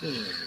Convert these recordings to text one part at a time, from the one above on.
Hmm.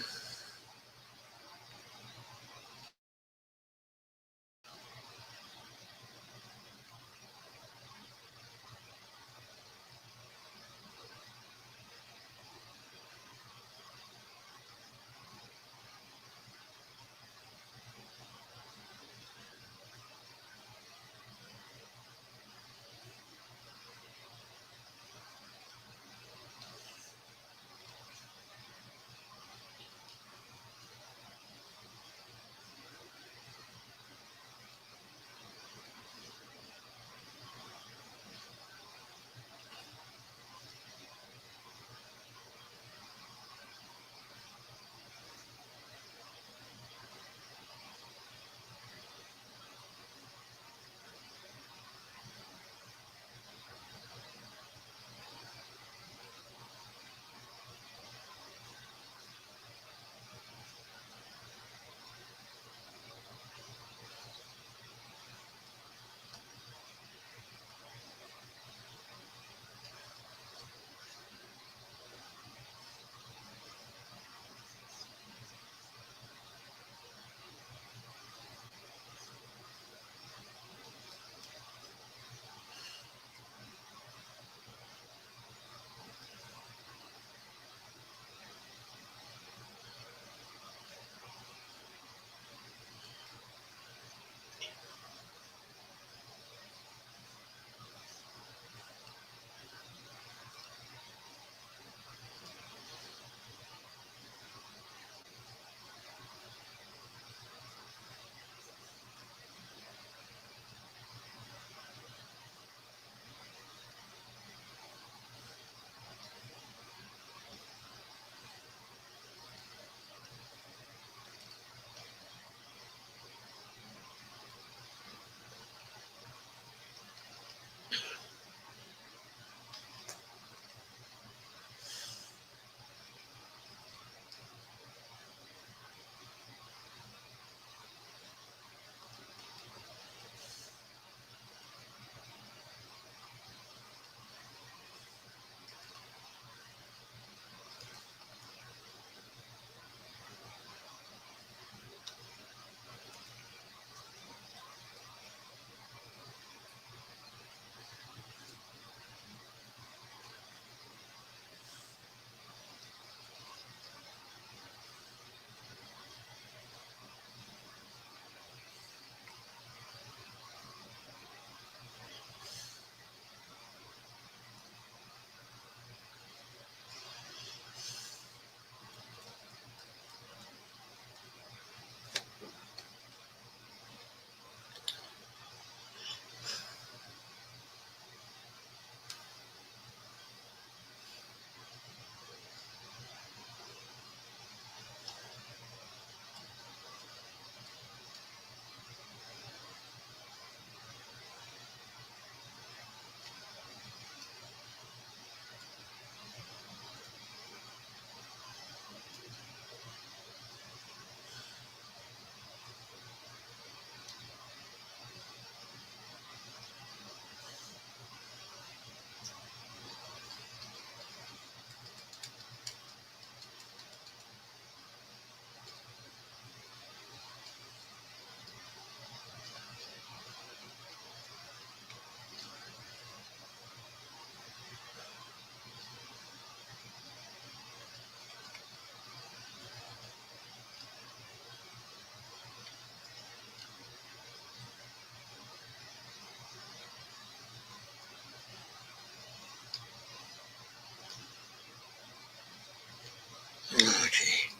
Oh, gee.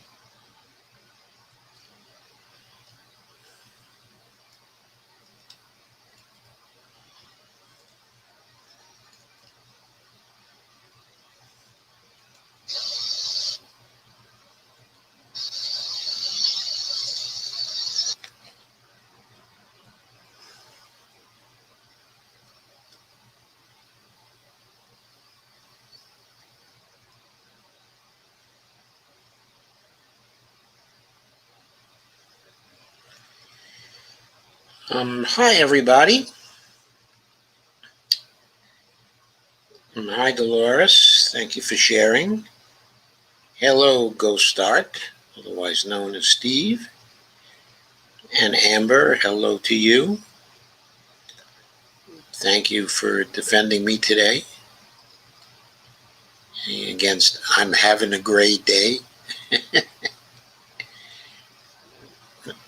Hi, everybody. Hi, Dolores. Thank you for sharing. Hello, Ghost Art, otherwise known as Steve. And Amber, hello to you. Thank you for defending me today against I'm having a great day.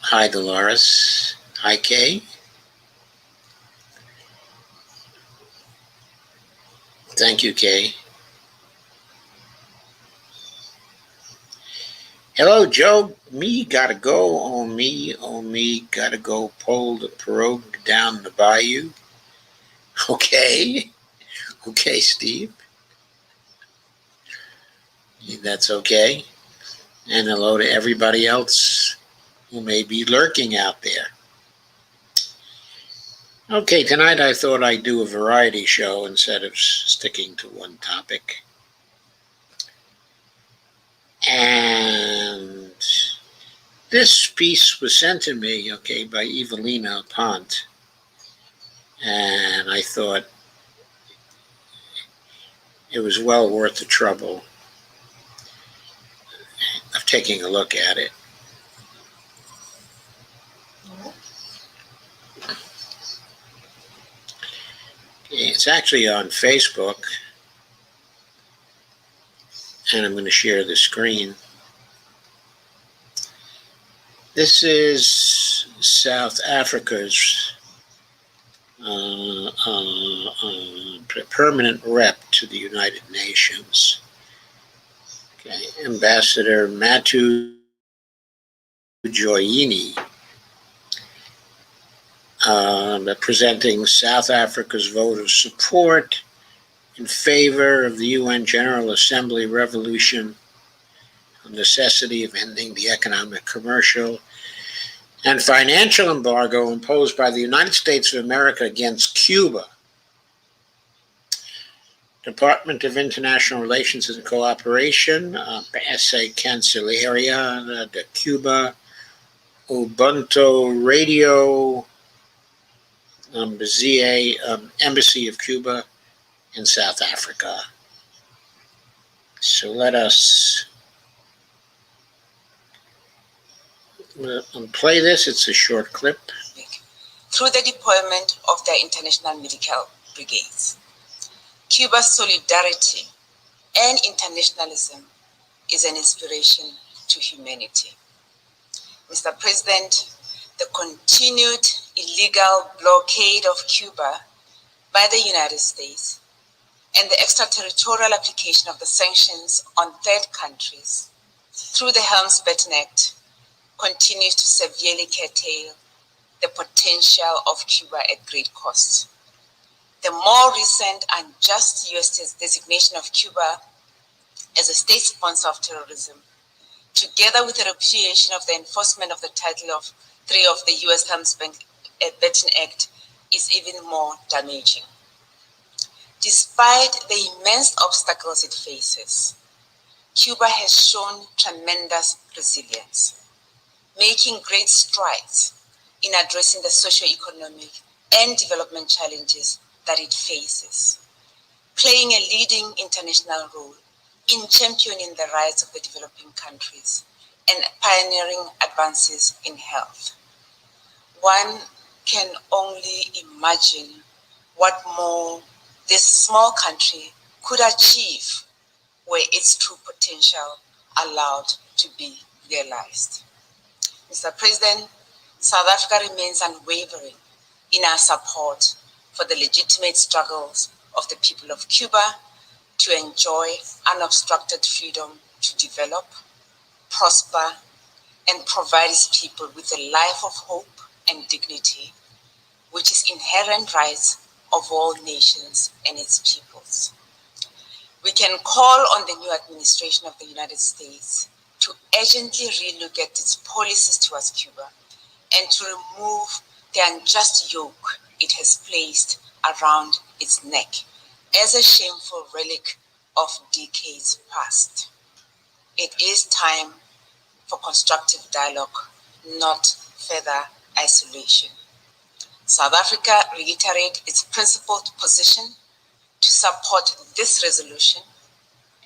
Hi, Dolores. Hi, Kay. Thank you, Kay. Hello, Joe. Me gotta go. Oh, me gotta go pull the pirogue down the bayou. Okay. Okay, Steve. That's okay. And hello to everybody else who may be lurking out there. Okay, tonight I thought I'd do a variety show instead of sticking to one topic. And this piece was sent to me, okay, by Evelina Pont. And I thought it was well worth the trouble of taking a look at it. It's actually on Facebook, and I'm going to share the screen. This is South Africa's permanent rep to the United Nations. Okay, Ambassador Matu Joyini, presenting South Africa's vote of support in favor of the UN General Assembly resolution on the necessity of ending the economic, commercial, and financial embargo imposed by the United States of America against Cuba. Department of International Relations and Cooperation, SA Cancilleria de Cuba, Ubuntu Radio, BZA, Embassy of Cuba in South Africa. So let us play this. It's a short clip. Through the deployment of their international medical brigades, Cuba's solidarity and internationalism is an inspiration to humanity. Mr. President, the continued illegal blockade of Cuba by the United States and the extraterritorial application of the sanctions on third countries through the Helms-Burton Act continues to severely curtail the potential of Cuba at great cost. The more recent and just U.S. designation of Cuba as a state sponsor of terrorism, together with the repudiation of the enforcement of the Title 3 of the U.S. Helms-Burton Act, is even more damaging. Despite the immense obstacles it faces, Cuba has shown tremendous resilience, making great strides in addressing the socio-economic and development challenges that it faces, playing a leading international role in championing the rights of the developing countries and pioneering advances in health. One can only imagine what more this small country could achieve were its true potential allowed to be realized. Mr. President, South Africa remains unwavering in our support for the legitimate struggles of the people of Cuba to enjoy unobstructed freedom to develop, prosper, and provide its people with a life of hope and dignity, which is inherent rights of all nations and its peoples. We can call on the new administration of the United States to urgently relook at its policies towards Cuba and to remove the unjust yoke it has placed around its neck as a shameful relic of decades past. It is time for constructive dialogue, not further isolation. South Africa reiterates its principled position to support this resolution,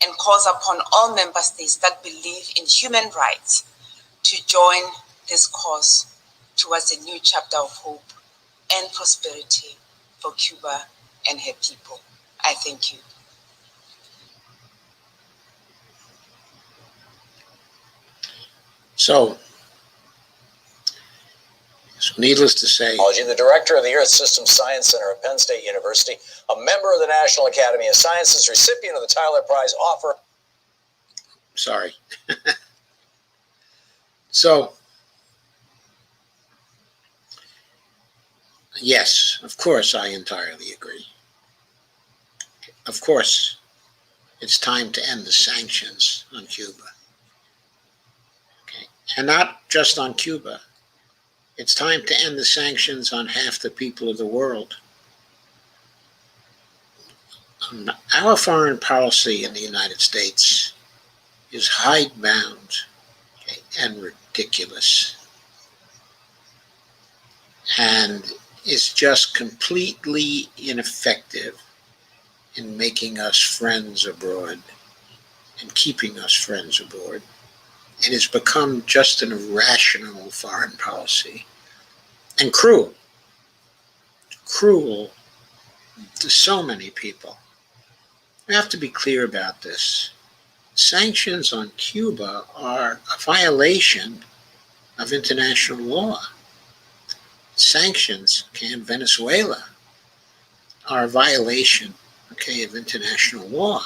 and calls upon all member states that believe in human rights to join this cause towards a new chapter of hope and prosperity for Cuba and her people. I thank you. So needless to say, The director of the Earth Systems Science Center at Penn State University, a member of the National Academy of Sciences, recipient of the Tyler Prize, offer. Sorry. So, yes, of course, I entirely agree. Of course, it's time to end the sanctions on Cuba. Okay. And not just on Cuba. It's time to end the sanctions on half the people of the world. Our foreign policy in the United States is hidebound, okay, and ridiculous. And is just completely ineffective in making us friends abroad and keeping us friends abroad. It has become just an irrational foreign policy and cruel to so many people. We have to be clear about this. Sanctions on Cuba are a violation of international law. Sanctions in Venezuela are a violation, okay, of international law.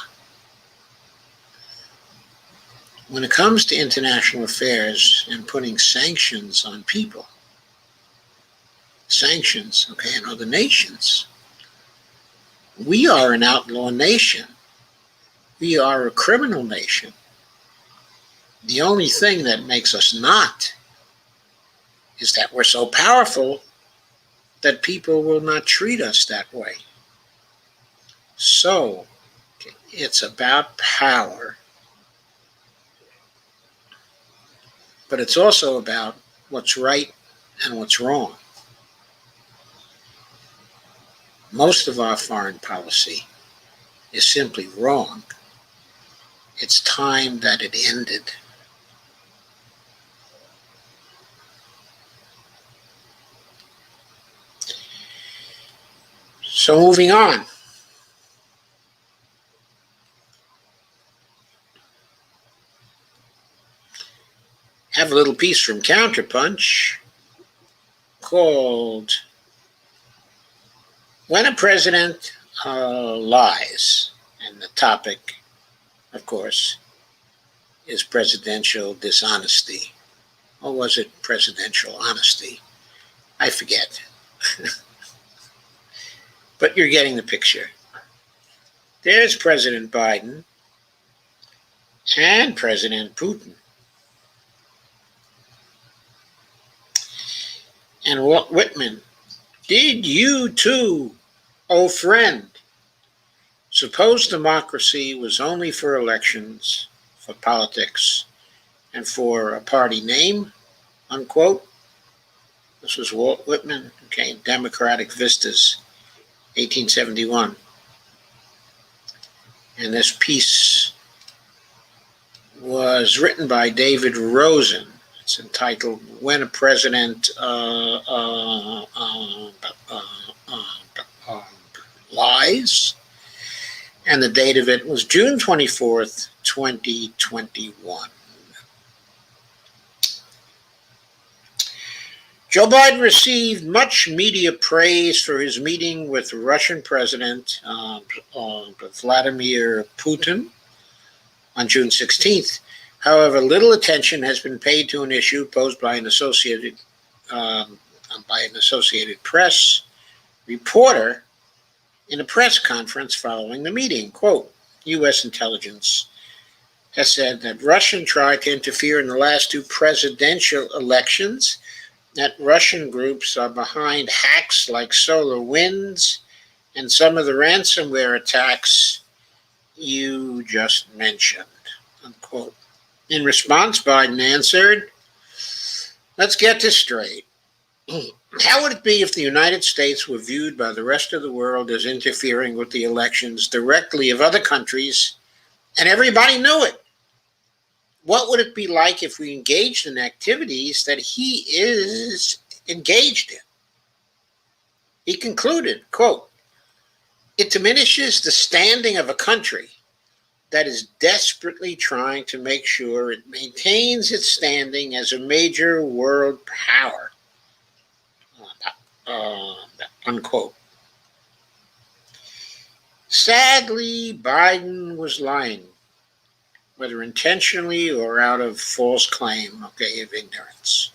When it comes to international affairs and putting sanctions on people, sanctions, okay, on other nations, we are an outlaw nation. We are a criminal nation. The only thing that makes us not is that we're so powerful that people will not treat us that way. So, it's about power, but it's also about what's right and what's wrong. Most of our foreign policy is simply wrong. It's time that it ended. So moving on. Have a little piece from Counterpunch called When a President Lies. And the topic, of course, is presidential dishonesty. Or was it presidential honesty? I forget. But you're getting the picture. There's President Biden and President Putin. And Walt Whitman, did you too, oh friend, suppose democracy was only for elections, for politics, and for a party name, unquote? This was Walt Whitman, okay, Democratic Vistas, 1871. And this piece was written by David Rosen. It's entitled When a President Lies. And the date of it was June 24th, 2021. Joe Biden received much media praise for his meeting with Russian President Vladimir Putin on June 16th. However, little attention has been paid to an issue posed by an Associated Press reporter in a press conference following the meeting. Quote, U.S. intelligence has said that Russia tried to interfere in the last two presidential elections, that Russian groups are behind hacks like SolarWinds and some of the ransomware attacks you just mentioned, unquote. In response, Biden answered, let's get this straight. How would it be if the United States were viewed by the rest of the world as interfering with the elections directly of other countries And everybody knew it. What would it be like if we engaged in activities that he is engaged in? He concluded, quote, "It diminishes the standing of a country that is desperately trying to make sure it maintains its standing as a major world power," unquote. Sadly, Biden was lying, whether intentionally or out of false claim, of ignorance.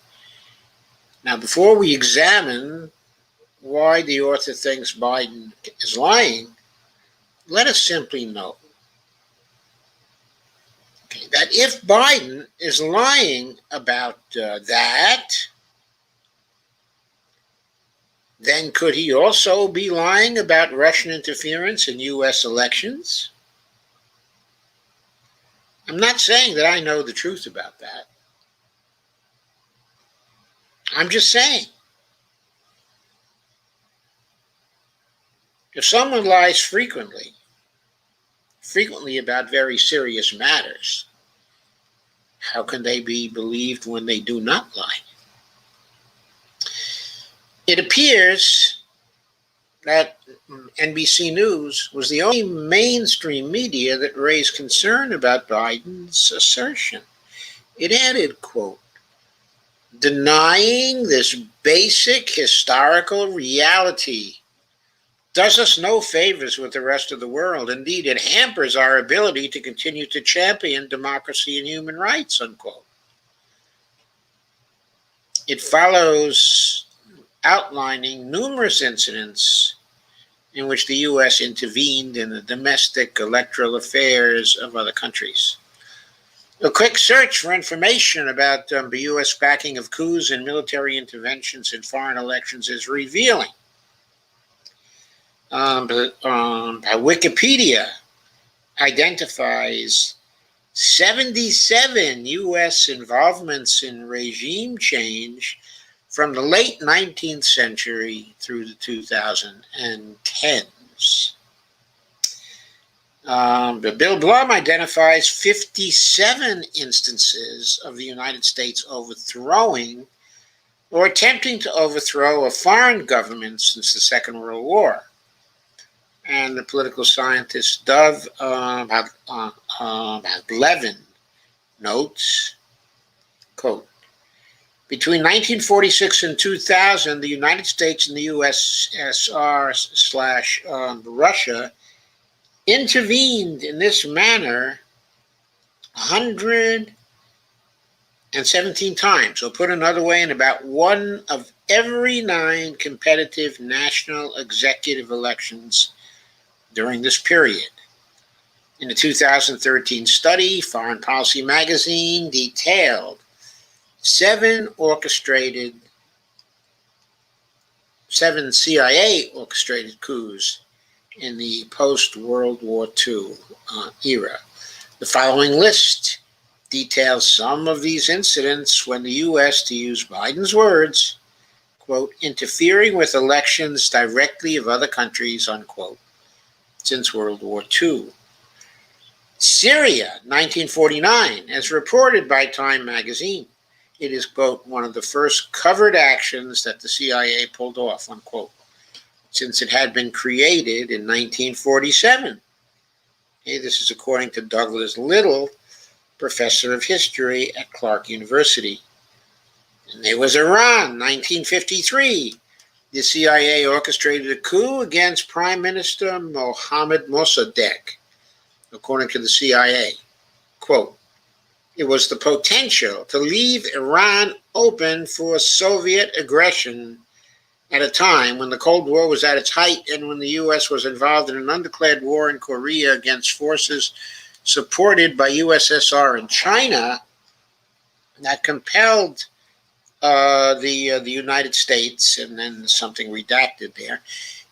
Now, before we examine why the author thinks Biden is lying, let us simply note that if Biden is lying about that, then could he also be lying about Russian interference in U.S. elections? I'm not saying that I know the truth about that. I'm just saying, if someone lies frequently about very serious matters, how can they be believed when they do not lie? It appears that NBC News was the only mainstream media that raised concern about Biden's assertion. It added, quote, "Denying this basic historical reality does us no favors with the rest of the world. Indeed, it hampers our ability to continue to champion democracy and human rights," unquote. It follows outlining numerous incidents in which the U.S. intervened in the domestic electoral affairs of other countries. A quick search for information about the U.S. backing of coups and military interventions in foreign elections is revealing. Wikipedia identifies 77 U.S. involvements in regime change from the late 19th century through the 2010s. Bill Blum identifies 57 instances of the United States overthrowing or attempting to overthrow a foreign government since the Second World War. And the political scientist Dov Levin notes, quote, "Between 1946 and 2000, the United States and the USSR/Russia intervened in this manner 117 times, or put another way, in about one of every 9 competitive national executive elections during this period." In a 2013 study, Foreign Policy magazine detailed 7 CIA orchestrated coups in the post-World War II era. The following list details some of these incidents when the U.S., to use Biden's words, quote, "interfering with elections directly of other countries," unquote, since World War II. Syria, 1949, as reported by Time magazine. It is, quote, "one of the first covert actions that the CIA pulled off," unquote, since it had been created in 1947. Okay, this is according to Douglas Little, professor of history at Clark University. And there was Iran, 1953. The CIA orchestrated a coup against Prime Minister Mohammad Mossadegh, according to the CIA. Quote, "It was the potential to leave Iran open for Soviet aggression at a time when the Cold War was at its height and when the U.S. was involved in an undeclared war in Korea against forces supported by USSR and China that compelled the United States," and then something redacted there,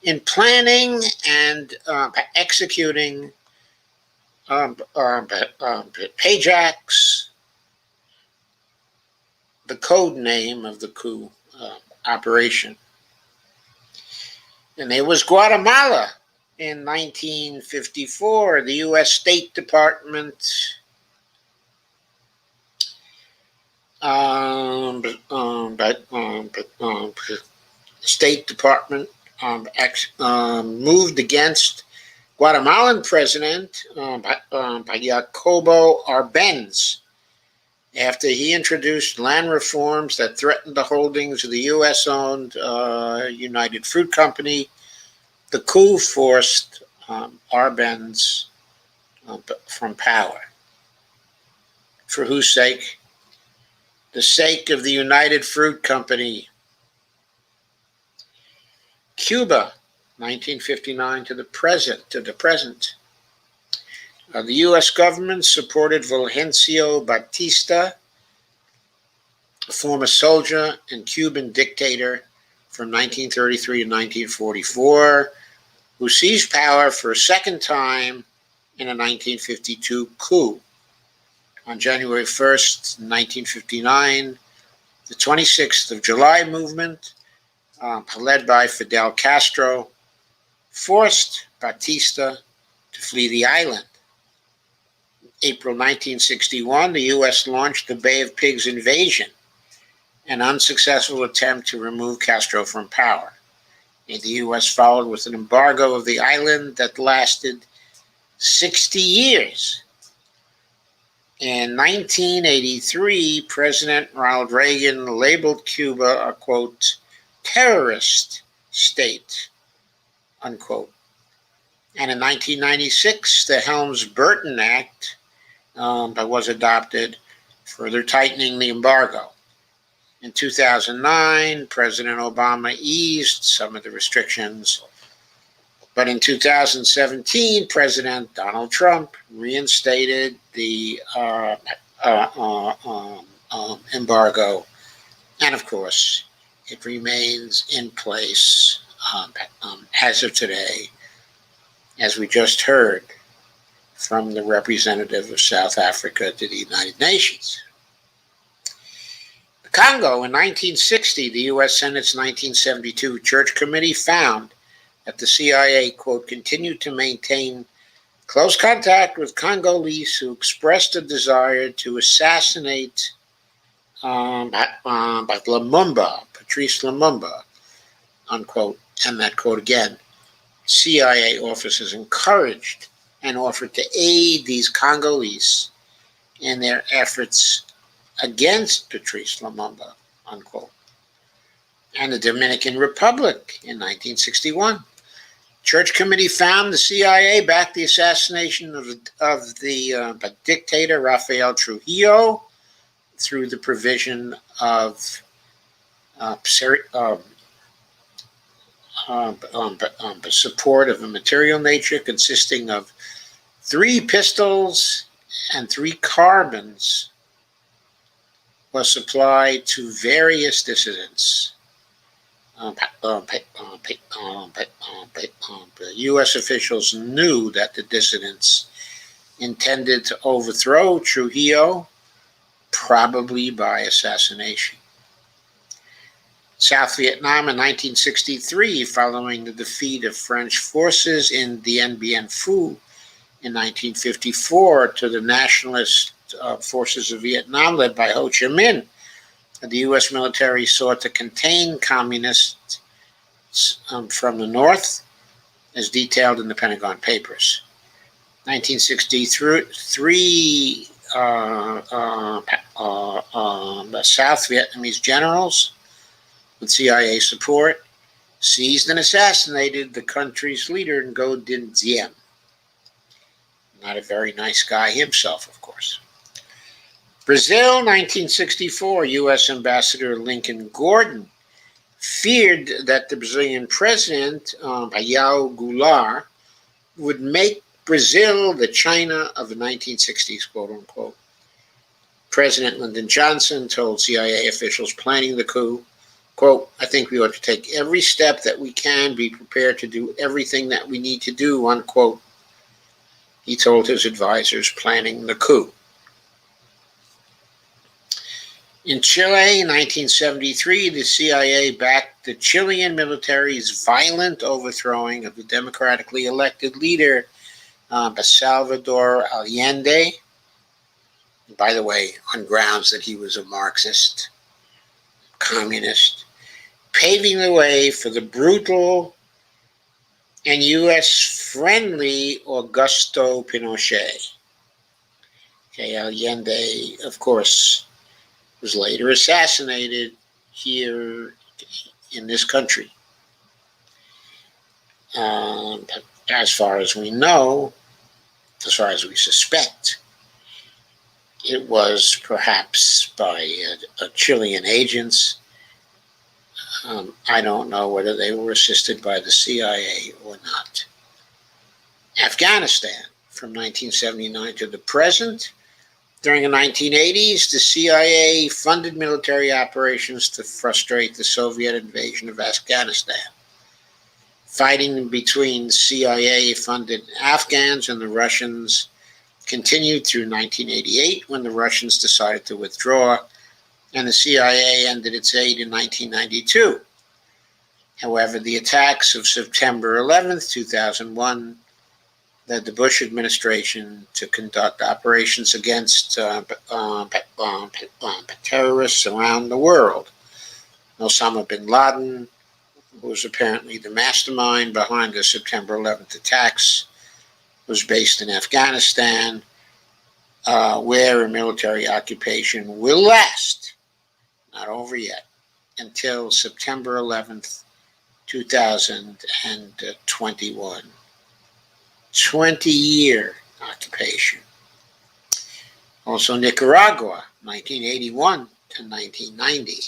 "in planning and executing Pajax," the code name of the coup operation. And there was Guatemala, In 1954, the U.S. State Department State Department moved against Guatemalan President Jacobo Arbenz after he introduced land reforms that threatened the holdings of the U.S.-owned United Fruit Company. The coup forced Arbenz from power. For whose sake? The sake of the United Fruit Company. Cuba, 1959 to the present. The U.S. government supported Fulgencio Batista, a former soldier and Cuban dictator from 1933 to 1944, who seized power for a second time in a 1952 coup. On January 1st, 1959, the 26th of July movement, led by Fidel Castro, forced Batista to flee the island. April 1961, the U.S. launched the Bay of Pigs invasion, an unsuccessful attempt to remove Castro from power. And the U.S. followed with an embargo of the island that lasted 60 years. In 1983, President Ronald Reagan labeled Cuba a, quote, terrorist state, unquote. And in 1996, the Helms-Burton Act was adopted, further tightening the embargo. In 2009, President Obama eased some of the restrictions, but in 2017, President Donald Trump reinstated the embargo, and of course, it remains in place as of today, as we just heard from the representative of South Africa to the United Nations. The Congo, in 1960, the U.S. Senate's 1972 Church Committee found that the CIA, quote, continued to maintain close contact with Congolese who expressed a desire to assassinate Patrice Lumumba, unquote, and that quote again, CIA officers encouraged and offered to aid these Congolese in their efforts against Patrice Lumumba, unquote. And the Dominican Republic in 1961. Church Committee found the CIA backed the assassination of the dictator Rafael Trujillo through the provision of support of a material nature consisting of 3 pistols and 3 carbines was supplied to various dissidents. U.S. officials knew that the dissidents intended to overthrow Trujillo, probably by assassination. South Vietnam in 1963, following the defeat of French forces in Dien Bien Phu in 1954 to the nationalist forces of Vietnam led by Ho Chi Minh, the U.S. military sought to contain communists from the north, as detailed in the Pentagon Papers. 1963, the South Vietnamese generals, with CIA support, seized and assassinated the country's leader, Ngo Dinh Diem. Not a very nice guy himself, of course. Brazil, 1964, U.S. Ambassador Lincoln Gordon feared that the Brazilian president, João Goulart, would make Brazil the China of the 1960s, quote unquote. President Lyndon Johnson told CIA officials planning the coup, quote, I think we ought to take every step that we can, be prepared to do everything that we need to do, unquote. He told his advisors planning the coup. In Chile, in 1973, the CIA backed the Chilean military's violent overthrowing of the democratically elected leader, Salvador Allende, by the way, on grounds that he was a Marxist, communist, paving the way for the brutal and U.S.-friendly Augusto Pinochet. Okay, Allende, of course, was later assassinated here in this country. As far as we know, as far as we suspect, it was perhaps by Chilean agents. I don't know whether they were assisted by the CIA or not. Afghanistan, from 1979 to the present. During the 1980s, the CIA funded military operations to frustrate the Soviet invasion of Afghanistan. Fighting between CIA-funded Afghans and the Russians continued through 1988, when the Russians decided to withdraw, and the CIA ended its aid in 1992. However, the attacks of September 11th, 2001, led the Bush administration to conduct operations against terrorists around the world. Osama bin Laden, who was apparently the mastermind behind the September 11th attacks, was based in Afghanistan, where a military occupation will last, not over yet, until September 11th, 2021. 20-year occupation. Also Nicaragua, 1981 to 1990.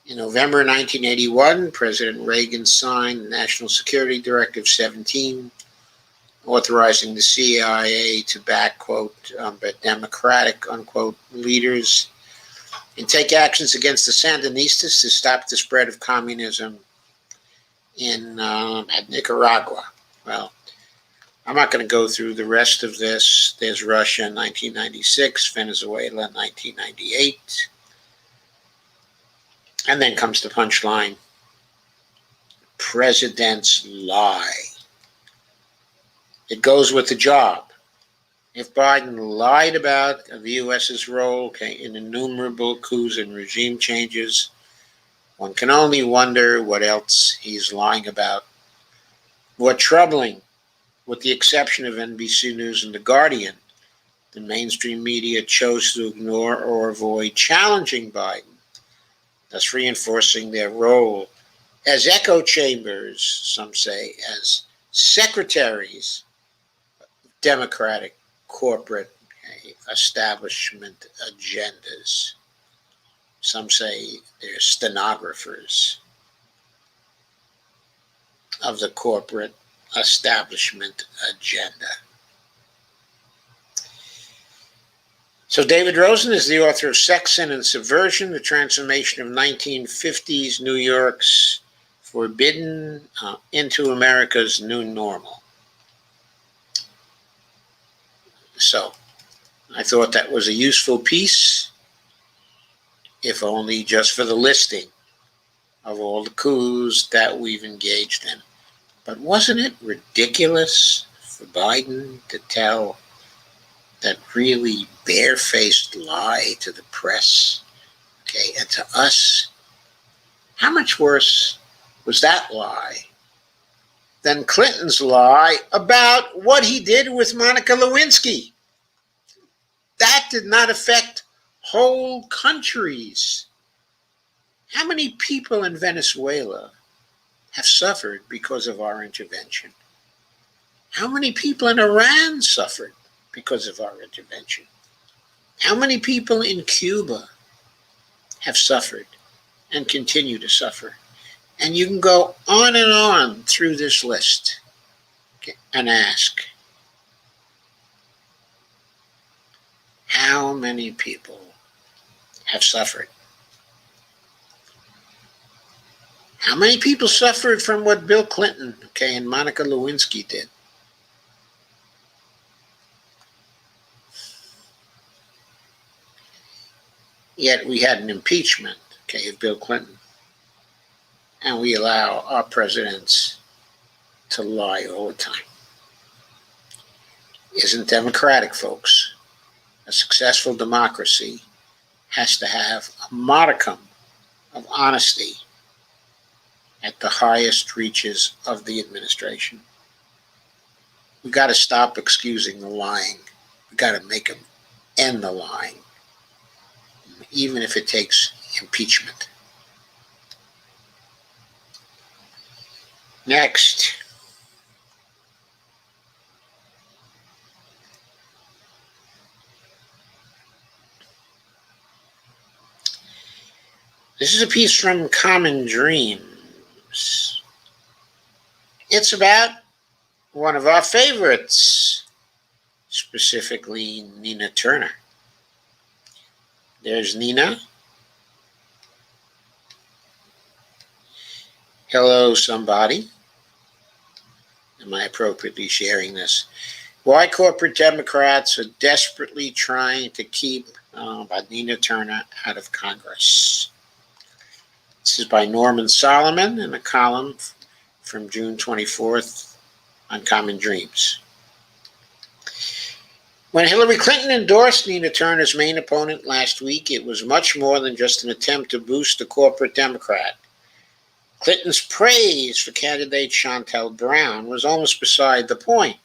In November 1981, President Reagan signed National Security Directive 17, authorizing the CIA to back, quote, democratic, unquote, leaders and take actions against the Sandinistas to stop the spread of communism at Nicaragua. Well, I'm not going to go through the rest of this. There's Russia in 1996, Venezuela in 1998. And then comes the punchline. Presidents lie. It goes with the job. If Biden lied about the U.S.'s role in innumerable coups and regime changes, one can only wonder what else he's lying about. What troubling, with the exception of NBC News and The Guardian, the mainstream media chose to ignore or avoid challenging Biden, thus reinforcing their role as echo chambers, some say, as secretaries of Democratic corporate establishment agendas. Some say they're stenographers of the corporate establishment agenda. So David Rosen is the author of Sex, Sin, and Subversion, the Transformation of 1950s New York's Forbidden into America's New Normal. So I thought that was a useful piece, if only just for the listing of all the coups that we've engaged in. But wasn't it ridiculous for Biden to tell that really barefaced lie to the press, and to us? How much worse was that lie than Clinton's lie about what he did with Monica Lewinsky? That did not affect whole countries. How many people in Venezuela have suffered because of our intervention? How many people in Iran suffered because of our intervention? How many people in Cuba have suffered and continue to suffer? And you can go on through this list and ask, how many people have suffered? How many people suffered from what Bill Clinton, and Monica Lewinsky did? Yet we had an impeachment, okay, of Bill Clinton. And we allow our presidents to lie all the time. Isn't democratic, folks. A successful democracy has to have a modicum of honesty at the highest reaches of the administration. We got to stop excusing the lying. We got to make them end the lying, even if it takes impeachment. Next. This is a piece from Common Dreams. It's about one of our favorites, specifically Nina Turner. There's Nina. Hello, somebody. Am I appropriately sharing this? Why corporate Democrats are desperately trying to keep by Nina Turner out of Congress. This is by Norman Solomon in a column from June 24th on Common Dreams. When Hillary Clinton endorsed Nina Turner's main opponent last week, it was much more than just an attempt to boost the corporate Democrat. Clinton's praise for candidate Shontel Brown was almost beside the point.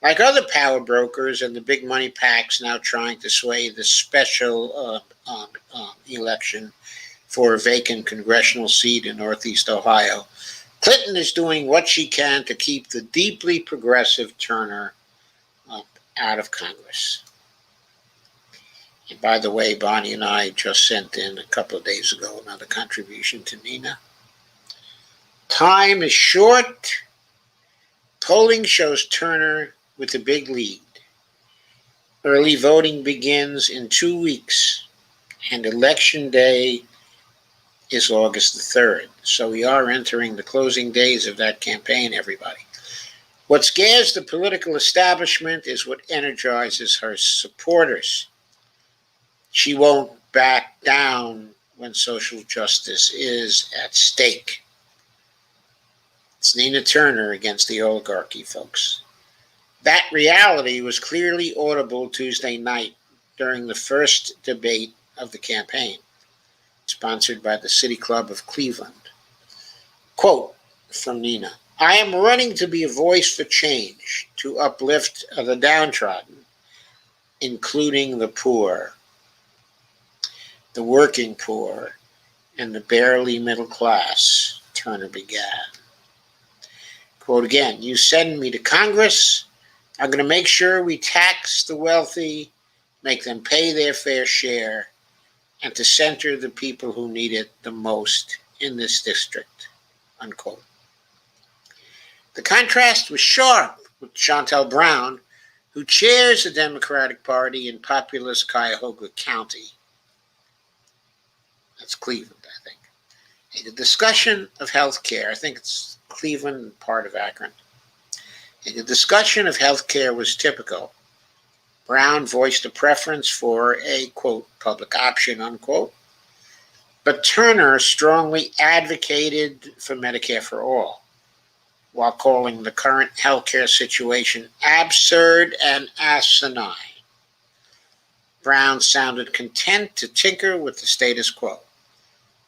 Like other power brokers and the big money PACs now trying to sway the special election for a vacant congressional seat in Northeast Ohio, Clinton is doing what she can to keep the deeply progressive Turner out of Congress. And by the way, Bonnie and I just sent in a couple of days ago another contribution to Nina. Time is short. Polling shows Turner with a big lead. Early voting begins in 2 weeks, and Election Day is August the 3rd. So we are entering the closing days of that campaign, everybody. What scares the political establishment is what energizes her supporters. She won't back down when social justice is at stake. It's Nina Turner against the oligarchy, folks. That reality was clearly audible Tuesday night during the first debate of the campaign, sponsored by the City Club of Cleveland. Quote from Nina, "I am running to be a voice for change, to uplift the downtrodden, including the poor, the working poor, and the barely middle class," Turner began. Quote again, "You send me to Congress, I'm going to make sure we tax the wealthy, make them pay their fair share, and to center the people who need it the most in this district," unquote. The contrast was sharp with Shontel Brown, who chairs the Democratic Party in populous Cuyahoga County. That's Cleveland, I think. In the discussion of health care, I think it's Cleveland, part of Akron. And the discussion of health care was typical. Brown voiced a preference for a, quote, public option, unquote. But Turner strongly advocated for Medicare for all, while calling the current healthcare situation absurd and asinine. Brown sounded content to tinker with the status quo.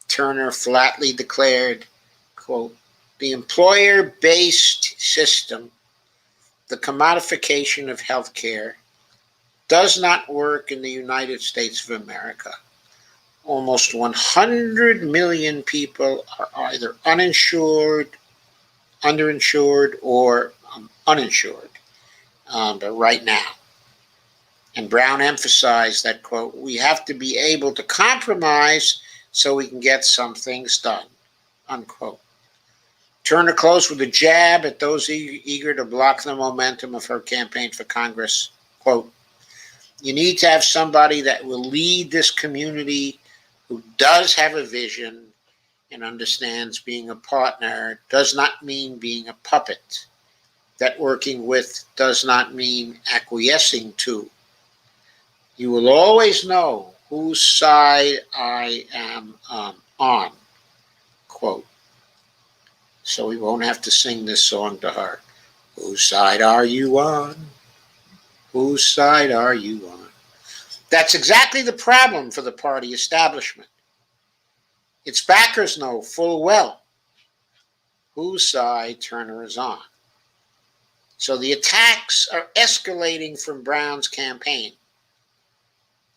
Turner flatly declared, quote, "The employer-based system, the commodification of healthcare, does not work in the United States of America. Almost 100 million people are either uninsured, underinsured, or uninsured right now." And Brown emphasized that, quote, "We have to be able to compromise so we can get some things done," unquote. Turner closed with a jab at those eager to block the momentum of her campaign for Congress. Quote, "You need to have somebody that will lead this community who does have a vision and understands being a partner does not mean being a puppet, that working with does not mean acquiescing to. You will always know whose side I am on, quote. So we won't have to sing this song to her. Whose side are you on? Whose side are you on? That's exactly the problem for the party establishment. Its backers know full well whose side Turner is on. So the attacks are escalating from Brown's campaign.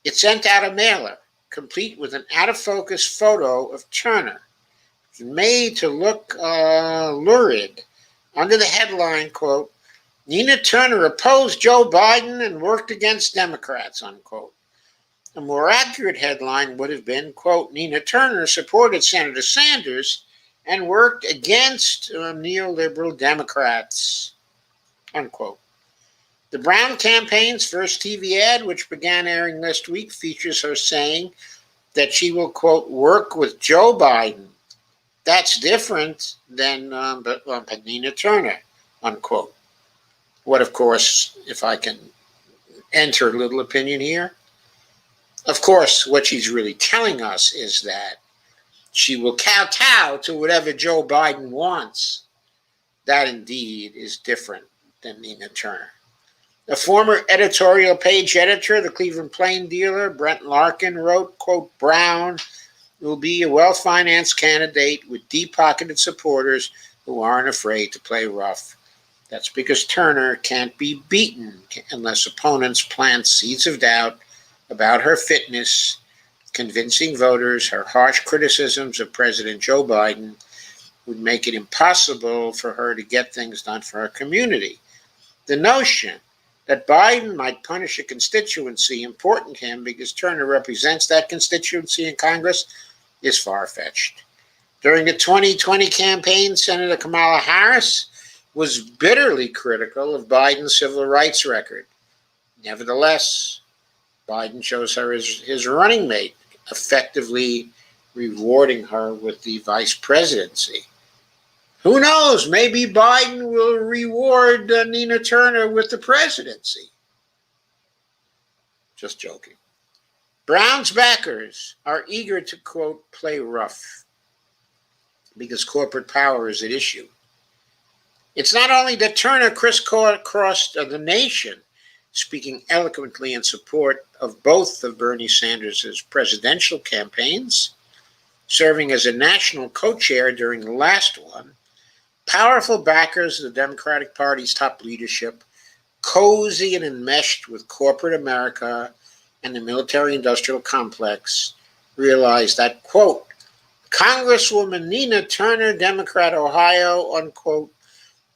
It sent out a mailer, complete with an out-of-focus photo of Turner, made to look lurid, under the headline, quote, Nina Turner opposed Joe Biden and worked against Democrats, unquote. A more accurate headline would have been, quote, Nina Turner supported Senator Sanders and worked against neoliberal Democrats, unquote. The Brown campaign's first TV ad, which began airing last week, features her saying that she will, quote, work with Joe Biden. That's different than Nina Turner, unquote. What, of course, if I can enter a little opinion here, of course, what she's really telling us is that she will kowtow to whatever Joe Biden wants. That indeed is different than Nina Turner. A former editorial page editor of the Cleveland Plain Dealer, Brent Larkin, wrote, quote, Brown will be a well-financed candidate with deep-pocketed supporters who aren't afraid to play rough. That's because Turner can't be beaten unless opponents plant seeds of doubt about her fitness, convincing voters her harsh criticisms of President Joe Biden would make it impossible for her to get things done for her community. The notion that Biden might punish a constituency important to him because Turner represents that constituency in Congress is far-fetched. During the 2020 campaign, Senator Kamala Harris was bitterly critical of Biden's civil rights record. Nevertheless, Biden chose her as his running mate, effectively rewarding her with the vice presidency. Who knows? Maybe Biden will reward Nina Turner with the presidency. Just joking. Brown's backers are eager to, quote, play rough because corporate power is at issue. It's not only that Turner crisscrossed the nation, speaking eloquently in support of both of Bernie Sanders' presidential campaigns, serving as a national co-chair during the last one, powerful backers of the Democratic Party's top leadership, cozy and enmeshed with corporate America and the military-industrial complex, realized that, quote, Congresswoman Nina Turner, Democrat, Ohio, unquote,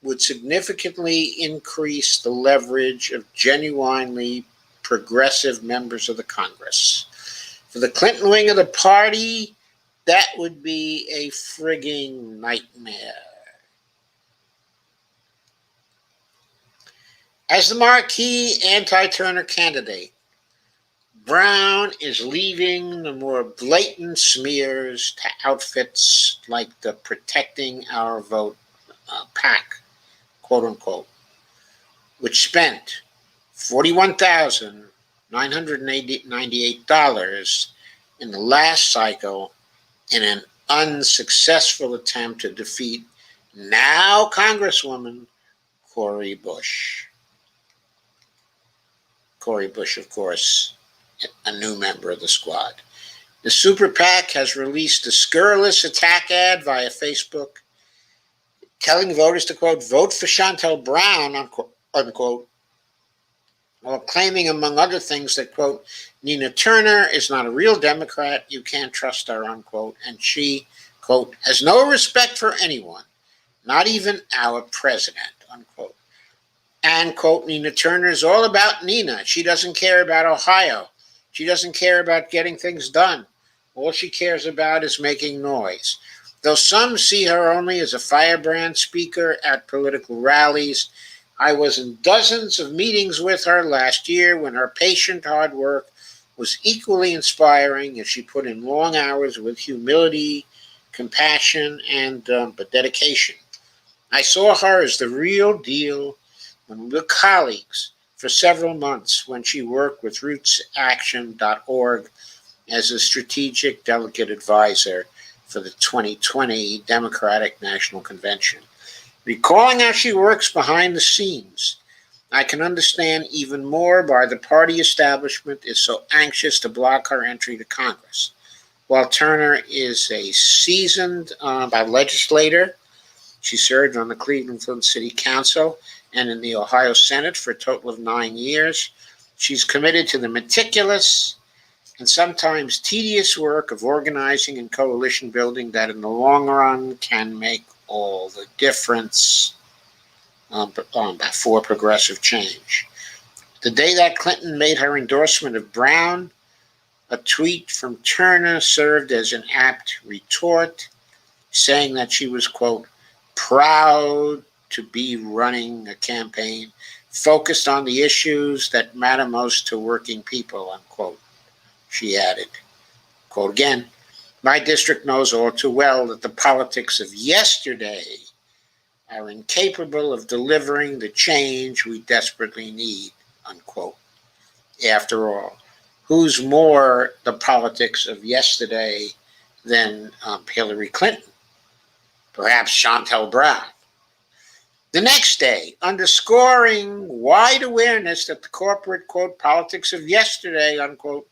would significantly increase the leverage of genuinely progressive members of the Congress. For the Clinton wing of the party, that would be a frigging nightmare. As the marquee anti-Turner candidate, Brown is leaving the more blatant smears to outfits like the Protecting Our Vote PAC, quote unquote, which spent $41,998 in the last cycle in an unsuccessful attempt to defeat now Congresswoman Cori Bush. Cori Bush, of course, a new member of the squad. The Super PAC has released a scurrilous attack ad via Facebook telling voters to, quote, vote for Shontel Brown, unquote, while claiming, among other things, that, quote, Nina Turner is not a real Democrat, you can't trust her, unquote, and she, quote, has no respect for anyone, not even our president, unquote. And, quote, Nina Turner is all about Nina. She doesn't care about Ohio. She doesn't care about getting things done. All she cares about is making noise. Though some see her only as a firebrand speaker at political rallies, I was in dozens of meetings with her last year when her patient hard work was equally inspiring as she put in long hours with humility, compassion, and dedication. I saw her as the real deal when we were colleagues for several months when she worked with rootsaction.org as a strategic delegate advisor for the 2020 Democratic National Convention. Recalling how she works behind the scenes, I can understand even more why the party establishment is so anxious to block her entry to Congress. While Turner is a seasoned legislator, she served on the Cleveland City Council and in the Ohio Senate for a total of 9 years. She's committed to the meticulous and sometimes tedious work of organizing and coalition building that in the long run can make all the difference for progressive change. The day that Clinton made her endorsement of Brown, a tweet from Turner served as an apt retort, saying that she was, quote, proud to be running a campaign focused on the issues that matter most to working people, unquote. She added, quote again, my district knows all too well that the politics of yesterday are incapable of delivering the change we desperately need, unquote. After all, who's more the politics of yesterday than Hillary Clinton? Perhaps Chantel Brown. The next day, underscoring wide awareness that the corporate, quote, politics of yesterday, unquote,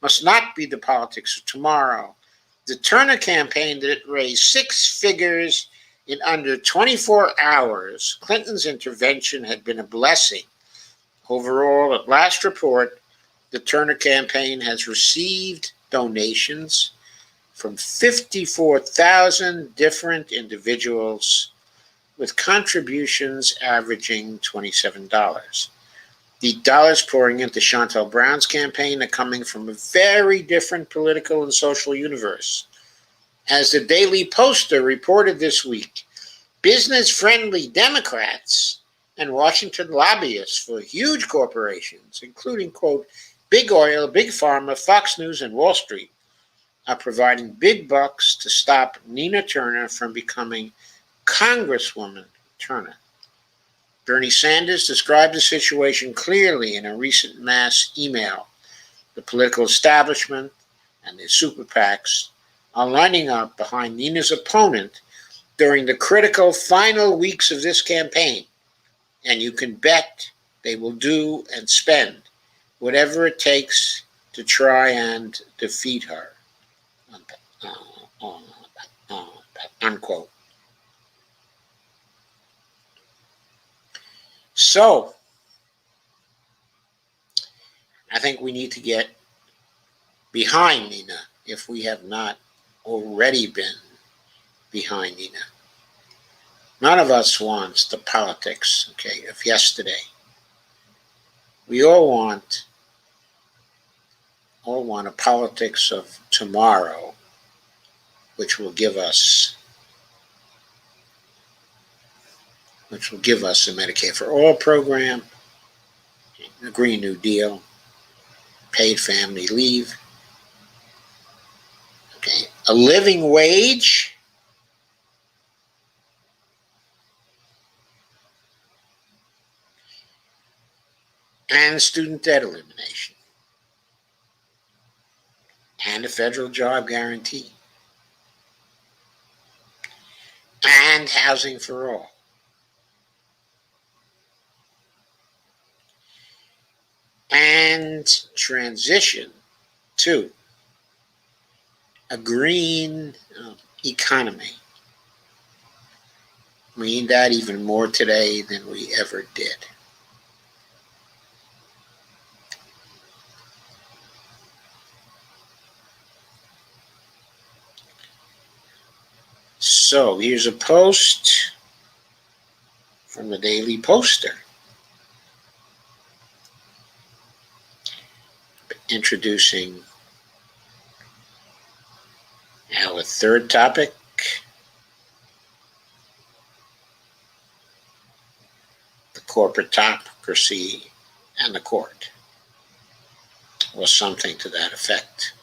must not be the politics of tomorrow, the Turner campaign that raised 6 figures in under 24 hours. Clinton's intervention had been a blessing. Overall, at last report, the Turner campaign has received donations from 54,000 different individuals, with contributions averaging $27. The dollars pouring into Chantel Brown's campaign are coming from a very different political and social universe. As the Daily Poster reported this week, business-friendly Democrats and Washington lobbyists for huge corporations, including, quote, Big Oil, Big Pharma, Fox News, and Wall Street, are providing big bucks to stop Nina Turner from becoming Congresswoman Turner. Bernie Sanders described the situation clearly in a recent mass email. The political establishment and the super PACs are lining up behind Nina's opponent during the critical final weeks of this campaign, and you can bet they will do and spend whatever it takes to try and defeat her, unquote. So, I think we need to get behind Nina if we have not already been behind Nina. None of us wants the politics, of yesterday. We all want a politics of tomorrow, which will give us a Medicare for All program, a Green New Deal, paid family leave, a living wage, and student debt elimination, and a federal job guarantee, and housing for all. And transition to a green economy. We need that even more today than we ever did. So here's a post from the Daily Poster introducing our third topic, the corporatocracy and the court, or something to that effect.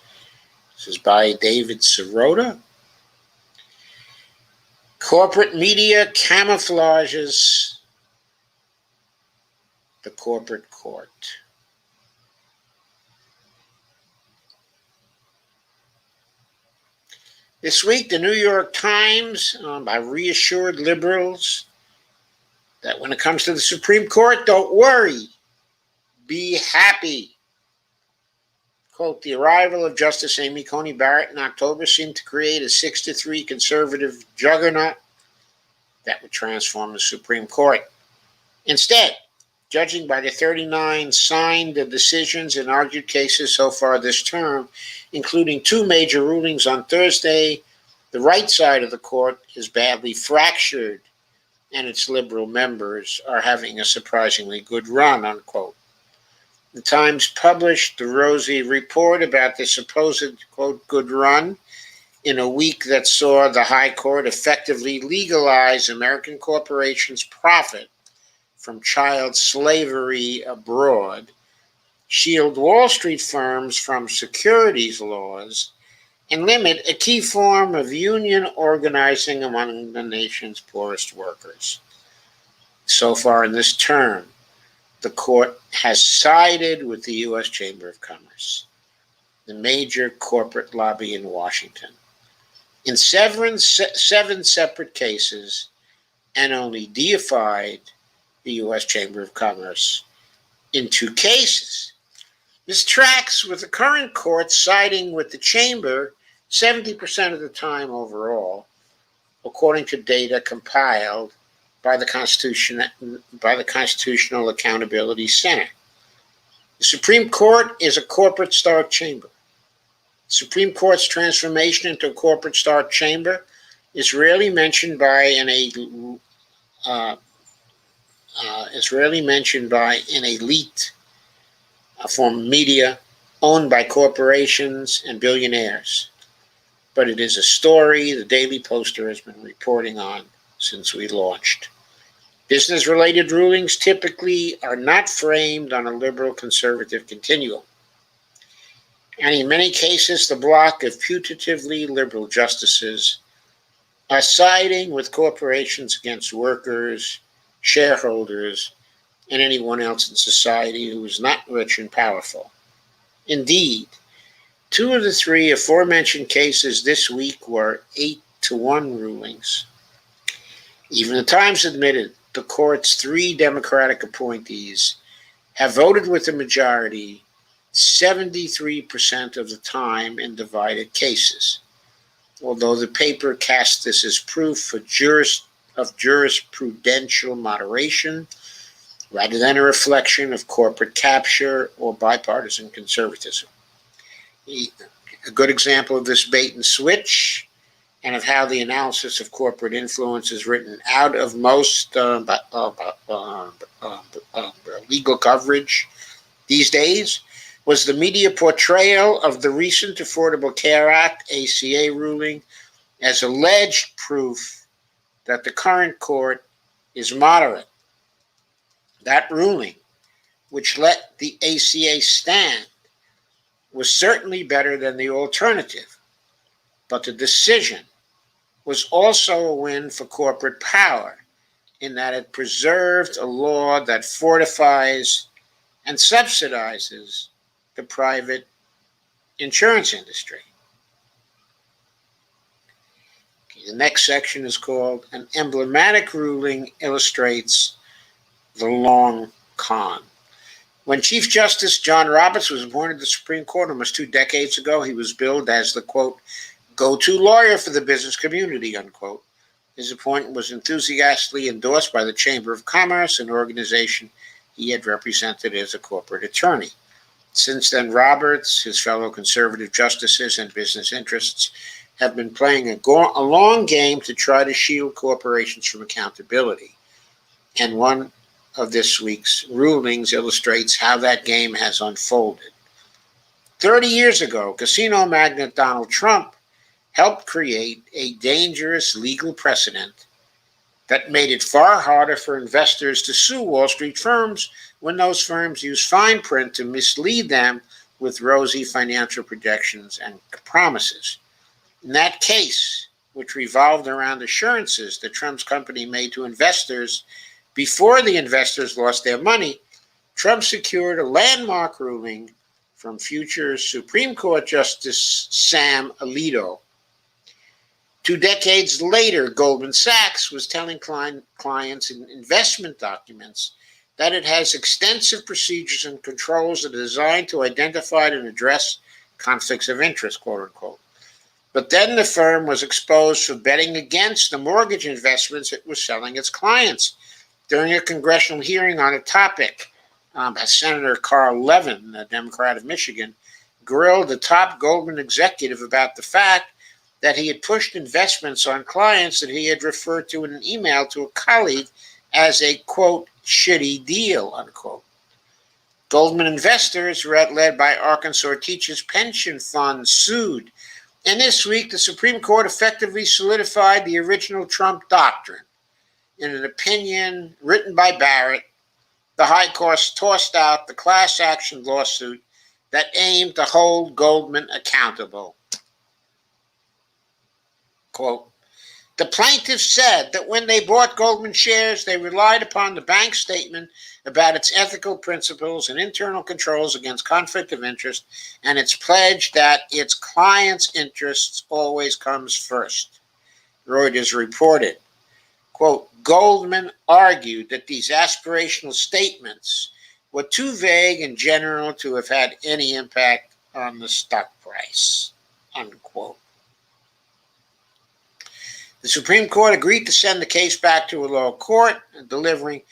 This is by David Sirota. Corporate media camouflages the corporate court. This week, the New York Times have reassured liberals that when it comes to the Supreme Court, don't worry, be happy. Quote, the arrival of Justice Amy Coney Barrett in October seemed to create a 6-3 conservative juggernaut that would transform the Supreme Court. Instead, judging by the 39 signed decisions and argued cases so far this term, including 2 major rulings on Thursday, the right side of the court is badly fractured and its liberal members are having a surprisingly good run, unquote. The Times published the rosy report about the supposed, quote, good run in a week that saw the High Court effectively legalize American corporations' profit from child slavery abroad, shield Wall Street firms from securities laws, and limit a key form of union organizing among the nation's poorest workers. So far in this term, the court has sided with the U.S. Chamber of Commerce, the major corporate lobby in Washington, in 7 separate cases, and only deified the U.S. Chamber of Commerce in 2 cases. This tracks with the current court siding with the Chamber 70% of the time overall, according to data compiled by the Constitutional Accountability Center. The Supreme Court is a corporate star chamber. The Supreme Court's transformation into a corporate star chamber is rarely mentioned by an elite form media owned by corporations and billionaires. But it is a story the Daily Poster has been reporting on since we launched. Business-related rulings typically are not framed on a liberal-conservative continuum. And in many cases, the block of putatively liberal justices are siding with corporations against workers, shareholders, and anyone else in society who is not rich and powerful. Indeed, 2 of the 3 aforementioned cases this week were 8-1 rulings. Even the Times admitted the court's 3 Democratic appointees have voted with the majority 73% of the time in divided cases, although the paper cast this as proof of jurisprudential moderation rather than a reflection of corporate capture or bipartisan conservatism. A good example of this bait and switch and of how the analysis of corporate influence is written out of most legal coverage these days was the media portrayal of the recent Affordable Care Act, ACA ruling, as alleged proof that the current court is moderate. That ruling, which let the ACA stand, was certainly better than the alternative, but the decision was also a win for corporate power in that it preserved a law that fortifies and subsidizes the private insurance industry. The next section is called An Emblematic Ruling Illustrates the Long Con. When Chief Justice John Roberts was appointed to the Supreme Court almost 2 decades ago, he was billed as the, quote, go-to lawyer for the business community, unquote. His appointment was enthusiastically endorsed by the Chamber of Commerce, an organization he had represented as a corporate attorney. Since then, Roberts, his fellow conservative justices, and business interests have been playing a long game to try to shield corporations from accountability. And one of this week's rulings illustrates how that game has unfolded. 30 years ago, casino magnate Donald Trump helped create a dangerous legal precedent that made it far harder for investors to sue Wall Street firms when those firms use fine print to mislead them with rosy financial projections and promises. In that case, which revolved around assurances that Trump's company made to investors before the investors lost their money, Trump secured a landmark ruling from future Supreme Court Justice Sam Alito. 2 decades later, Goldman Sachs was telling clients in investment documents that it has extensive procedures and controls that are designed to identify and address conflicts of interest, quote unquote. But then the firm was exposed for betting against the mortgage investments it was selling its clients. During a congressional hearing on a topic, Senator Carl Levin, a Democrat of Michigan, grilled the top Goldman executive about the fact that he had pushed investments on clients that he had referred to in an email to a colleague as a, quote, shitty deal, unquote. Goldman investors, led by Arkansas Teachers Pension Fund, sued. And this week, the Supreme Court effectively solidified the original Trump doctrine. In an opinion written by Barrett, the High Court tossed out the class action lawsuit that aimed to hold Goldman accountable. Quote, the plaintiffs said that when they bought Goldman shares, they relied upon the bank statement about its ethical principles and internal controls against conflict of interest, and its pledge that its clients' interests always comes first. Reuters reported, quote, Goldman argued that these aspirational statements were too vague and general to have had any impact on the stock price, unquote. The Supreme Court agreed to send the case back to a lower court, delivering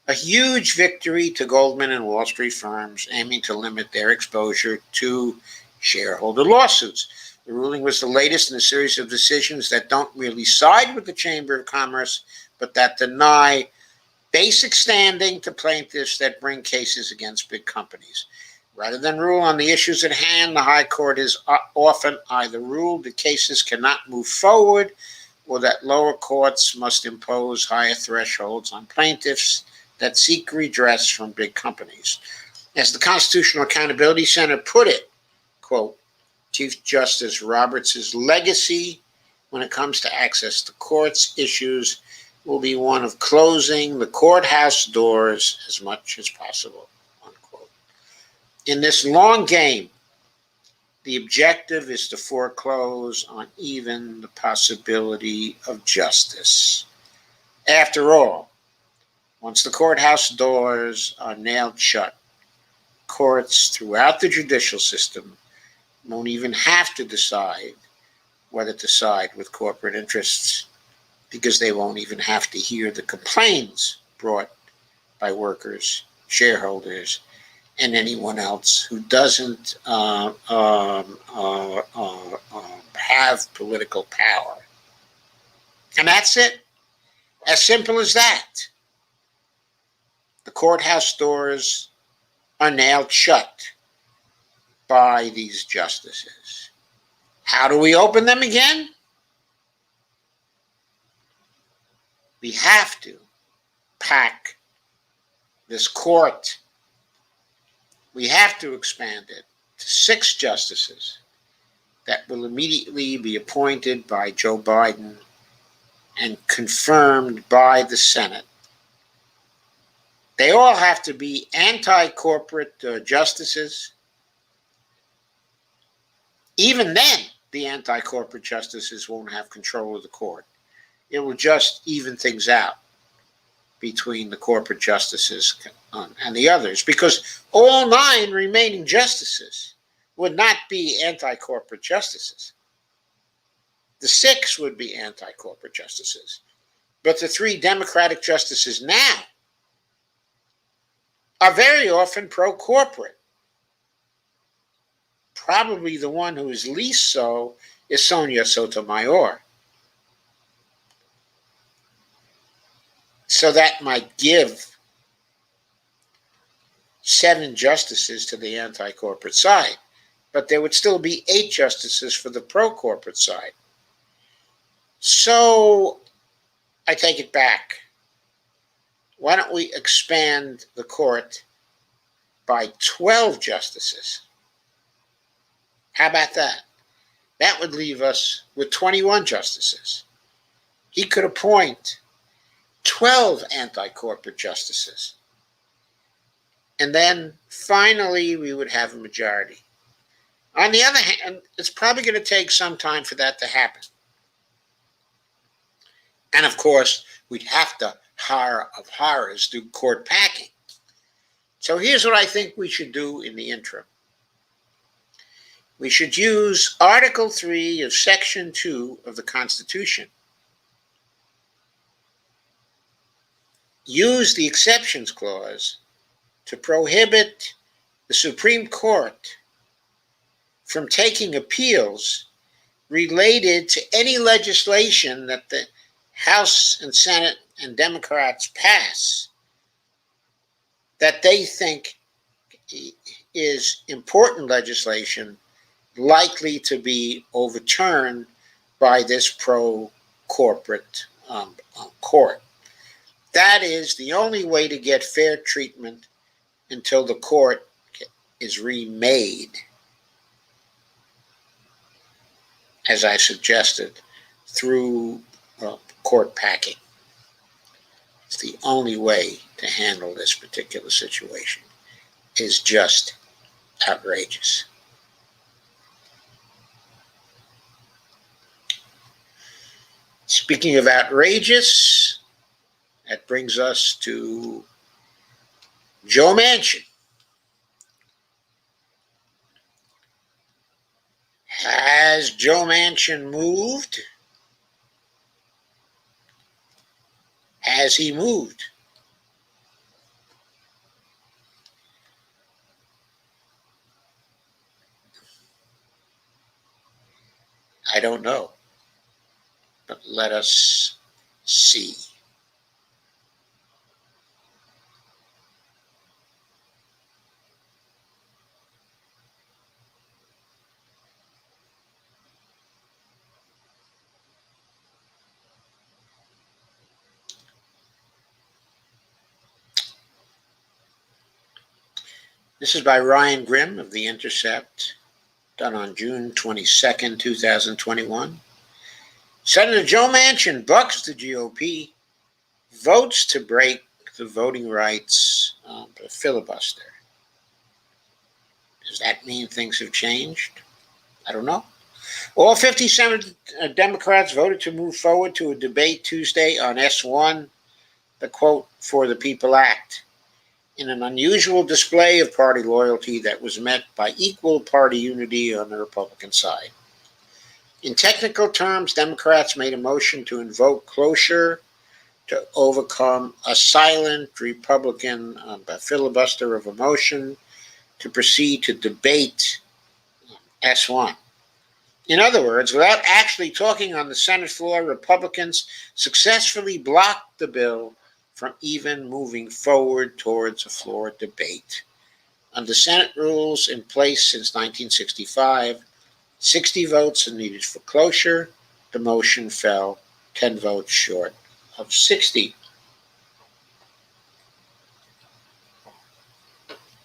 a huge victory to Goldman and Wall Street firms aiming to limit their exposure to shareholder lawsuits. The ruling was the latest in a series of decisions that don't really side with the Chamber of Commerce, but that deny basic standing to plaintiffs that bring cases against big companies. Rather than rule on the issues at hand, the High Court has often either ruled that cases cannot move forward or that lower courts must impose higher thresholds on plaintiffs that seek redress from big companies. As the Constitutional Accountability Center put it, quote, Chief Justice Roberts' legacy when it comes to access to courts issues will be one of closing the courthouse doors as much as possible, unquote. In this long game, the objective is to foreclose on even the possibility of justice. After all, once the courthouse doors are nailed shut, courts throughout the judicial system won't even have to decide whether to side with corporate interests, because they won't even have to hear the complaints brought by workers, shareholders, and anyone else who doesn't have political power. And that's it. As simple as that. The courthouse doors are nailed shut by these justices. How do we open them again? We have to pack this court. We have to expand it to 6 justices that will immediately be appointed by Joe Biden and confirmed by the Senate. They all have to be anti-corporate justices. Even then, the anti-corporate justices won't have control of the court. It will just even things out between the corporate justices and the others, because all 9 remaining justices would not be anti-corporate justices. The 6 would be anti-corporate justices. But the 3 Democratic justices now are very often pro-corporate. Probably the one who is least so is Sonia Sotomayor. So that might give 7 justices to the anti-corporate side, but there would still be 8 justices for the pro-corporate side. So I take it back. Why don't we expand the court by 12 justices? How about that? That would leave us with 21 justices. He could appoint 12 anti-corporate justices. And then finally, we would have a majority. On the other hand, it's probably going to take some time for that to happen. And of course, we'd have to, horror of horrors, do court packing. So here's what I think we should do in the interim. We should use Article 3 of Section 2 of the Constitution. Use the exceptions clause to prohibit the Supreme Court from taking appeals related to any legislation that the House and Senate and Democrats pass that they think is important legislation likely to be overturned by this pro-corporate court. That is the only way to get fair treatment until the court is remade, as I suggested, through court packing. It's the only way to handle this particular situation. Is just outrageous. Speaking of outrageous, that brings us to Joe Manchin. Has Joe Manchin moved? Has he moved? I don't know, but let us see. This is by Ryan Grimm of The Intercept, done on June 22nd, 2021. Senator Joe Manchin bucks the GOP, votes to break the voting rights filibuster. Does that mean things have changed? I don't know. All 57 Democrats voted to move forward to a debate Tuesday on S1, the quote, For the People Act, in an unusual display of party loyalty that was met by equal party unity on the Republican side. In technical terms, Democrats made a motion to invoke cloture to overcome a silent Republican filibuster of a motion to proceed to debate S1. In other words, without actually talking on the Senate floor, Republicans successfully blocked the bill from even moving forward towards a floor debate. Under Senate rules in place since 1965, 60 votes are needed for cloture. The motion fell 10 votes short of 60.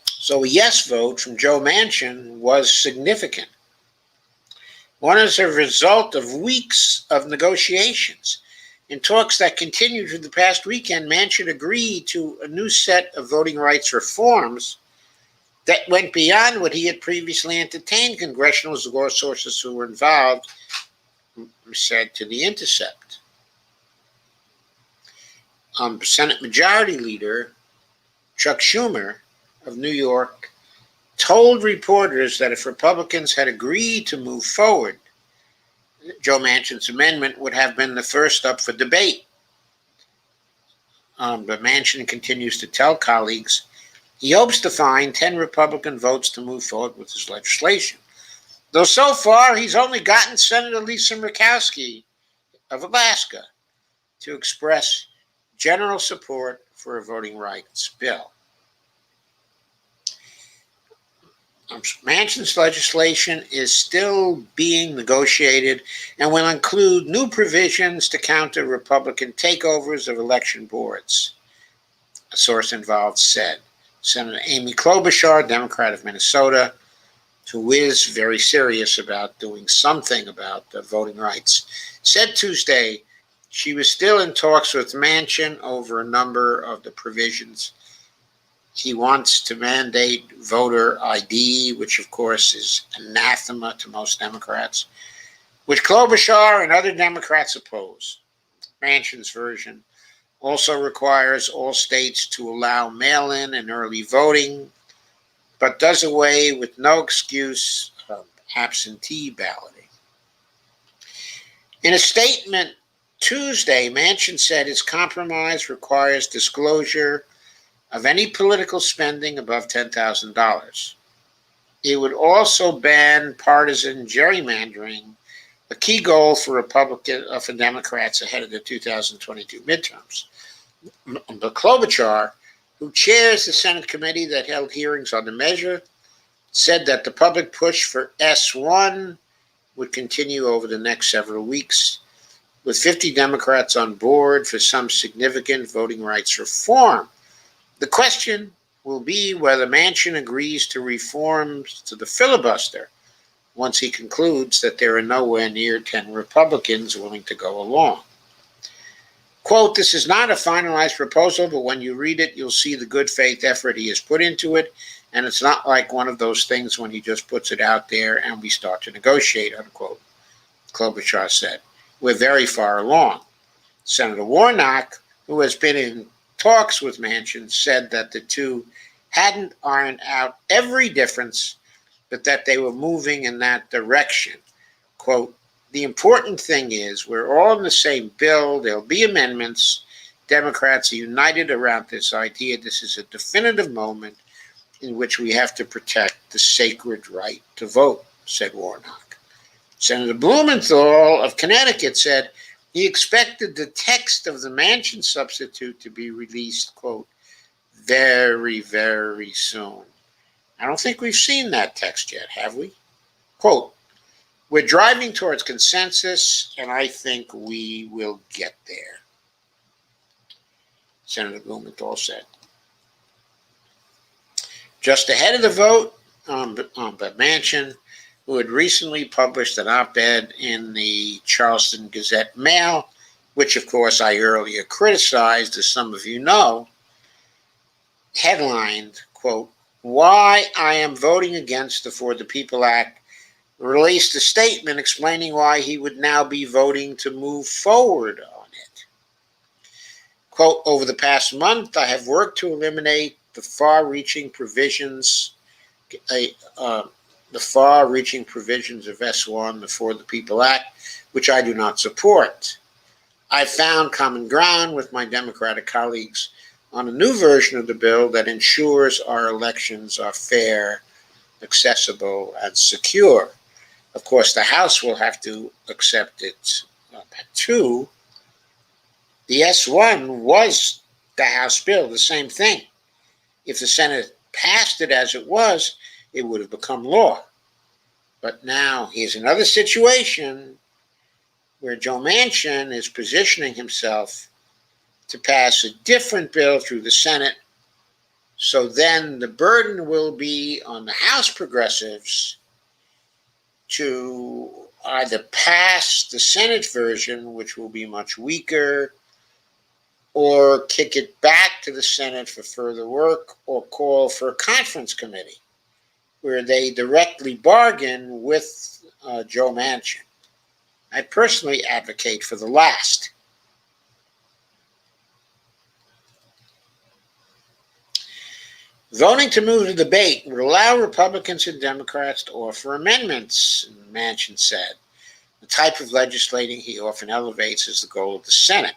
So a yes vote from Joe Manchin was significant. One is a result of weeks of negotiations. In talks that continued through the past weekend, Manchin agreed to a new set of voting rights reforms that went beyond what he had previously entertained, congressional law sources who were involved said to The Intercept. Senate Majority Leader Chuck Schumer of New York told reporters that if Republicans had agreed to move forward, Joe Manchin's amendment would have been the first up for debate. But Manchin continues to tell colleagues he hopes to find 10 Republican votes to move forward with his legislation. Though so far, he's only gotten Senator Lisa Murkowski of Alaska to express general support for a voting rights bill. Manchin's legislation is still being negotiated and will include new provisions to counter Republican takeovers of election boards, a source involved said. Senator Amy Klobuchar, Democrat of Minnesota, who is very serious about doing something about voting rights, said Tuesday she was still in talks with Manchin over a number of the provisions. He wants to mandate voter ID, which of course is anathema to most Democrats, which Klobuchar and other Democrats oppose. Manchin's version also requires all states to allow mail-in and early voting, but does away with no excuse of absentee balloting. In a statement Tuesday, Manchin said his compromise requires disclosure of any political spending above $10,000. It would also ban partisan gerrymandering, a key goal for Democrats ahead of the 2022 midterms. But Klobuchar, who chairs the Senate committee that held hearings on the measure, said that the public push for S1 would continue over the next several weeks, with 50 Democrats on board for some significant voting rights reform. The question will be whether Manchin agrees to reforms to the filibuster once he concludes that there are nowhere near 10 Republicans willing to go along. Quote, "This is not a finalized proposal, but when you read it, you'll see the good faith effort he has put into it, and it's not like one of those things when he just puts it out there and we start to negotiate," unquote, Klobuchar said. "We're very far along." Senator Warnock, who has been in talks with Manchin, said that the two hadn't ironed out every difference, but that they were moving in that direction. Quote, "The important thing is we're all in the same bill. There'll be amendments. Democrats are united around this idea. This is a definitive moment in which we have to protect the sacred right to vote," said Warnock. Senator Blumenthal of Connecticut said he expected the text of the Manchin substitute to be released, quote, "very, very soon." I don't think we've seen that text yet, have we? Quote, "We're driving towards consensus, and I think we will get there," Senator Blumenthal said. Just ahead of the vote, but Manchin, who had recently published an op-ed in the Charleston Gazette-Mail, which of course I earlier criticized, as some of you know, headlined, quote, "Why I am voting against the For the People Act," released a statement explaining why he would now be voting to move forward on it. Quote, "Over the past month, I have worked to eliminate the far-reaching provisions of S1, the For the People Act, which I do not support. I found common ground with my Democratic colleagues on a new version of the bill that ensures our elections are fair, accessible, and secure. Of course, the House will have to accept it too. The S1 was the House bill, the same thing. If the Senate passed it as it was, it would have become law. But now here's another situation where Joe Manchin is positioning himself to pass a different bill through the Senate. So then the burden will be on the House progressives to either pass the Senate version, which will be much weaker, or kick it back to the Senate for further work, or call for a conference committee where they directly bargain with Joe Manchin. I personally advocate for the last. Voting to move the debate would allow Republicans and Democrats to offer amendments, Manchin said. The type of legislating he often elevates as the goal of the Senate.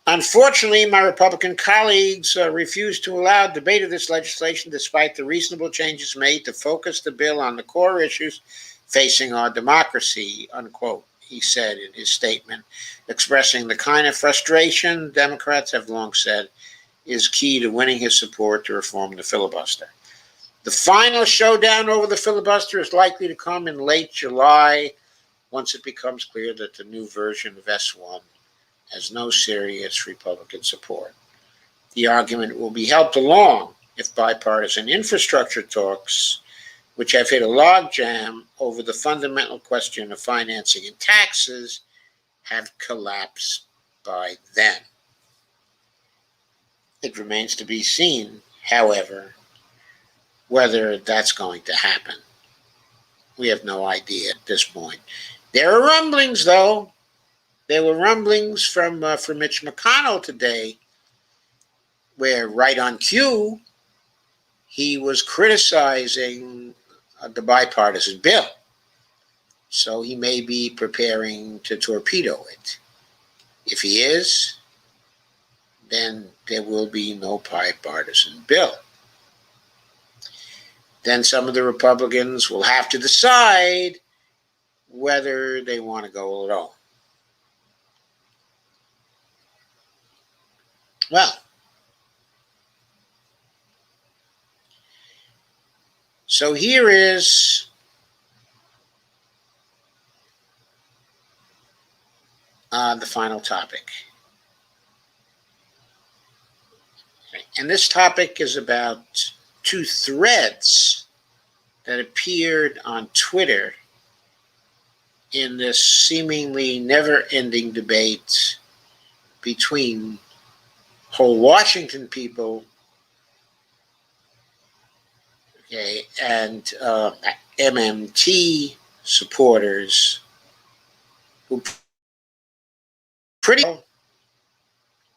Unfortunately, my Republican colleagues refused to allow debate of this legislation despite the reasonable changes made to focus the bill on the core issues facing our democracy, unquote, he said in his statement, expressing the kind of frustration Democrats have long said is key to winning his support to reform the filibuster. The final showdown over the filibuster is likely to come in late July, once it becomes clear that the new version of S1 has no serious Republican support. The argument will be helped along if bipartisan infrastructure talks, which have hit a logjam over the fundamental question of financing and taxes, have collapsed by then. It remains to be seen, however, whether that's going to happen. We have no idea at this point. There are rumblings, though, There were rumblings from Mitch McConnell today, where right on cue, he was criticizing the bipartisan bill. So he may be preparing to torpedo it. If he is, then there will be no bipartisan bill. Then some of the Republicans will have to decide whether they want to go at all. Well, so here is the final topic. And this topic is about two threads that appeared on Twitter in this seemingly never-ending debate between whole Washington people, okay, and MMT supporters who pretty well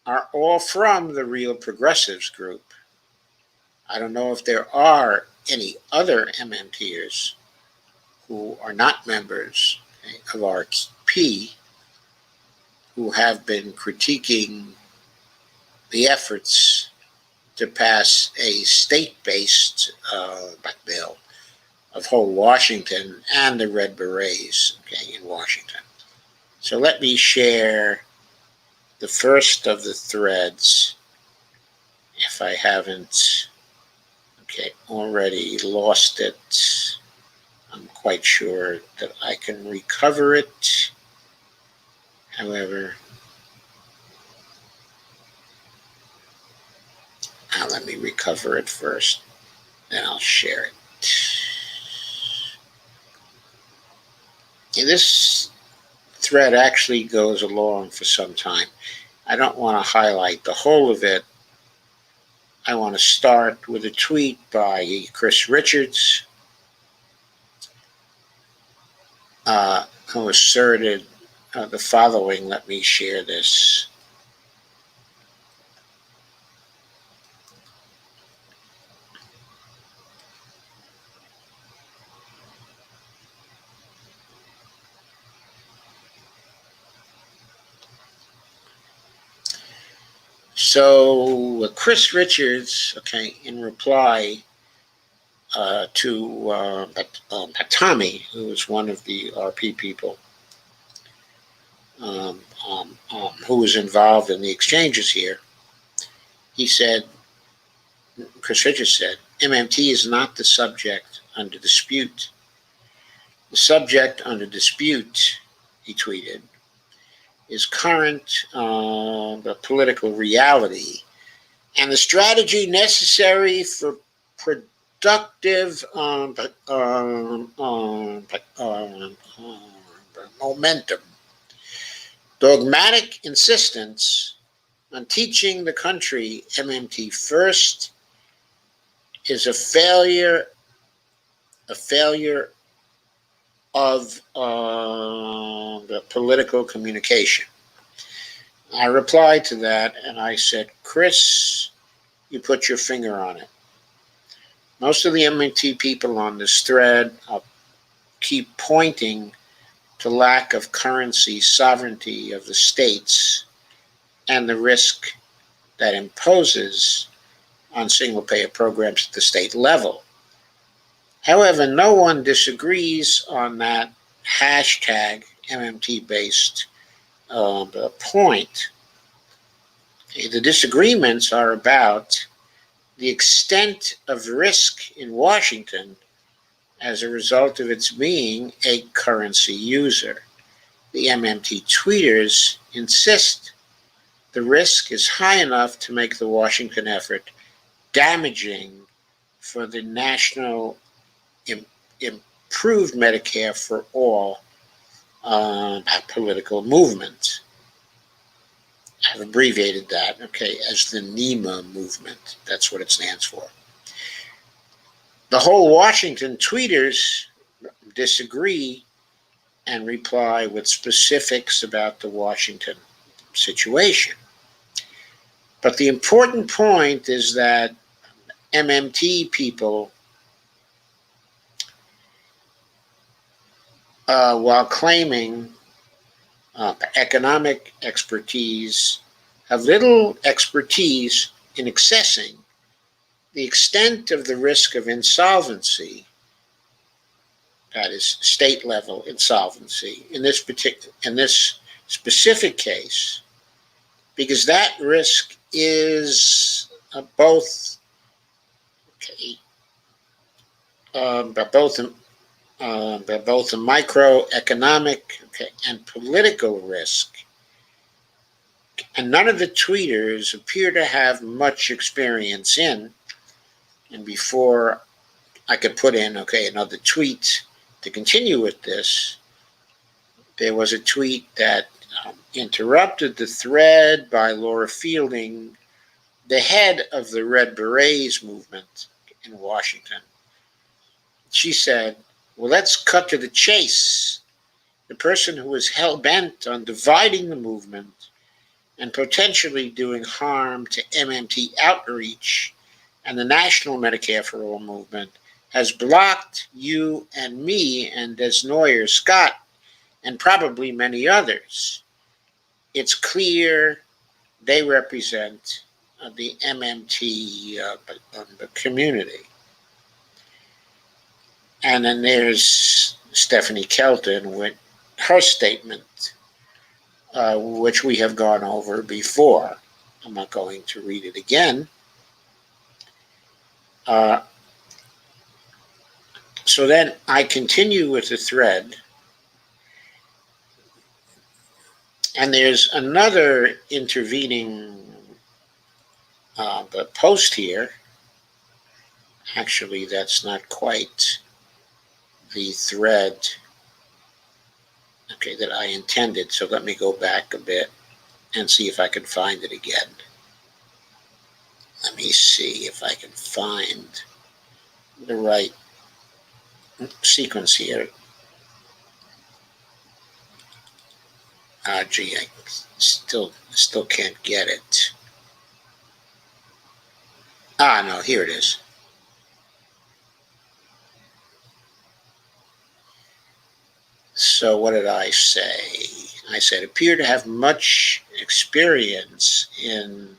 are all from the Real Progressives group. I don't know if there are any other MMTers who are not members, okay, of RP who have been critiquing the efforts to pass a state-based bill of whole Washington and the Red Berets, okay, in Washington. So let me share the first of the threads, if I haven't, okay, already lost it. I'm quite sure that I can recover it. However, let me recover it first, then I'll share it. This thread actually goes along for some time. I don't want to highlight the whole of it. I want to start with a tweet by Chris Richards, who asserted the following. Let me share this. So Chris Richards, okay, in reply to Tommy, who is one of the RP people who was involved in the exchanges here, he said, Chris Richards said, MMT is not the subject under dispute. The subject under dispute, he tweeted, is current the political reality and the strategy necessary for productive momentum. Dogmatic insistence on teaching the country MMT first is a failure of the political communication. I replied to that and I said, Chris, you put your finger on it. Most of the MMT people on this thread keep pointing to lack of currency sovereignty of the states and the risk that imposes on single-payer programs at the state level. However, no one disagrees on that hashtag MMT-based point. The disagreements are about the extent of risk in Washington as a result of its being a currency user. The MMT tweeters insist the risk is high enough to make the Washington effort damaging for the national improved Medicare for all political movement. I've abbreviated that, okay, as the NEMA movement. That's what it stands for. The whole Washington tweeters disagree and reply with specifics about the Washington situation. But the important point is that MMT people, while claiming economic expertise, have little expertise in assessing the extent of the risk of insolvency, that is state level insolvency, in this specific case, because that risk is both both a microeconomic and political risk. And none of the tweeters appear to have much experience in. And before I could put in, another tweet to continue with this, there was a tweet that interrupted the thread by Laura Fielding, the head of the Red Berets movement in Washington. She said, well, let's cut to the chase. The person who is hell-bent on dividing the movement and potentially doing harm to MMT outreach and the National Medicare for All movement has blocked you and me and Desnoyer Scott and probably many others. It's clear they represent the MMT community. And then there's Stephanie Kelton with her statement, which we have gone over before. I'm not going to read it again. So then I continue with the thread. And there's another intervening post here. Actually, that's not quite the thread that I intended. So let me go back a bit and see if I can find it again. Let me see if I can find the right sequence here. Gee, I still can't get it. No, here it is. So what did I say? I said, appear to have much experience in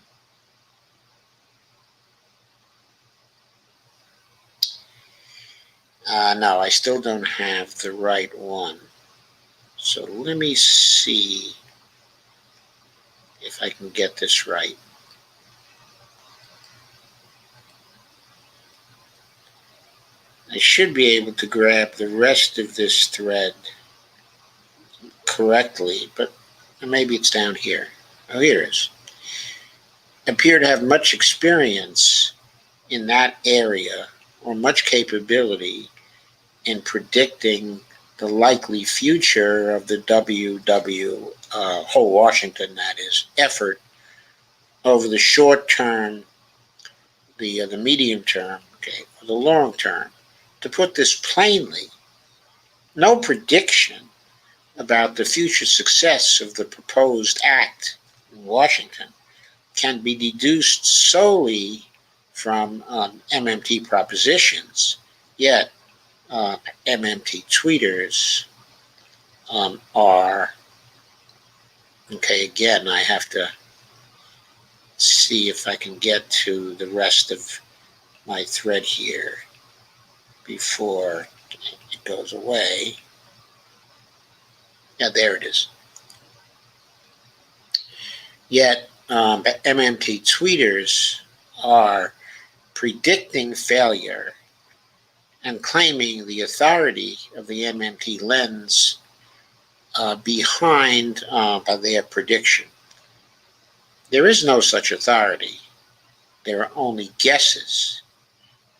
no, I still don't have the right one. So let me see if I can get this right. I should be able to grab the rest of this thread correctly, but maybe it's down here. Oh, here it is. Appear to have much experience in that area or much capability in predicting the likely future of the whole Washington, that is, effort over the short term, the medium term, or the long term. To put this plainly, no prediction about the future success of the proposed act in Washington can be deduced solely from MMT propositions, yet MMT tweeters are, again, I have to see if I can get to the rest of my thread here before it goes away. Yeah, there it is. Yet MMT tweeters are predicting failure and claiming the authority of the MMT lens behind their prediction. There is no such authority. There are only guesses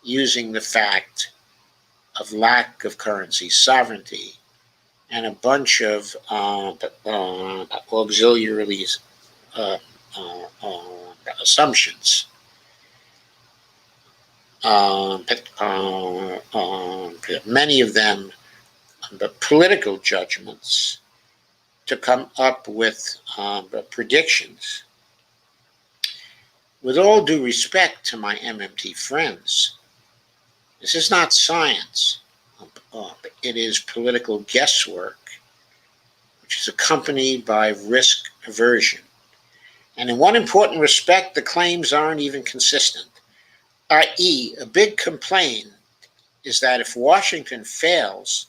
using the fact of lack of currency sovereignty and a bunch of auxiliary assumptions. Many of them the political judgments to come up with predictions. With all due respect to my MMT friends, this is not science. It is political guesswork, which is accompanied by risk aversion. And in one important respect, the claims aren't even consistent, i.e., a big complaint is that if Washington fails,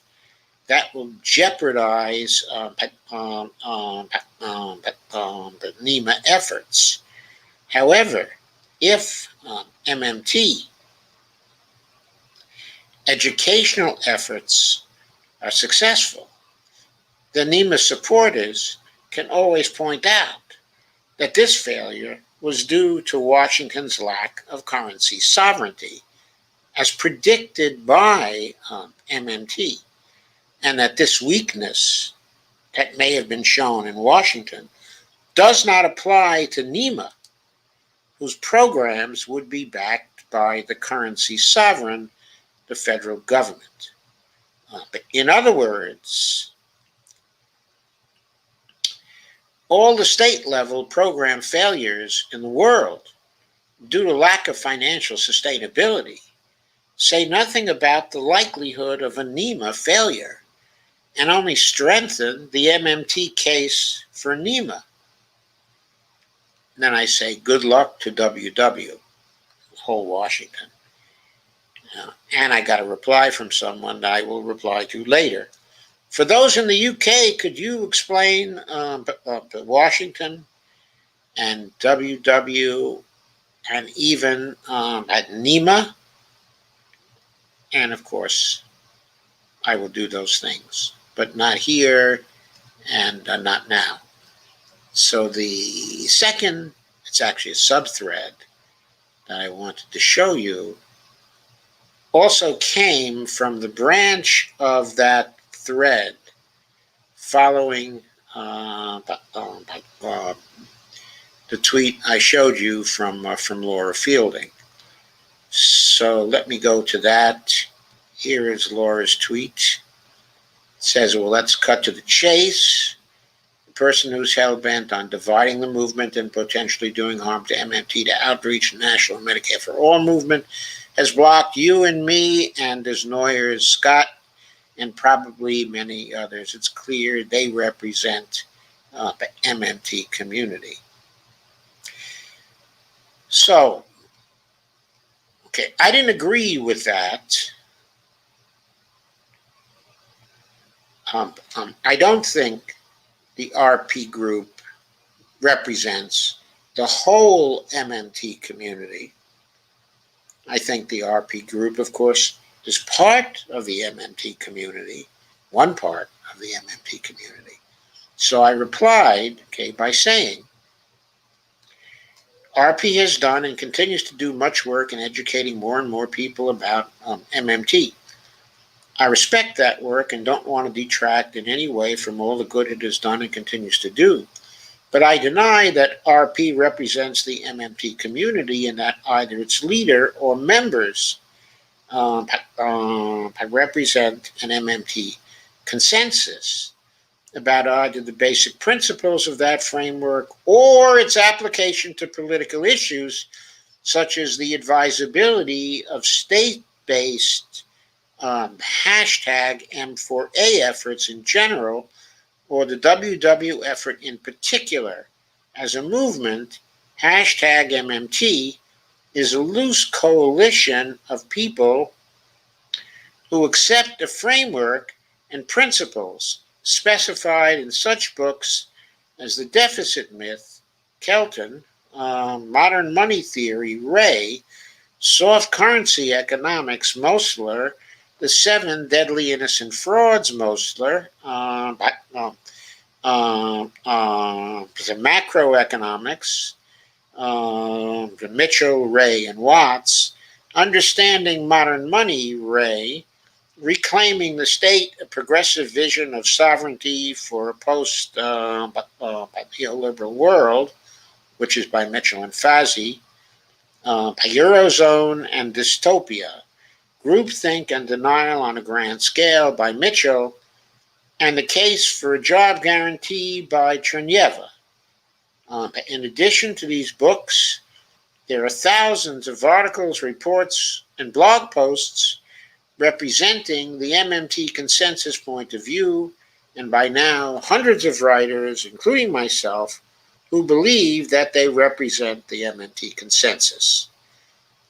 that will jeopardize the NEMA efforts. However, if MMT educational efforts are successful, the NEMA supporters can always point out that this failure was due to Washington's lack of currency sovereignty, as predicted by MMT, and that this weakness that may have been shown in Washington does not apply to NEMA, whose programs would be backed by the currency sovereign, the federal government. In other words, all the state level program failures in the world due to lack of financial sustainability say nothing about the likelihood of a NEMA failure and only strengthen the MMT case for NEMA. And then I say good luck to WW, whole Washington. And I got a reply from someone that I will reply to later. For those in the UK, could you explain the Washington and WW and even at NEMA? And of course, I will do those things, but not here and not now. So the second, it's actually a sub-thread that I wanted to show you, also came from the branch of that thread following the tweet I showed you from Laura Fielding. So let me go to that. Here is Laura's tweet. It says, well, let's cut to the chase. The person who's hell-bent on dividing the movement and potentially doing harm to MMT, to outreach National Medicare for All movement, has blocked you and me and as Noyers, Scott, and probably many others. It's clear they represent the MMT community. So, okay, I didn't agree with that. I don't think the RP group represents the whole MMT community. I think the RP group, of course, is part of the MMT community, one part of the MMT community. So I replied, by saying, RP has done and continues to do much work in educating more and more people about MMT. I respect that work and don't want to detract in any way from all the good it has done and continues to do. But I deny that RP represents the MMT community and that either its leader or members represent an MMT consensus about either the basic principles of that framework or its application to political issues, such as the advisability of state-based hashtag M4A efforts in general, or the WW effort in particular. As a movement, hashtag MMT is a loose coalition of people who accept a framework and principles specified in such books as The Deficit Myth, Kelton, Modern Money Theory, Ray, Soft Currency Economics, Mosler, The Seven Deadly Innocent Frauds, Mosler, the Macroeconomics, the Mitchell, Ray, and Watts, Understanding Modern Money, Ray, Reclaiming the State, a Progressive Vision of Sovereignty for a Post-Neoliberal World, which is by Mitchell and Fazzi, Eurozone and Dystopia, Groupthink and Denial on a Grand Scale by Mitchell, and The Case for a Job Guarantee by Cherneva. In addition to these books, there are thousands of articles, reports, and blog posts representing the MMT consensus point of view, and by now hundreds of writers, including myself, who believe that they represent the MMT consensus.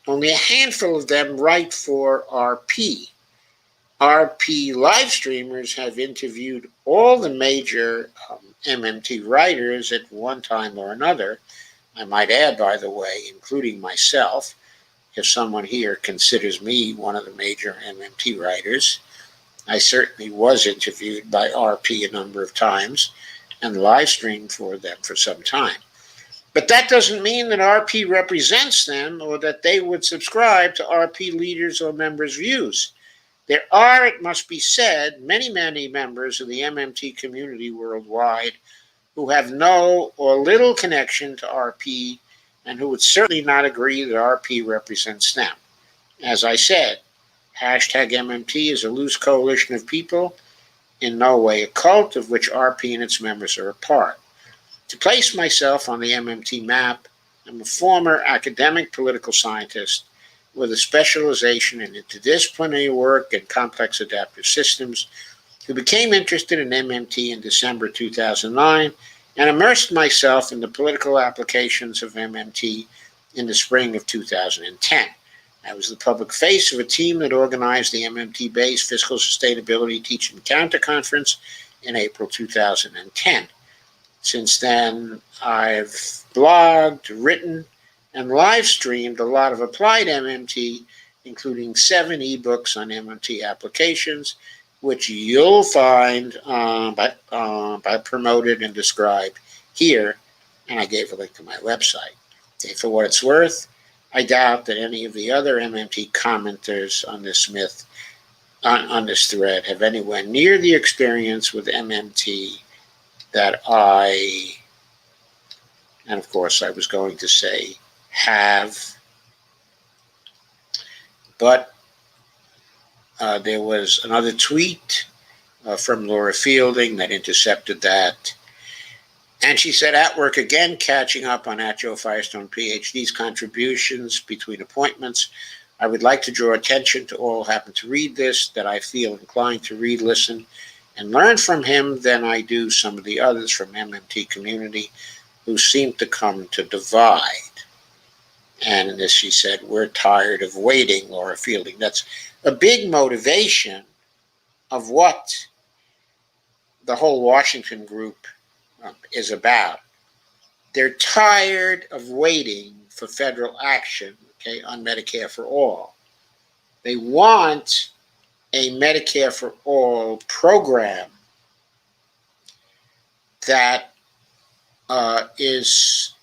Only a handful of them write for RP. RP live streamers have interviewed all the major MMT writers at one time or another. I might add, by the way, including myself, if someone here considers me one of the major MMT writers. I certainly was interviewed by RP a number of times and live streamed for them for some time. But that doesn't mean that RP represents them or that they would subscribe to RP leaders or members' views. There are, it must be said, many members of the MMT community worldwide who have no or little connection to RP and who would certainly not agree that RP represents them. As I said, hashtag MMT is a loose coalition of people, in no way a cult of which RP and its members are a part. To place myself on the MMT map, I'm a former academic political scientist with a specialization in interdisciplinary work and complex adaptive systems, who became interested in MMT in December 2009 and immersed myself in the political applications of MMT in the spring of 2010. I was the public face of a team that organized the MMT-based Fiscal Sustainability Teach and Counter Conference in April 2010. Since then, I've blogged, written, and live streamed a lot of applied MMT, including 7 ebooks on MMT applications, which you'll find by promoted and described here, and I gave a link to my website. Okay, for what it's worth, I doubt that any of the other MMT commenters on this on this thread have anywhere near the experience with MMT that I, and of course I was going to say, have. But there was another tweet from Laura Fielding that intercepted that. And she said, at work again, catching up on Joe Firestone, PhD's contributions between appointments. I would like to draw attention to all who happen to read this, that I feel inclined to read, listen, and learn from him than I do some of the others from MMT community who seem to come to divide. And in this, she said, we're tired of waiting, Laura Fielding. That's a big motivation of what the whole Washington group is about. They're tired of waiting for federal action, on Medicare for all. They want a Medicare for all program that is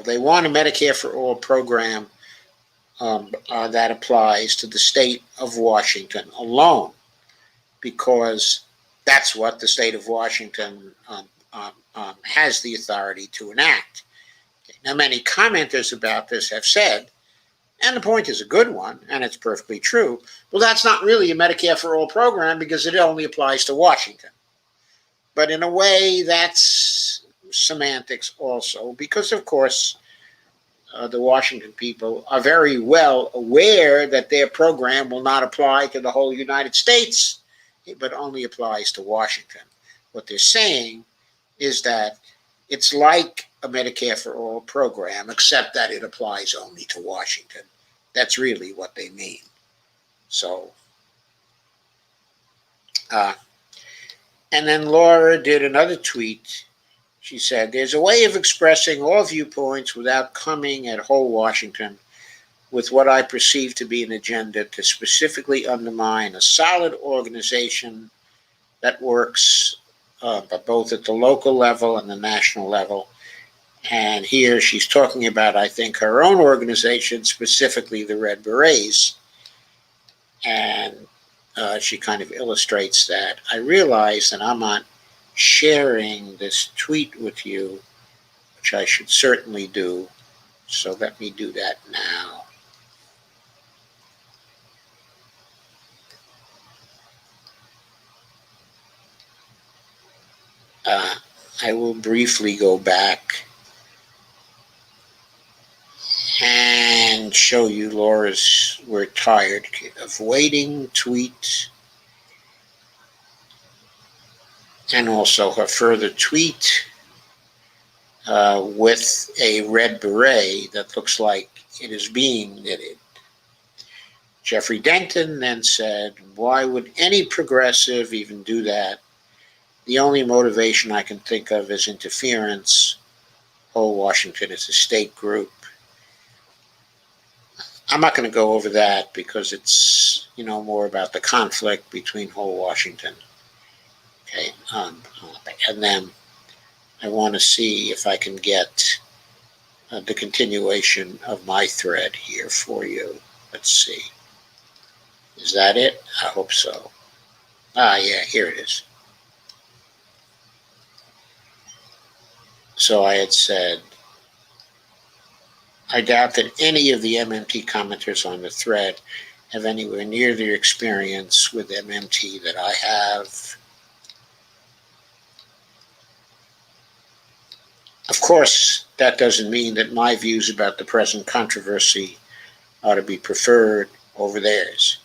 they want a Medicare for all program that applies to the state of Washington alone, because that's what the state of Washington has the authority to enact. Now, many commenters about this have said, and the point is a good one, and it's perfectly true, well, that's not really a Medicare for all program because it only applies to Washington. But in a way, that's semantics also, because, of course, the Washington people are very well aware that their program will not apply to the whole United States, but only applies to Washington. What they're saying is that it's like a Medicare for all program, except that it applies only to Washington. That's really what they mean. So, and then Laura did another tweet. She said, there's a way of expressing all viewpoints without coming at whole Washington with what I perceive to be an agenda to specifically undermine a solid organization that works both at the local level and the national level. And here she's talking about, I think, her own organization, specifically the Red Berets. And she kind of illustrates that. I realize that I'm not sharing this tweet with you, which I should certainly do. So let me do that now. I will briefly go back and show you Laura's "We're tired of waiting" tweet, and also her further tweet with a red beret that looks like it is being knitted. Jeffrey Denton then said, "Why would any progressive even do that? The only motivation I can think of is interference. Whole Washington is a state group." I'm not going to go over that because it's, more about the conflict between Whole Washington. Okay. And then I want to see if I can get the continuation of my thread here for you. Let's see. Is that it? I hope so. Yeah, here it is. So I had said, I doubt that any of the MMT commenters on the thread have anywhere near the experience with MMT that I have. Of course, that doesn't mean that my views about the present controversy are to be preferred over theirs.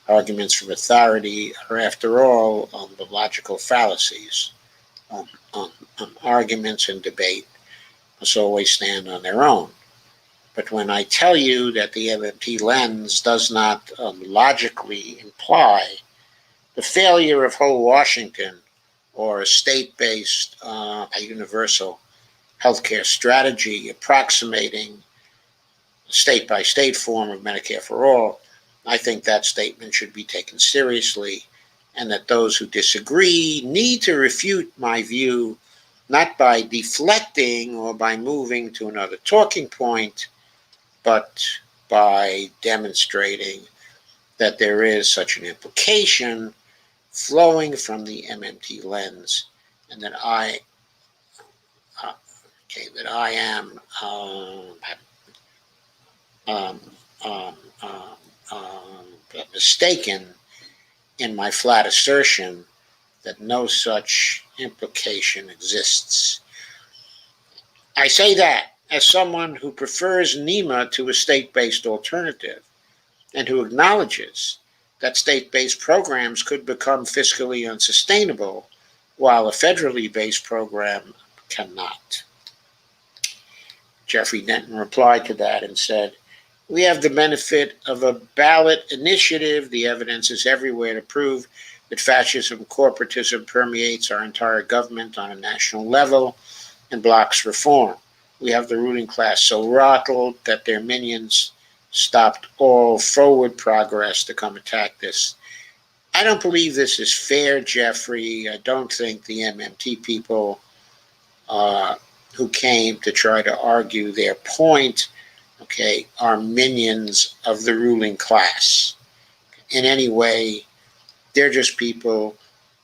Arguments from authority are, after all, the logical fallacies. Arguments and debate must always stand on their own. But when I tell you that the MMT lens does not logically imply the failure of Whole Washington or a state-based, a universal healthcare strategy approximating a state-by-state form of Medicare for all, I think that statement should be taken seriously, and that those who disagree need to refute my view, not by deflecting or by moving to another talking point, but by demonstrating that there is such an implication flowing from the MMT lens, and that I am mistaken in my flat assertion that no such implication exists. I say that as someone who prefers NEMA to a state-based alternative, and who acknowledges that state-based programs could become fiscally unsustainable, while a federally based program cannot. Jeffrey Denton replied to that and said, "We have the benefit of a ballot initiative. The evidence is everywhere to prove that fascism, corporatism permeates our entire government on a national level and blocks reform. We have the ruling class so rattled that their minions stopped all forward progress to come attack this. I don't believe this is fair, Jeffrey. I don't think the MMT people who came to try to argue their point, are minions of the ruling class. In any way, they're just people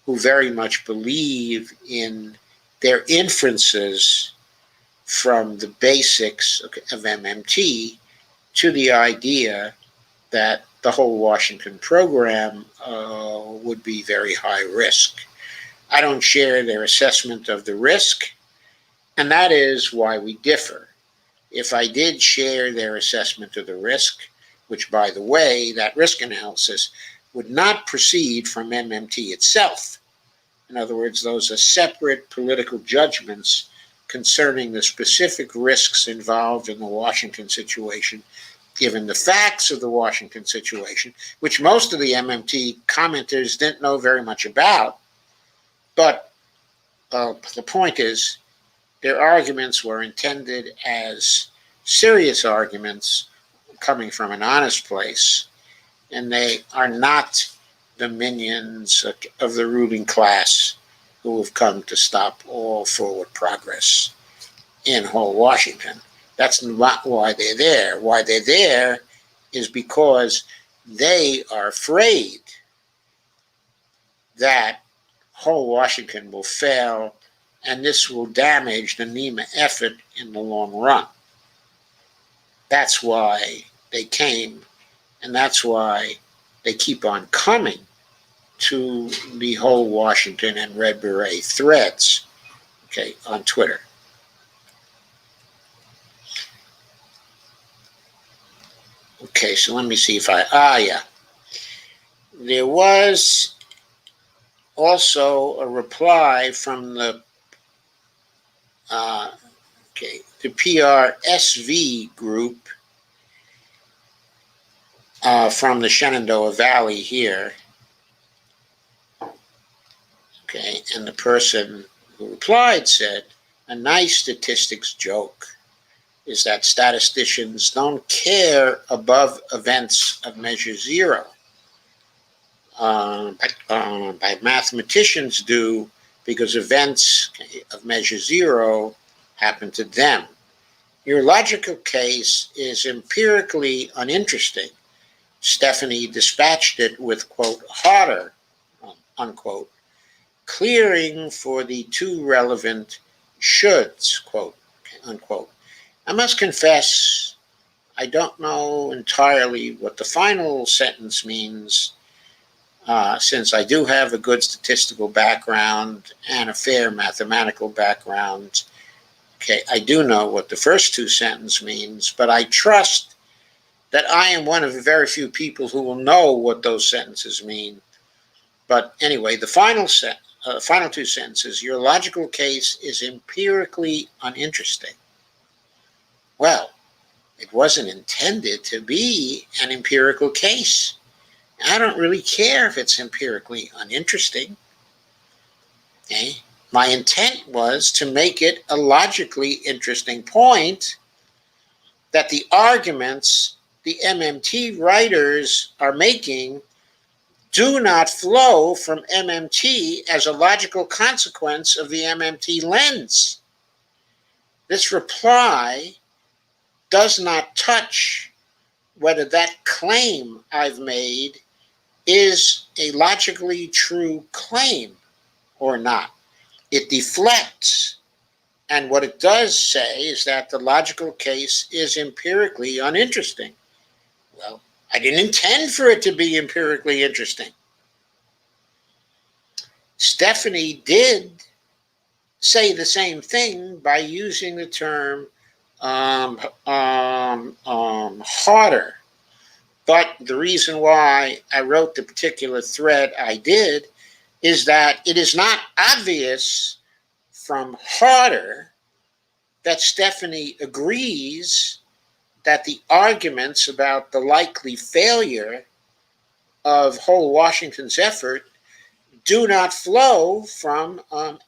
who very much believe in their inferences from the basics of MMT to the idea that the whole Washington program would be very high risk. I don't share their assessment of the risk, and that is why we differ. If I did share their assessment of the risk, which, by the way, that risk analysis would not proceed from MMT itself. In other words, those are separate political judgments concerning the specific risks involved in the Washington situation, given the facts of the Washington situation, which most of the MMT commenters didn't know very much about. But the point is, their arguments were intended as serious arguments coming from an honest place, and they are not the minions of the ruling class who have come to stop all forward progress in whole Washington. That's not why they're there. Why they're there is because they are afraid that whole Washington will fail, and this will damage the NEMA effort in the long run. That's why they came, and that's why they keep on coming to the whole Washington and Red Beret threads. on Twitter. Okay, so let me see if yeah. There was also a reply from the the PRSV group from the Shenandoah Valley here. Okay, and the person who replied said, a nice statistics joke is that statisticians don't care above events of measure zero. But mathematicians do, because events of measure zero happen to them. Your logical case is empirically uninteresting. Stephanie dispatched it with, quote, harder, unquote, clearing for the two relevant shoulds, quote, unquote. I must confess, I don't know entirely what the final sentence means, since I do have a good statistical background and a fair mathematical background. Okay, I do know what the first two sentences means, but I trust that I am one of the very few people who will know what those sentences mean. But anyway, the final two sentences, your logical case is empirically uninteresting. Well, it wasn't intended to be an empirical case. I don't really care if it's empirically uninteresting. Okay? My intent was to make it a logically interesting point that the arguments the MMT writers are making do not flow from MMT as a logical consequence of the MMT lens. This reply does not touch whether that claim I've made is a logically true claim or not. It deflects. And what it does say is that the logical case is empirically uninteresting. Well, I didn't intend for it to be empirically interesting. Stephanie did say the same thing by using the term harder. But the reason why I wrote the particular thread I did is that it is not obvious from harder that Stephanie agrees that the arguments about the likely failure of whole Washington's effort do not flow from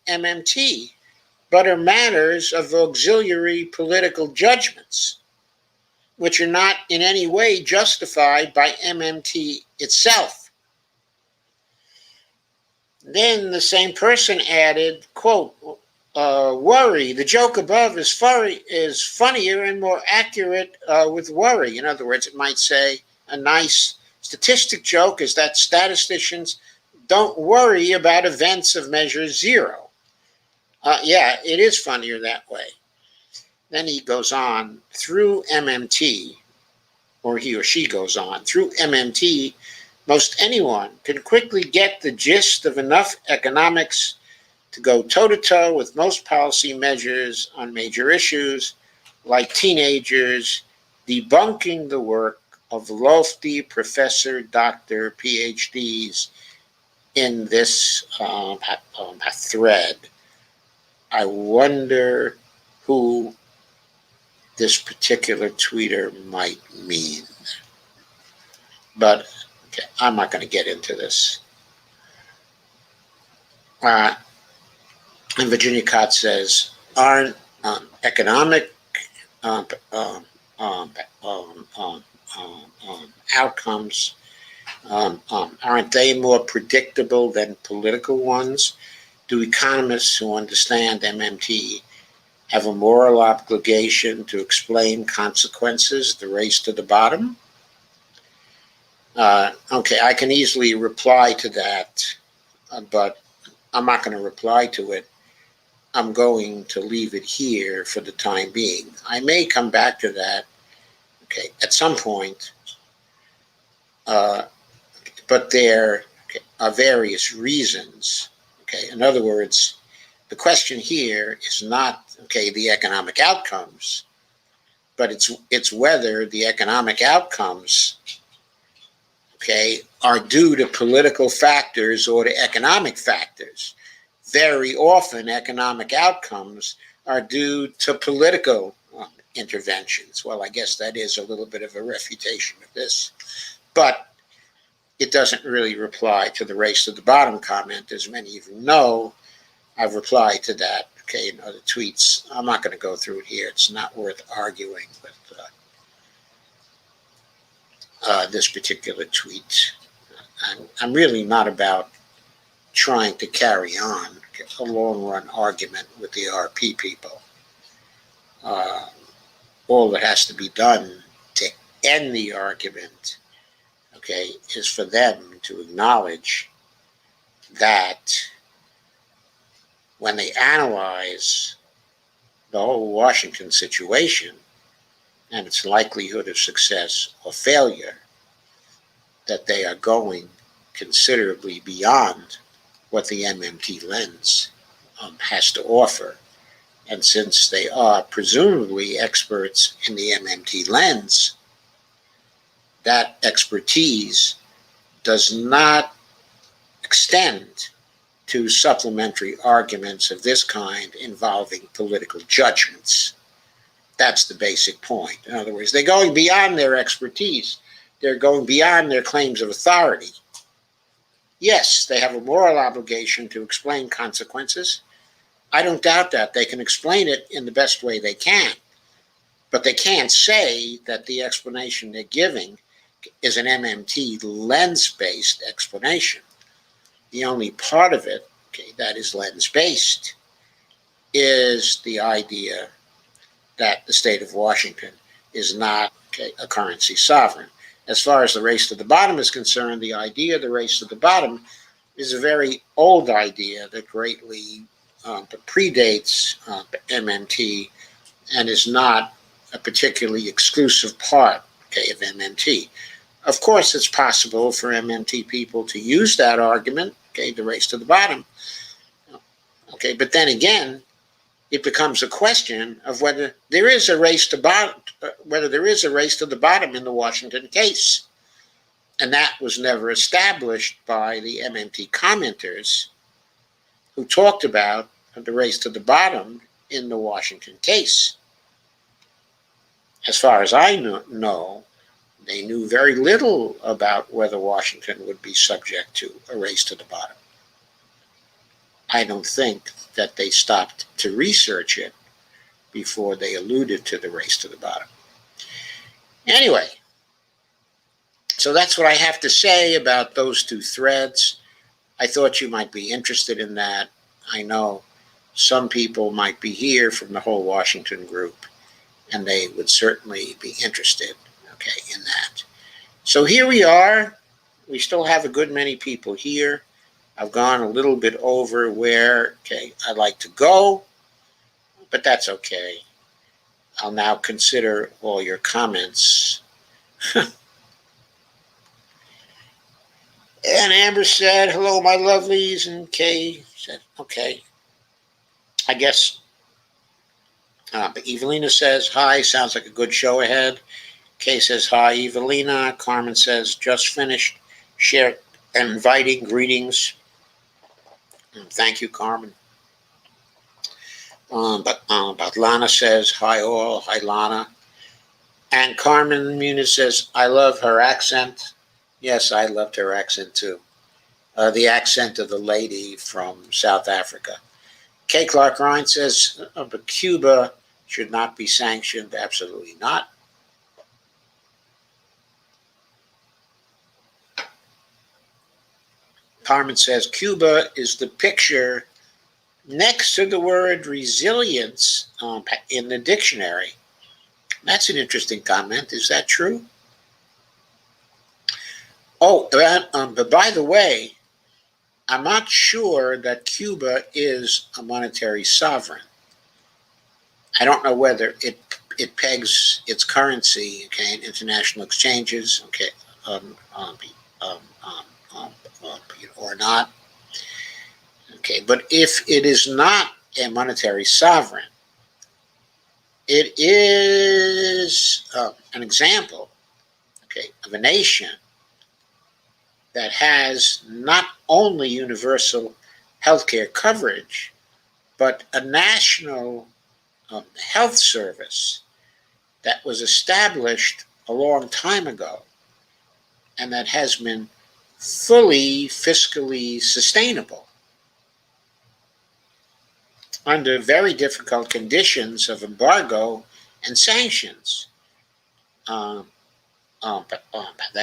MMT, but are matters of auxiliary political judgments, which are not in any way justified by MMT itself. Then the same person added, quote, worry, the joke above is funnier and more accurate with worry. In other words, it might say a nice statistic joke is that statisticians don't worry about events of measure zero. Yeah, it is funnier that way. Then he goes on, through MMT, or he or she goes on, through MMT, most anyone can quickly get the gist of enough economics to go toe-to-toe with most policy measures on major issues, like teenagers debunking the work of lofty professor, doctor, PhDs in this thread. I wonder who this particular tweeter might mean. But okay, I'm not going to get into this. And Virginia Cott says, aren't economic outcomes, aren't they more predictable than political ones? Do economists who understand MMT have a moral obligation to explain consequences, the race to the bottom? Okay, I can easily reply to that, but I'm not going to reply to it. I'm going to leave it here for the time being. I may come back to that, okay, at some point, but there are various reasons. Okay, in other words, the question here is not, okay, the economic outcomes, but it's whether the economic outcomes, okay, are due to political factors or to economic factors. Very often, economic outcomes are due to political interventions. Well, I guess that is a little bit of a refutation of this, but it doesn't really reply to the race to the bottom comment. As many of you know, I've replied to that, okay, in other tweets. I'm not going to go through it here. It's not worth arguing with this particular tweet. I'm really not about trying to carry on a long-run argument with the RP people. All that has to be done to end the argument, okay, is for them to acknowledge that when they analyze the whole Washington situation and its likelihood of success or failure, that they are going considerably beyond what the MMT lens has to offer. And since they are presumably experts in the MMT lens, that expertise does not extend to supplementary arguments of this kind involving political judgments. That's the basic point. In other words, they're going beyond their expertise. They're going beyond their claims of authority. Yes, they have a moral obligation to explain consequences. I don't doubt that. They can explain it in the best way they can. But they can't say that the explanation they're giving is an MMT lens-based explanation. The only part of it, okay, that is lens-based is the idea that the state of Washington is not, okay, a currency sovereign. As far as the race to the bottom is concerned, the idea of the race to the bottom is a very old idea that greatly predates MMT and is not a particularly exclusive part, okay, of MMT. Of course, it's possible for MMT people to use that argument, okay, the race to the bottom. Okay, but then again, it becomes a question of whether there is a race to the bottom in the Washington case. And that was never established by the MMT commenters who talked about the race to the bottom in the Washington case. As far as I know, they knew very little about whether Washington would be subject to a race to the bottom. I don't think that they stopped to research it before they alluded to the race to the bottom. Anyway, so that's what I have to say about those two threads. I thought you might be interested in that. I know some people might be here from the whole Washington group, and they would certainly be interested, okay, in that. So here we are. We still have a good many people here. I've gone a little bit over where, okay, I'd like to go, but that's okay. I'll now consider all your comments. And Amber said, hello, my lovelies. And Kay said, okay. I guess. But Evelina says, hi, sounds like a good show ahead. Kay says, hi, Evelina. Carmen says, just finished. Share inviting greetings. Thank you, Carmen. But Lana says, hi all, hi Lana. And Carmen Muniz says, I love her accent. Yes, I loved her accent too. The accent of the lady from South Africa. Kay Clark Ryan says, but Cuba should not be sanctioned. Absolutely not. Carmen says, Cuba is the picture next to the word resilience in the dictionary. That's an interesting comment. Is that true? Oh, but by the way, I'm not sure that Cuba is a monetary sovereign. I don't know whether it pegs its currency, okay, in international exchanges, okay, or not. Okay, but if it is not a monetary sovereign. It is an example, okay, of a nation that has not only universal healthcare coverage, but a national health service that was established a long time ago and that has been fully fiscally sustainable under very difficult conditions of embargo and sanctions that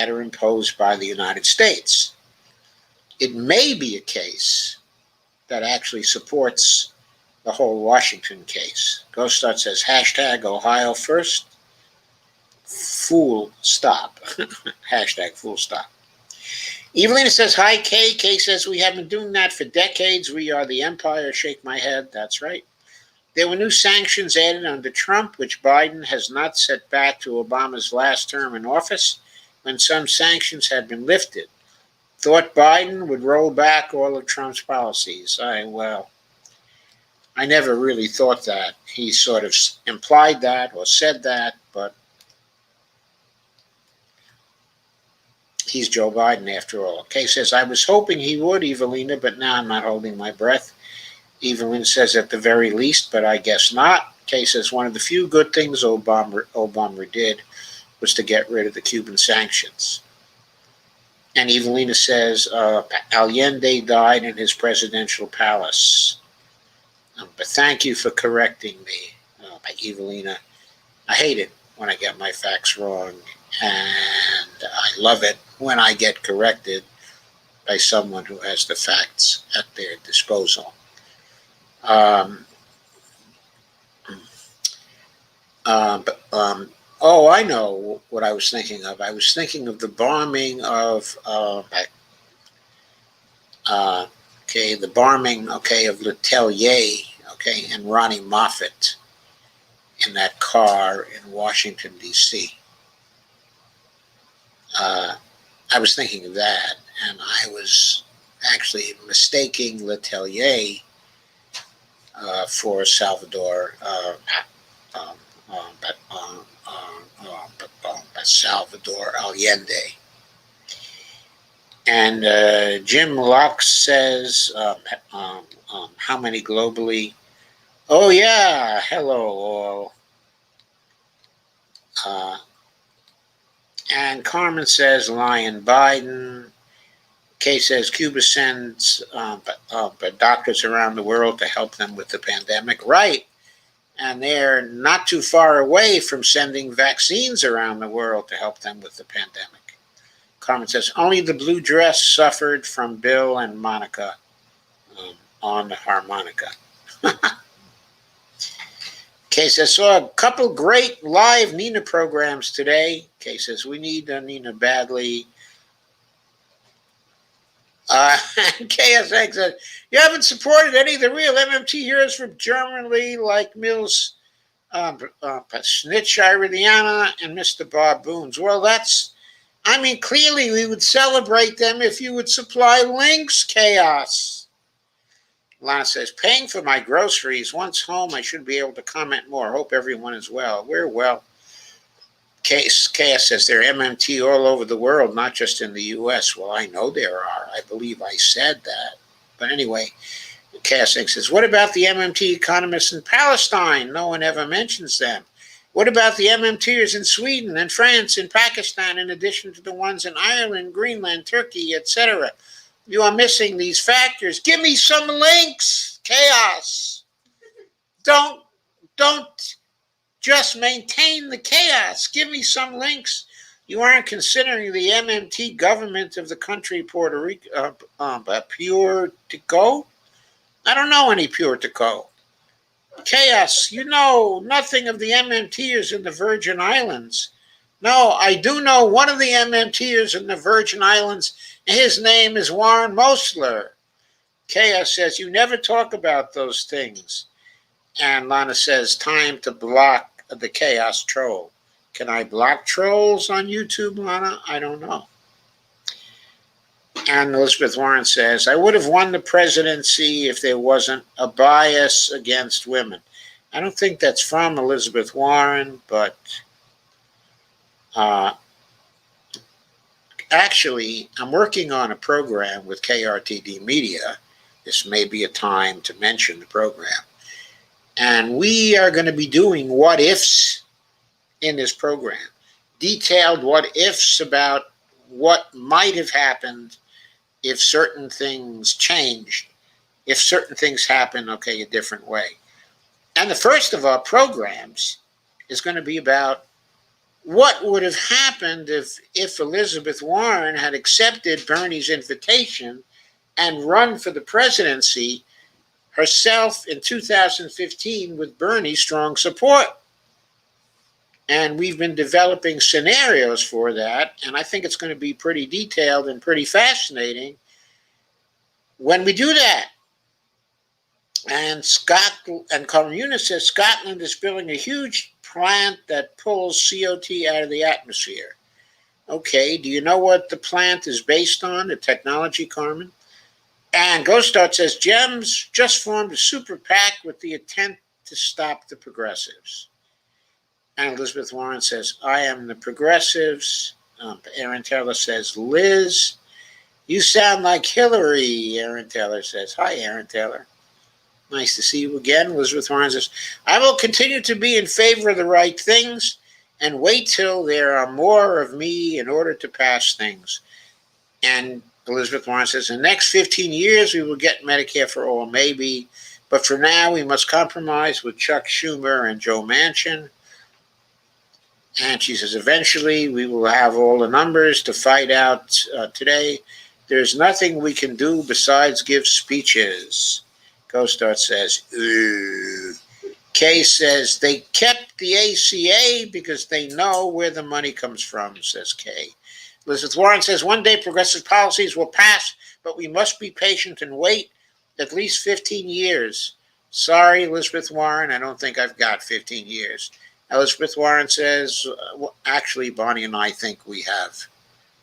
are imposed by the United States. It may be a case that actually supports the whole Washington case. Ghostart says, hashtag Ohio first, full stop. Hashtag full stop. Evelina says, hi, Kay. Kay says, we have been doing that for decades. We are the empire. Shake my head. That's right. There were new sanctions added under Trump, which Biden has not set back to Obama's last term in office, when some sanctions had been lifted. Thought Biden would roll back all of Trump's policies. I never really thought that. He sort of implied that or said that, but he's Joe Biden after all. Kay says, I was hoping he would, Evelina, but now I'm not holding my breath. Evelyn says at the very least, but I guess not. Kay says one of the few good things Obama did was to get rid of the Cuban sanctions. And Evelina says Allende died in his presidential palace. But thank you for correcting me, Evelina. I hate it when I get my facts wrong, and I love it when I get corrected by someone who has the facts at their disposal. I know what I was thinking of. I was thinking of the bombing of, the bombing, of Letelier, and Ronnie Moffett in that car in Washington, D.C. I was thinking of that, and I was actually mistaking Letelier for Salvador Salvador Allende. And Jim Locke says, how many globally? Oh, yeah, hello all. And Carmen says, Lion Biden. Kay says, Cuba sends doctors around the world to help them with the pandemic. Right. And they're not too far away from sending vaccines around the world to help them with the pandemic. Carmen says, only the blue dress suffered from Bill and Monica on the harmonica. Kay says, saw a couple great live Nina programs today. Kay says, we need Nina badly. KSX says, you haven't supported any of the real MMT heroes from Germany like Mills, Snitch Iridiana, and Mr. Bob Boons. Well, clearly we would celebrate them if you would supply links, Chaos. Lana says, paying for my groceries. Once home, I should be able to comment more. Hope everyone is well. We're well. Chaos says there are MMT all over the world, not just in the U.S. Well, I know there are. I believe I said that. But anyway, Chaos says, what about the MMT economists in Palestine? No one ever mentions them. What about the MMTers in Sweden and France and Pakistan, in addition to the ones in Ireland, Greenland, Turkey, etc.? You are missing these factors. Give me some links, Chaos. Don't just maintain the chaos. Give me some links. You aren't considering the MMT government of the country Puerto Rico, Puerto Rico? I don't know any Puerto Rico. Chaos, you know nothing of the MMTers in the Virgin Islands. No, I do know one of the MMTers in the Virgin Islands. His name is Warren Mosler. Chaos says, you never talk about those things. And Lana says, time to block the Chaos troll. Can I block trolls on YouTube, Lana? I don't know. And Elizabeth Warren says, I would have won the presidency if there wasn't a bias against women. I don't think that's from Elizabeth Warren, but actually, I'm working on a program with KRTD Media. This may be a time to mention the program. And we are going to be doing what ifs in this program. Detailed what ifs about what might have happened if certain things changed, if certain things happen, okay, a different way. And the first of our programs is going to be about what would have happened if Elizabeth Warren had accepted Bernie's invitation and run for the presidency herself in 2015 with Bernie's strong support. And we've been developing scenarios for that, and I think it's going to be pretty detailed and pretty fascinating when we do that. And Cormuna says Scotland is building a huge plant that pulls CO2 out of the atmosphere. Okay, do you know what the plant is based on, the technology, Carmen? And Ghostart says Gems just formed a super PAC with the intent to stop the progressives. And Elizabeth Warren says, I am the progressives. Aaron Taylor says, Liz, you sound like Hillary, Aaron Taylor says. Hi, Aaron Taylor. Nice to see you again. Elizabeth Warren says, I will continue to be in favor of the right things and wait till there are more of me in order to pass things. And Elizabeth Warren says, in the next 15 years, we will get Medicare for all, maybe. But for now, we must compromise with Chuck Schumer and Joe Manchin. And she says, eventually, we will have all the numbers to fight out today. There's nothing we can do besides give speeches. Ghostart says, ooh. Kay says, they kept the ACA because they know where the money comes from, says Kay. Elizabeth Warren says, one day progressive policies will pass, but we must be patient and wait at least 15 years. Sorry, Elizabeth Warren, I don't think I've got 15 years. Elizabeth Warren says, actually, Bonnie and I think we have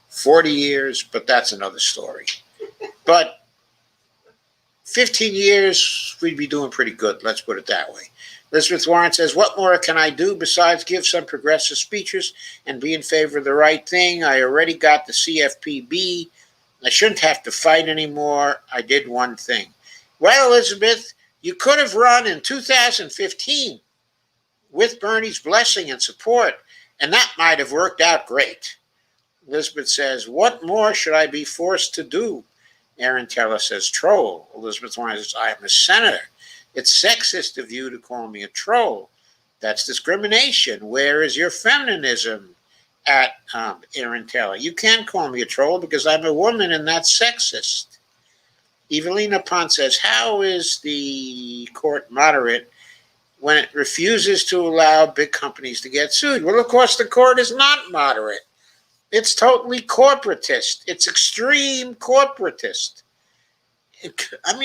40 years, but that's another story. But 15 years, we'd be doing pretty good, let's put it that way. Elizabeth Warren says, what more can I do besides give some progressive speeches and be in favor of the right thing? I already got the CFPB. I shouldn't have to fight anymore. I did one thing. Well, Elizabeth, you could have run in 2015 with Bernie's blessing and support, and that might have worked out great. Elizabeth says, what more should I be forced to do? Aaron Taylor says, troll. Elizabeth Warren says, I am a senator. It's sexist of you to call me a troll. That's discrimination. Where is your feminism at, Aaron Taylor? You can't call me a troll because I'm a woman and that's sexist. Evelina Pont says, how is the court moderate when it refuses to allow big companies to get sued? Well, of course, the court is not moderate. It's totally corporatist. It's extreme corporatist.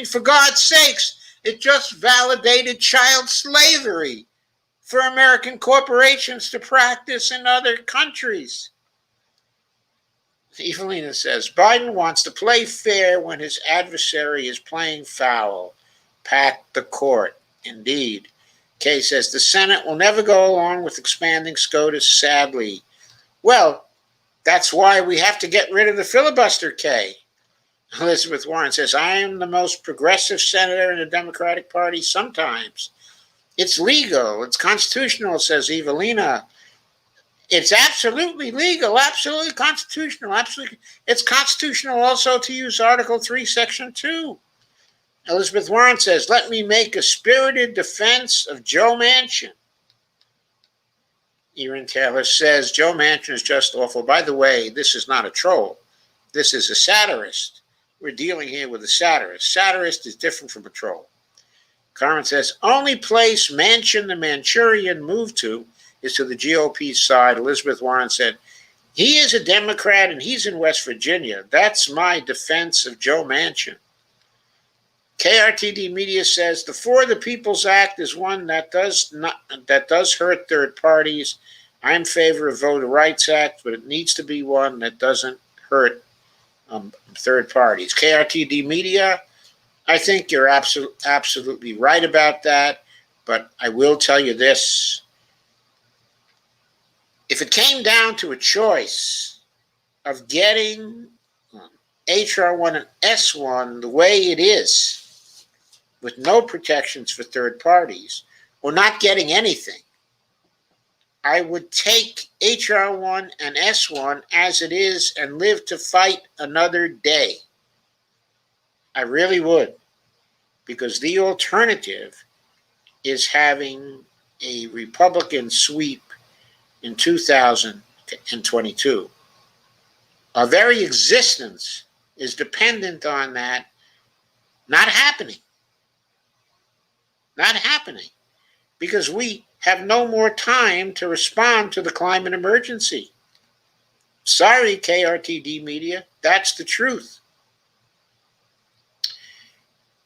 For God's sakes, it just validated child slavery for American corporations to practice in other countries. Evelina says, Biden wants to play fair when his adversary is playing foul. Pack the court. Indeed. Kay says, the Senate will never go along with expanding SCOTUS, sadly. Well, that's why we have to get rid of the filibuster, Kay. Elizabeth Warren says, I am the most progressive senator in the Democratic Party sometimes. It's legal. It's constitutional, says Evelina. It's absolutely legal, absolutely constitutional, absolutely. It's constitutional also to use Article 3, Section 2. Elizabeth Warren says, let me make a spirited defense of Joe Manchin. Aaron Taylor says, Joe Manchin is just awful. By the way, this is not a troll. This is a satirist. We're dealing here with a satirist. Satirist is different from a troll. Carmen says, only place Manchin the Manchurian moved to is to the GOP side. Elizabeth Warren said, he is a Democrat and he's in West Virginia. That's my defense of Joe Manchin. KRTD Media says, the For the People's Act is one that does hurt third parties. I'm in favor of Voter Rights Act, but it needs to be one that doesn't hurt third parties. KRTD Media, I think you're absolutely right about that, but I will tell you this. If it came down to a choice of getting HR1 and S1 the way it is, with no protections for third parties, or not getting anything, I would take HR1 and S1 as it is and live to fight another day. I really would, because the alternative is having a Republican sweep in 2022. Our very existence is dependent on that not happening. Not happening. Because we have no more time to respond to the climate emergency. Sorry, KRTD Media, that's the truth.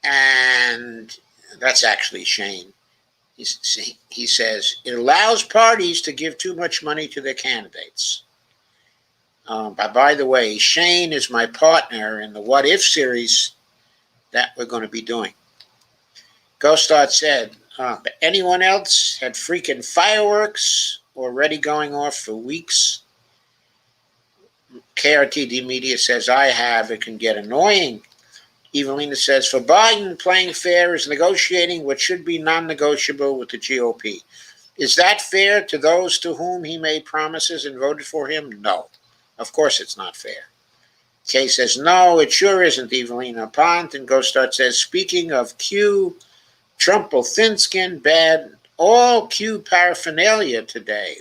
And that's actually Shane. He says, it allows parties to give too much money to their candidates. By the way, Shane is my partner in the What If series that we're going to be doing. Ghostart said, anyone else had freaking fireworks already going off for weeks? KRTD Media says, I have. It can get annoying. Evelina says, for Biden, playing fair is negotiating what should be non-negotiable with the GOP. Is that fair to those to whom he made promises and voted for him? No. Of course it's not fair. Kay says, no, it sure isn't, Evelina Pont. And Ghostart says, speaking of Q, Trump will thin-skin bad all Q paraphernalia today.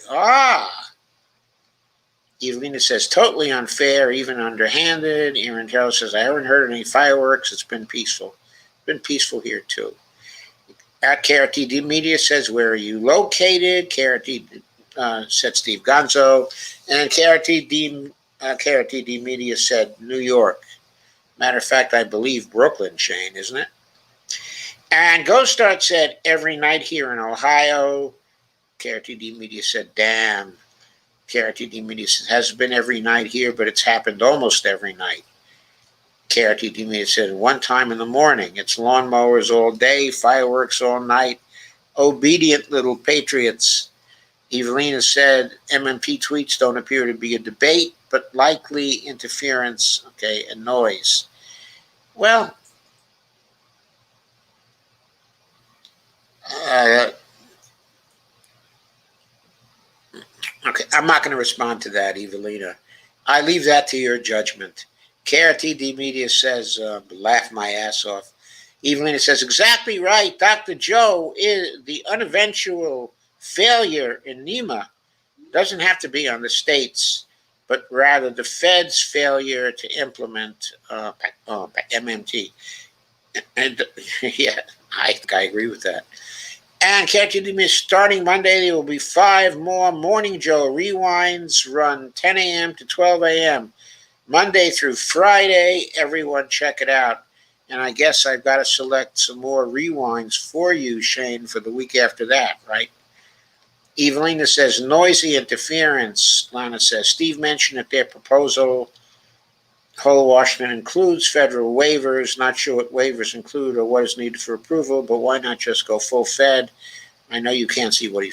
Evelina says, totally unfair, even underhanded. Aaron Carroll says, I haven't heard any fireworks. It's been peaceful. It's been peaceful here, too. At KRTD Media says, where are you located? KRTD said Steve Gonzo. And KRTD Media said New York. Matter of fact, I believe Brooklyn, Shane, isn't it? And Ghostart said, every night here in Ohio. KRTD Media said, damn. KRTD Media says, hasn't been every night here, but it's happened almost every night. KRTD Media said, one time in the morning, it's lawnmowers all day, fireworks all night, obedient little patriots. Evelina said, MMP tweets don't appear to be a debate, but likely interference, and noise. Well, I'm not going to respond to that, Evelina. I leave that to your judgment. KRTD Media says, laugh my ass off. Evelina says, exactly right. Dr. Joe, is the uneventual failure in NEMA doesn't have to be on the states, but rather the Fed's failure to implement MMT. And yeah, I agree with that. And KRTD Media, starting Monday, there will be 5 more Morning Joe rewinds, run 10 a.m. to 12 a.m. Monday through Friday. Everyone check it out. And I guess I've got to select some more rewinds for you, Shane, for the week after that, right? Evelina says, noisy interference. Lana says, Steve mentioned that their proposal, whole Washington, includes federal waivers. Not sure what waivers include or what is needed for approval, but why not just go full Fed? I know you can't see what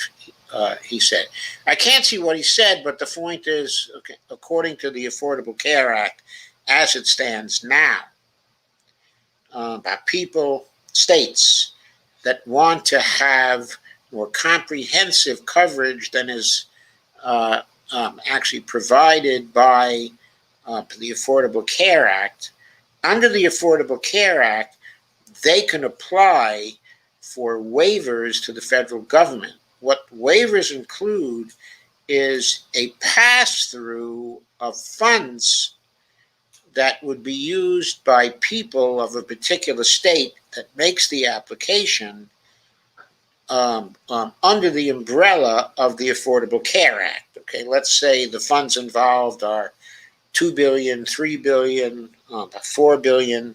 he said. I can't see what he said, but the point is, according to the Affordable Care Act, as it stands now, by states that want to have more comprehensive coverage than is actually provided by the Affordable Care Act. Under the Affordable Care Act, they can apply for waivers to the federal government. What waivers include is a pass-through of funds that would be used by people of a particular state that makes the application under the umbrella of the Affordable Care Act. Let's say the funds involved are $2 billion, $3 billion, $4 billion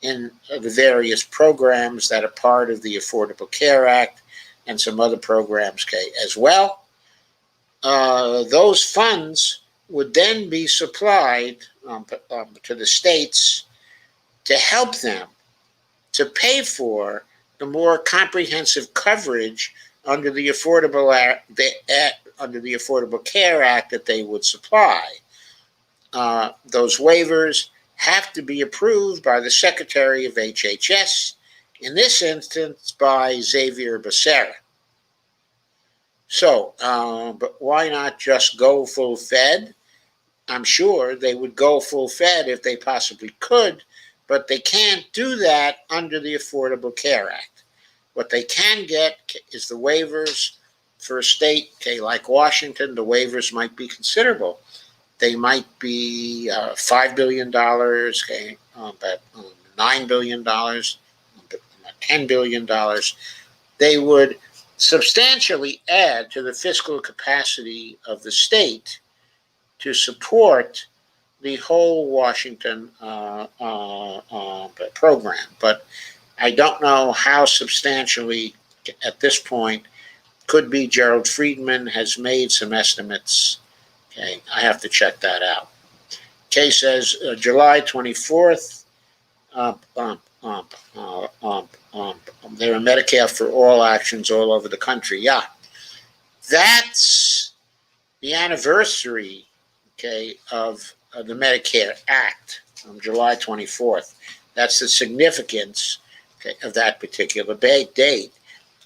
in the various programs that are part of the Affordable Care Act and some other programs as well. Those funds would then be supplied to the states to help them to pay for the more comprehensive coverage under the Affordable Care Act that they would supply. Those waivers have to be approved by the Secretary of HHS, in this instance by Xavier Becerra. So, but why not just go full fed? I'm sure they would go full fed if they possibly could, but they can't do that under the Affordable Care Act. What they can get is the waivers for a state, like Washington. The waivers might be considerable. They might be $5 billion, about $9 billion, $10 billion. They would substantially add to the fiscal capacity of the state to support the whole Washington program. But I don't know how substantially at this point. Could be Gerald Friedman has made some estimates. Okay, I have to check that out. Kay says July 24th, there are Medicare for All actions all over the country. Yeah, that's the anniversary, of the Medicare Act on July 24th. That's the significance, of that particular date.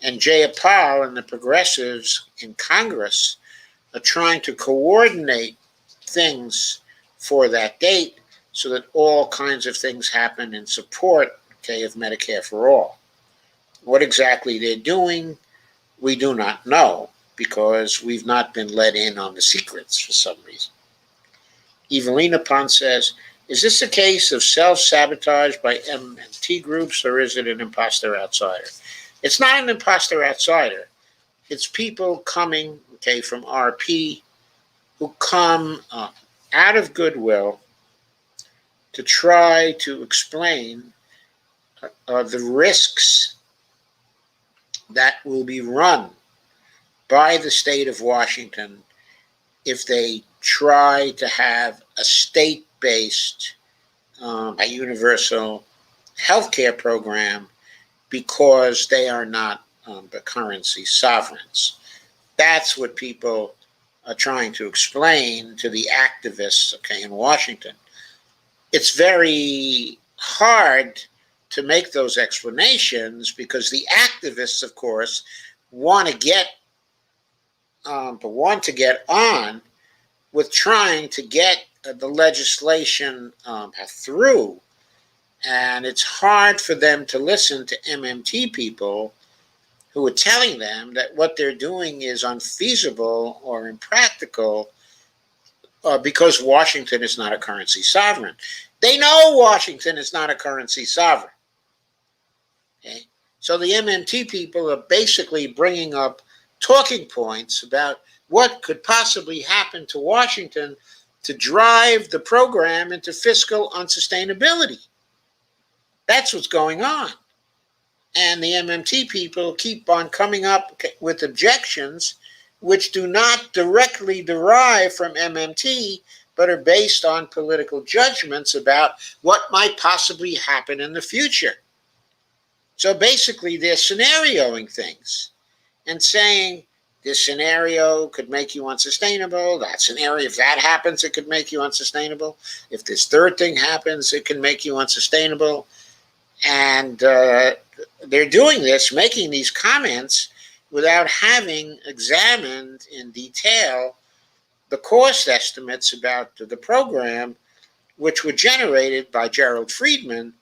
And Jayapal and the progressives in Congress are trying to coordinate things for that date so that all kinds of things happen in support, of Medicare for All. What exactly they're doing, we do not know, because we've not been let in on the secrets for some reason. Evelina Pons says, is this a case of self-sabotage by MMT groups, or is it an imposter outsider? It's not an imposter outsider. It's people coming, from RP, who come out of goodwill to try to explain the risks that will be run by the state of Washington if they try to have a state-based, a universal health care program, because they are not the currency sovereigns. That's what people are trying to explain to the activists, in Washington. It's very hard to make those explanations because the activists, of course, want to get on with trying to get the legislation through. And it's hard for them to listen to MMT people who are telling them that what they're doing is unfeasible or impractical because Washington is not a currency sovereign. They know Washington is not a currency sovereign. Okay? So the MMT people are basically bringing up talking points about what could possibly happen to Washington to drive the program into fiscal unsustainability. That's what's going on. And the MMT people keep on coming up with objections which do not directly derive from MMT, but are based on political judgments about what might possibly happen in the future. So basically, they're scenarioing things and saying, this scenario could make you unsustainable. That scenario, if that happens, it could make you unsustainable. If this third thing happens, it can make you unsustainable. And they're doing this, making these comments without having examined in detail the cost estimates about the program, which were generated by Gerald Friedman,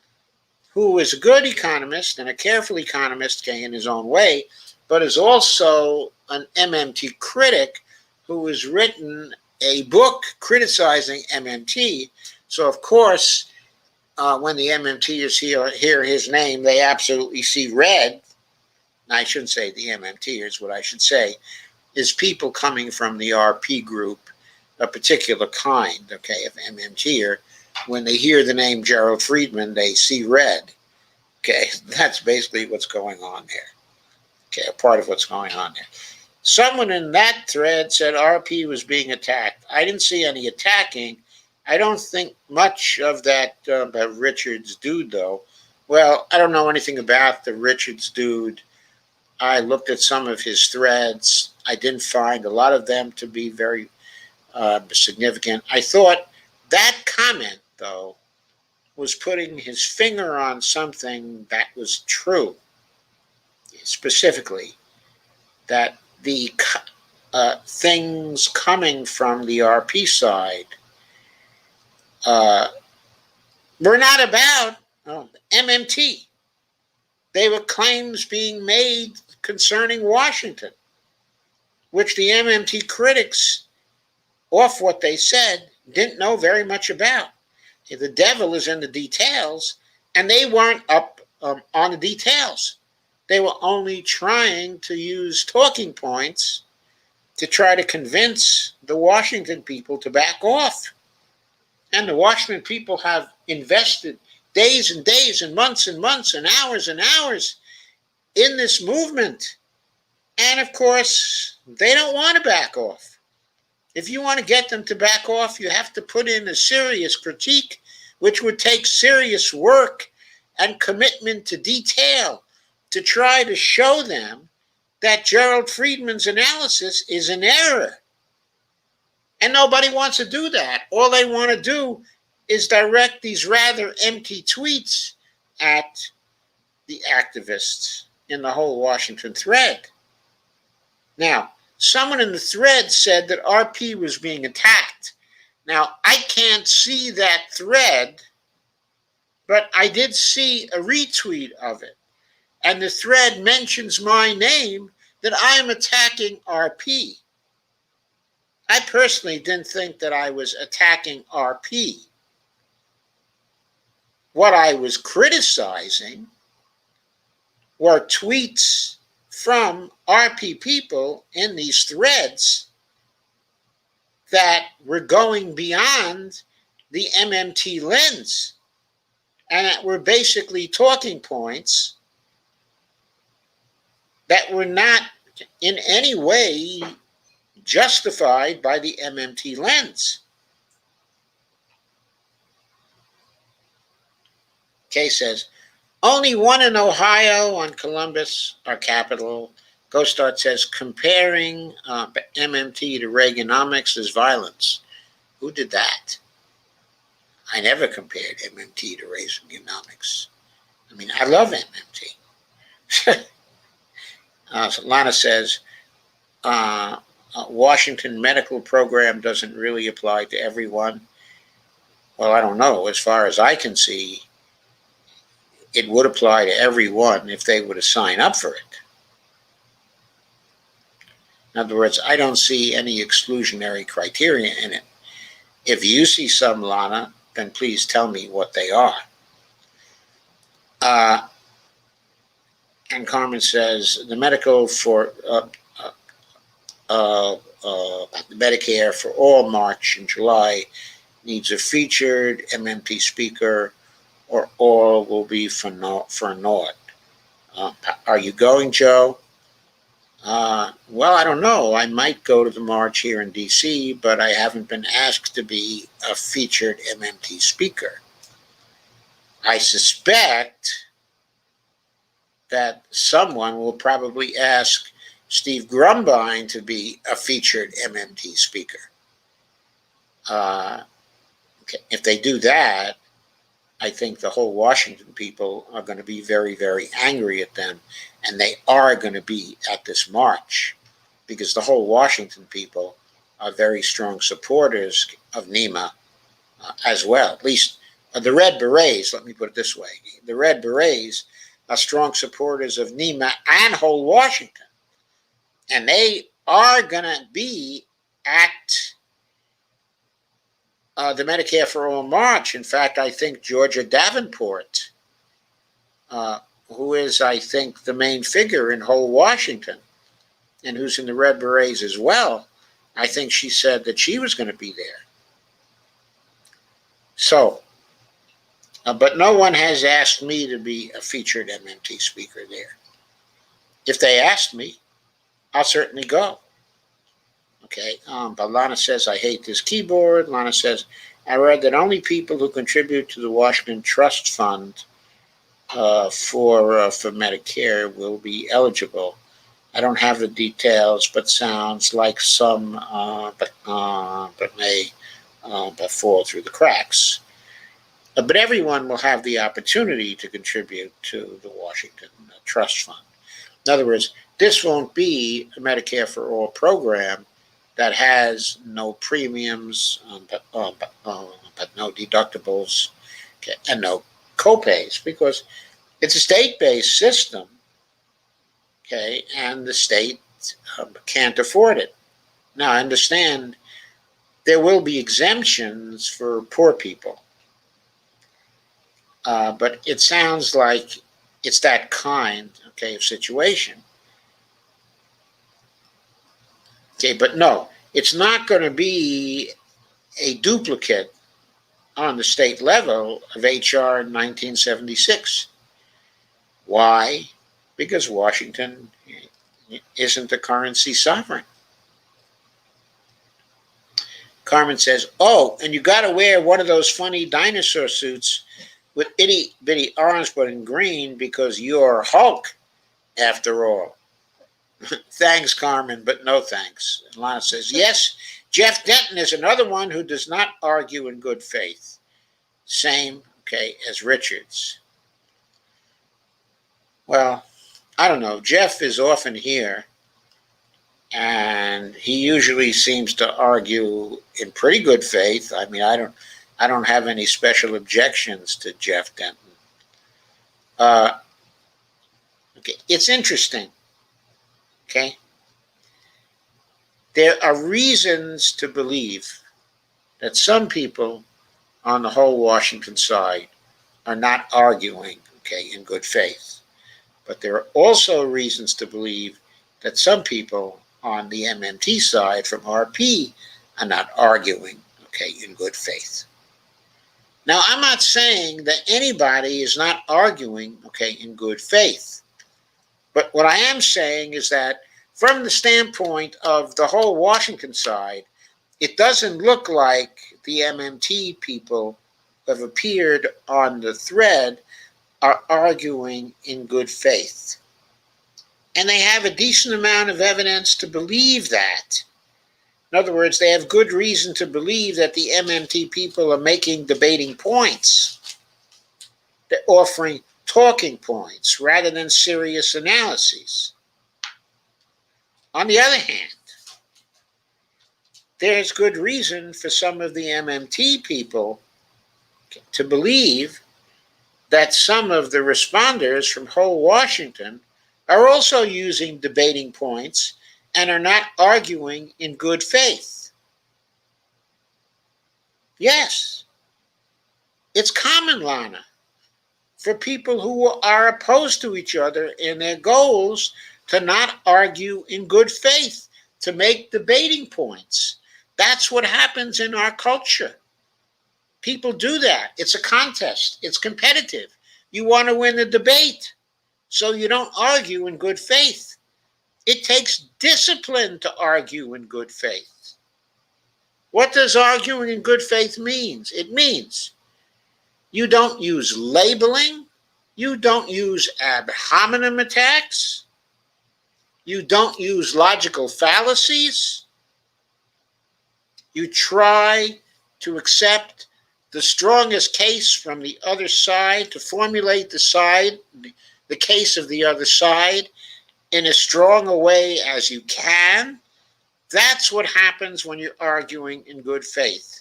who is a good economist and a careful economist in his own way, but is also an MMT critic who has written a book criticizing MMT. So, of course, when the MMTers hear his name, they absolutely see red. I shouldn't say the MMTers. What I should say is people coming from the RP group, a particular kind, of MMTer. When they hear the name Gerald Friedman, they see red. That's basically what's going on there. A part of what's going on there. Someone in that thread said RP was being attacked. I didn't see any attacking. I don't think much of that Richards dude, though. Well, I don't know anything about the Richards dude. I looked at some of his threads. I didn't find a lot of them to be very significant. I thought that comment, though, was putting his finger on something that was true, specifically that the things coming from the RP side uh, were not about MMT. They were claims being made concerning Washington, which the MMT critics, off what they said, didn't know very much about. The devil is in the details, and they weren't up on the details. They were only trying to use talking points to try to convince the Washington people to back off. And the Washington people have invested days and days and months and hours in this movement. And of course, they don't want to back off. If you want to get them to back off, you have to put in a serious critique, which would take serious work and commitment to detail to try to show them that Gerald Friedman's analysis is an error. And nobody wants to do that. All they want to do is direct these rather empty tweets at the activists in the whole Washington thread. Now, someone in the thread said that RP was being attacked. Now, I can't see that thread, but I did see a retweet of it. And the thread mentions my name, that I am attacking RP. I personally didn't think that I was attacking RP. What I was criticizing were tweets from RP people in these threads that were going beyond the MMT lens and that were basically talking points that were not in any way justified by the MMT lens. Kay says, only one in Ohio on Columbus, our capital. Ghostart says, comparing MMT to Reaganomics is violence. Who did that? I never compared MMT to Reaganomics. I mean, I love MMT. So Lana says, Washington medical program doesn't really apply to everyone. Well, I don't know. As far as I can see, it would apply to everyone if they were to sign up for it. In other words, I don't see any exclusionary criteria in it. If you see some, Lana, then please tell me what they are. And Carmen says, the medical for Medicare for all March and July needs a featured MMT speaker, or all will be for naught. Are you going, Joe? Well, I don't know. I might go to the march here in D.C., but I haven't been asked to be a featured MMT speaker. I suspect that someone will probably ask Steve Grumbine to be a featured MMT speaker. If they do that, I think the whole Washington people are going to be very, very angry at them, and they are going to be at this march because the whole Washington people are very strong supporters of NEMA as well. At least the Red Berets, let me put it this way. The Red Berets are strong supporters of NEMA and whole Washington, and they are going to be at the Medicare for All March. In fact, I think Georgia Davenport, who is, I think, the main figure in whole Washington and who's in the Red Berets as well, I think she said that she was going to be there. So, but no one has asked me to be a featured MMT speaker there. If they asked me, I'll certainly go. Okay, but Lana says, I hate this keyboard. Lana says, I read that only people who contribute to the Washington Trust Fund for Medicare will be eligible. I don't have the details, but sounds like some, but may but fall through the cracks. But everyone will have the opportunity to contribute to the Washington Trust Fund. In other words, this won't be a Medicare for All program that has no premiums, but no deductibles, okay, and no copays, because it's a state-based system, okay, and the state can't afford it. Now, I understand there will be exemptions for poor people, but it sounds like it's that kind, okay, of situation. Okay, but no, it's not going to be a duplicate on the state level of H.R. 1976. Why? Because Washington isn't a currency sovereign. Carmen says, oh, and you got to wear one of those funny dinosaur suits with itty bitty arms but in green because you're Hulk, after all. Thanks, Carmen, but no thanks. And Lana says, yes, Jeff Denton is another one who does not argue in good faith. Same, okay, as Richards. Well, I don't know. Jeff is often here, and he usually seems to argue in pretty good faith. I mean, I don't have any special objections to Jeff Denton. Okay, it's interesting. Okay, there are reasons to believe that some people on the whole Washington side are not arguing, okay, in good faith. But there are also reasons to believe that some people on the MMT side from RP are not arguing, okay, in good faith. Now, I'm not saying that anybody is not arguing, okay, in good faith. But what I am saying is that from the standpoint of the whole Washington side, it doesn't look like the MMT people who have appeared on the thread are arguing in good faith. And they have a decent amount of evidence to believe that. In other words, they have good reason to believe that the MMT people are making debating points. They're offering talking points rather than serious analyses. On the other hand, there's good reason for some of the MMT people to believe that some of the responders from whole Washington are also using debating points and are not arguing in good faith. Yes, it's common, Lana, for people who are opposed to each other in their goals to not argue in good faith, to make debating points. That's what happens in our culture. People do that. It's a contest. It's competitive. You want to win the debate, so you don't argue in good faith. It takes discipline to argue in good faith. What does arguing in good faith mean? It means you don't use labeling. You don't use ad hominem attacks. You don't use logical fallacies. You try to accept the strongest case from the other side, to formulate the case of the other side in as strong a way as you can. That's what happens when you're arguing in good faith.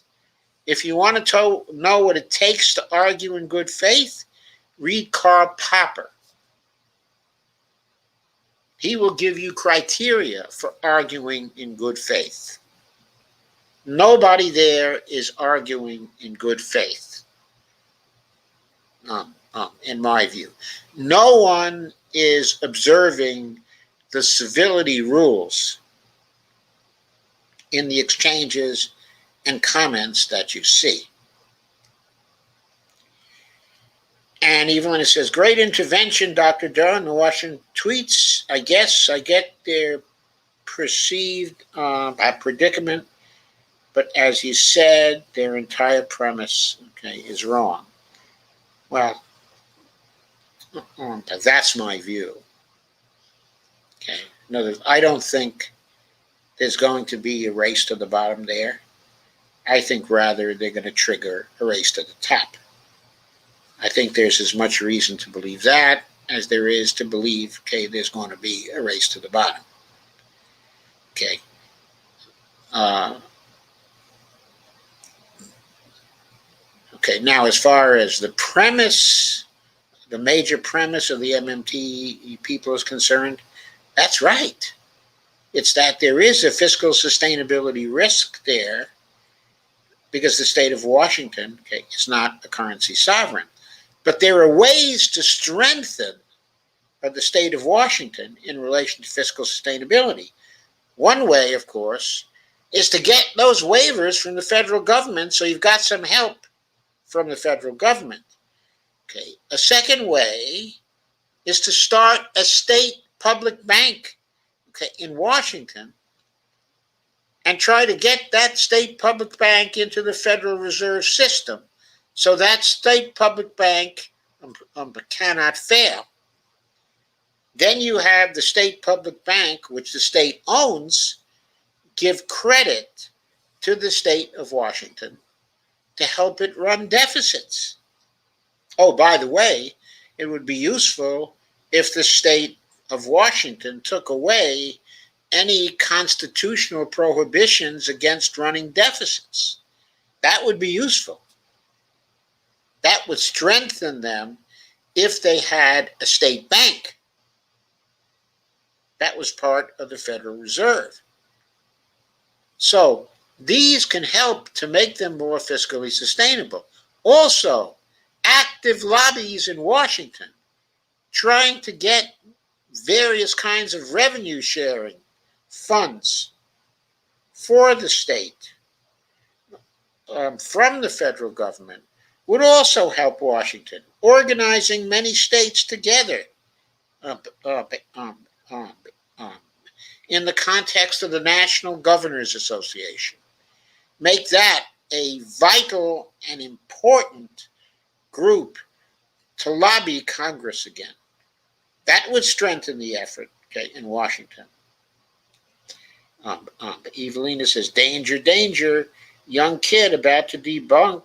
If you want to know what it takes to argue in good faith, read Karl Popper. He will give you criteria for arguing in good faith. Nobody there is arguing in good faith, in my view. No one is observing the civility rules in the exchanges and comments that you see. And even when it says, great intervention, Dr. Dunn, the Washington tweets, I guess I get their perceived predicament But as you said, their entire premise, okay, is wrong. Well, that's my view. Okay. In other words, I don't think there's going to be a race to the bottom there. I think rather they're going to trigger a race to the top. I think there's as much reason to believe that as there is to believe, okay, there's going to be a race to the bottom. Okay. Okay, now as far as the premise, the major premise of the MMT people is concerned, that's right. It's that there is a fiscal sustainability risk there because the state of Washington, okay, is not a currency sovereign. But there are ways to strengthen the state of Washington in relation to fiscal sustainability. One way, of course, is to get those waivers from the federal government so you've got some help from the federal government. Okay. A second way is to start a state public bank, okay, in Washington and try to get that state public bank into the Federal Reserve System so that state public bank cannot fail. Then you have the state public bank, which the state owns, give credit to the state of Washington to help it run deficits. Oh, by the way, it would be useful if the state of Washington took away any constitutional prohibitions against running deficits. That would be useful. That would strengthen them if they had a state bank. That was part of the Federal Reserve. So these can help to make them more fiscally sustainable. Also, active lobbies in Washington trying to get various kinds of revenue sharing funds for the state from the federal government would also help Washington, organizing many states together in the context of the National Governors Association. Make that a vital and important group to lobby Congress again. That would strengthen the effort, okay, in Washington. Evelina says, danger, danger, young kid about to debunk,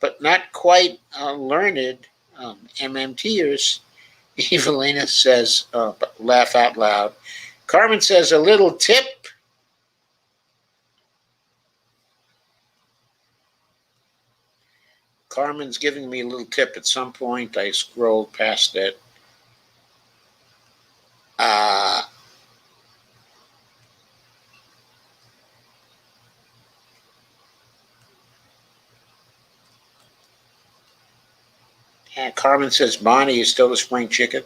but not quite learned MMTers. Evelina says, laugh out loud. Carmen says, a little tip. Carmen's giving me a little tip at some point. I scrolled past it. Carmen says, Bonnie is still a spring chicken.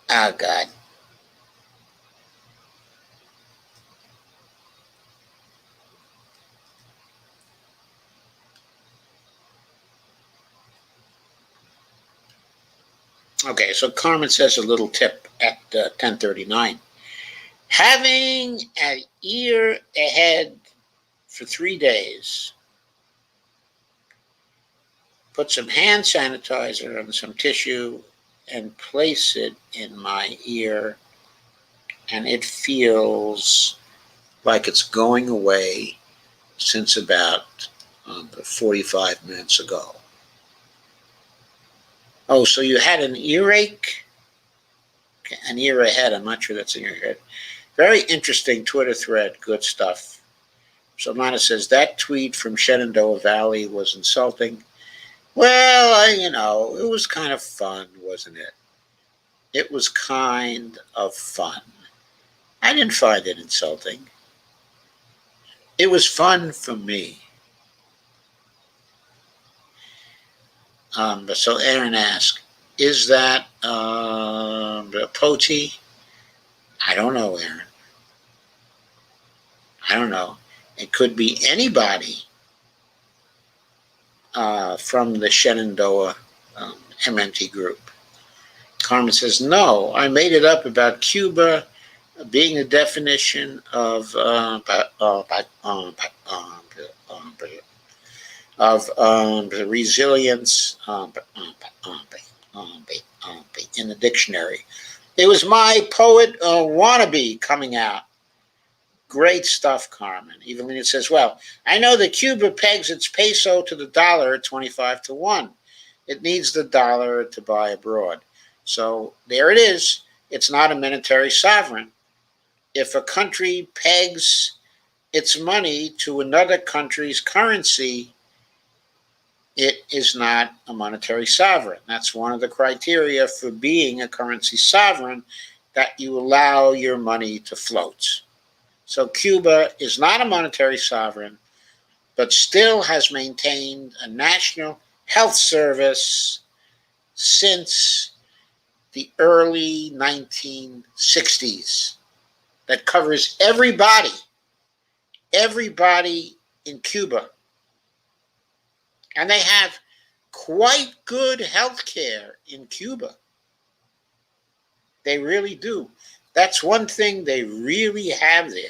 Oh, God. Okay, so Carmen says a little tip at 10:39. Having an ear ahead for 3 days, put some hand sanitizer on some tissue and place it in my ear, and it feels like it's going away since about 45 minutes ago. Oh, so you had an earache? Okay, an ear ahead. I'm not sure that's in your head. Very interesting Twitter thread. Good stuff. Solana says, that tweet from Shenandoah Valley was insulting. Well, it was kind of fun, wasn't it? It was kind of fun. I didn't find it insulting. It was fun for me. So Aaron asked, is that Poti? I don't know, Aaron. I don't know. It could be anybody from the Shenandoah MMT group. Carmen says, no, I made it up about Cuba being the definition of the resilience in the dictionary. It was my poet wannabe coming out. Great stuff, Carmen. Evelina says, well, I know that Cuba pegs its peso to the dollar at 25 to 1. It needs the dollar to buy abroad. So there it is. It's not a monetary sovereign. If a country pegs its money to another country's currency, it is not a monetary sovereign. That's one of the criteria for being a currency sovereign, that you allow your money to float. So Cuba is not a monetary sovereign, but still has maintained a national health service since the early 1960s that covers everybody in Cuba. And they have quite good health care in Cuba. They really do. That's one thing they really have there.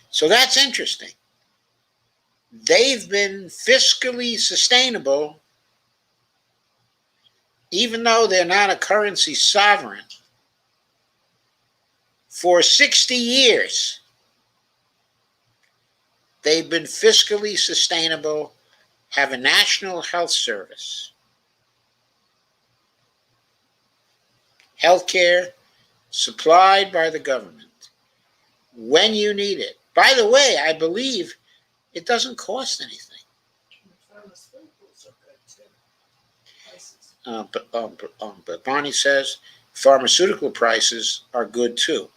So that's interesting. They've been fiscally sustainable, even though they're not a currency sovereign, for 60 years. They've been fiscally sustainable, have a national health service, healthcare supplied by the government when you need it. By the way, I believe it doesn't cost anything. But Bonnie says pharmaceutical prices are good too.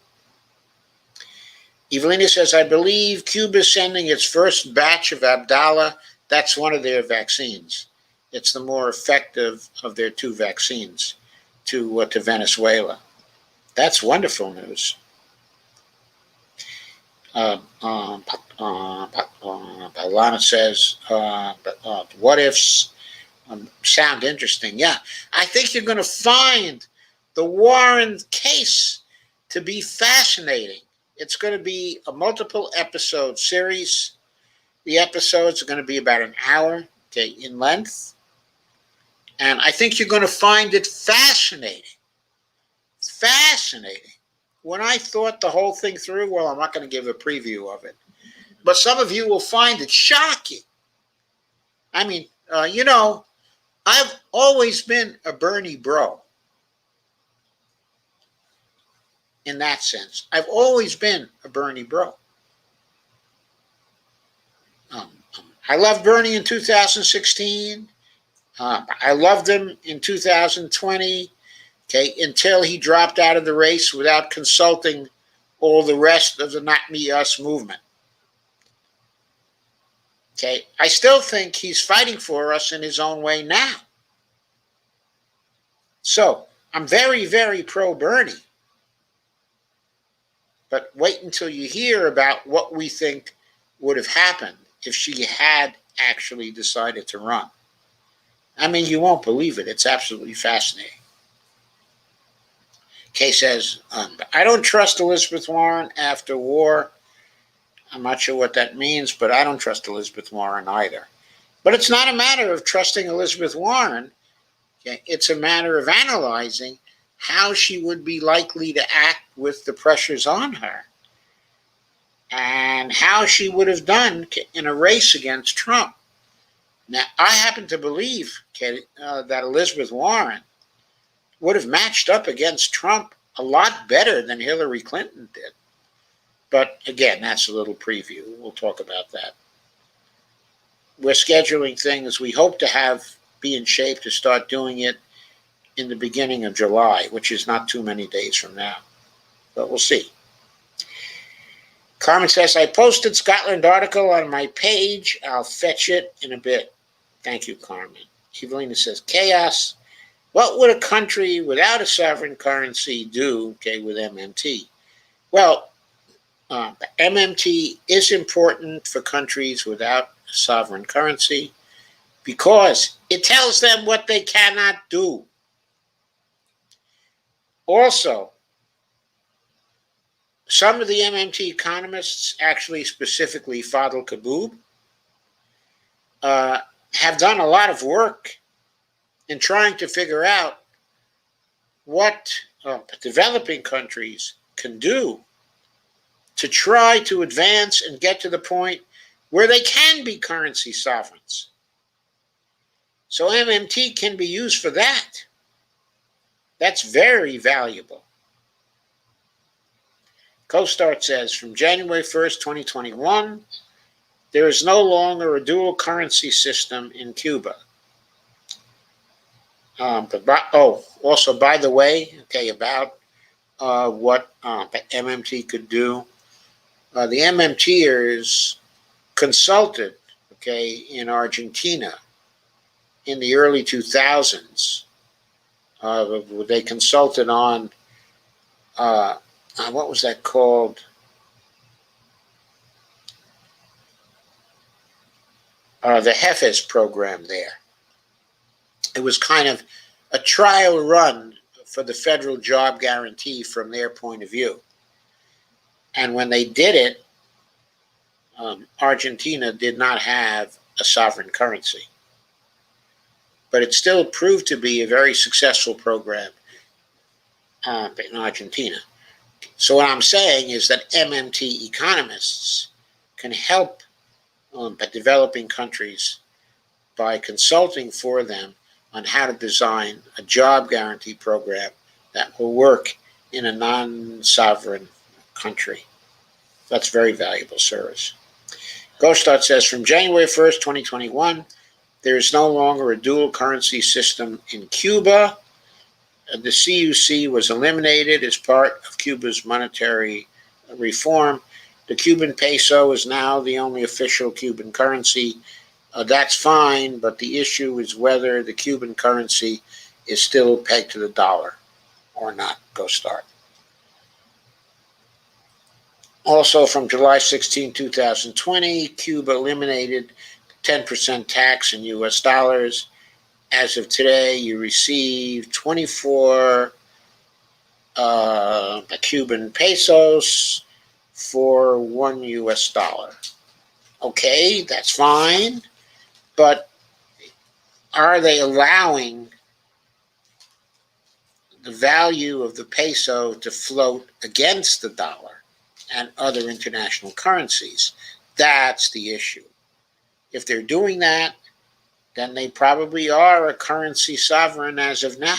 Evelina says, I believe Cuba is sending its first batch of Abdala. That's one of their vaccines. It's the more effective of their two vaccines to Venezuela. That's wonderful news. Alana says, what ifs sound interesting. Yeah, I think you're going to find the Warren case to be fascinating. It's going to be a multiple episode series. The episodes are going to be about an hour, in length. And I think you're going to find it fascinating. Fascinating. When I thought the whole thing through, well, I'm not going to give a preview of it, but some of you will find it shocking. I mean, I've always been a Bernie bro. In that sense, I've always been a Bernie bro. I loved Bernie in 2016. I loved him in 2020. Until he dropped out of the race without consulting all the rest of the Not Me Us movement. I still think he's fighting for us in his own way now. So I'm very, very pro Bernie. But wait until you hear about what we think would have happened if she had actually decided to run. I mean, you won't believe it. It's absolutely fascinating. Kay says, I don't trust Elizabeth Warren after war. I'm not sure what that means, but I don't trust Elizabeth Warren either. But it's not a matter of trusting Elizabeth Warren. It's a matter of analyzing how she would be likely to act with the pressures on her and how she would have done in a race against Trump. Now, I happen to believe that Elizabeth Warren would have matched up against Trump a lot better than Hillary Clinton did. But again, that's a little preview. We'll talk about that. We're scheduling things we hope to be in shape to start doing it in the beginning of July, which is not too many days from now. But we'll see. Carmen says, I posted Scotland article on my page. I'll fetch it in a bit. Thank you, Carmen. Evelina says, chaos. What would a country without a sovereign currency do, with MMT? Well, MMT is important for countries without a sovereign currency because it tells them what they cannot do. Also, some of the MMT economists, actually specifically Fadl Kaboub, have done a lot of work in trying to figure out what developing countries can do to try to advance and get to the point where they can be currency sovereigns. So MMT can be used for that. That's very valuable. CoStart says from January 1st, 2021, there is no longer a dual currency system in Cuba. Also, by the way, okay, about what MMT could do. The MMTers consulted, okay, in Argentina in the early 2000s. They consulted on what was that called? The Jefes program there. It was kind of a trial run for the federal job guarantee from their point of view. And when they did it, Argentina did not have a sovereign currency. But it still proved to be a very successful program in Argentina. So what I'm saying is that MMT economists can help developing countries by consulting for them on how to design a job guarantee program that will work in a non-sovereign country. That's very valuable service. CoStart says from January 1st, 2021, there is no longer a dual currency system in Cuba. The CUC was eliminated as part of Cuba's monetary reform. The Cuban peso is now the only official Cuban currency. That's fine, but the issue is whether the Cuban currency is still pegged to the dollar or not. CoStart. Also, from July 16, 2020, Cuba eliminated 10% tax in U.S. dollars. As of today, you receive 24 Cuban pesos for $1 US. Okay, that's fine, but are they allowing the value of the peso to float against the dollar and other international currencies? That's the issue. If they're doing that, then they probably are a currency sovereign as of now.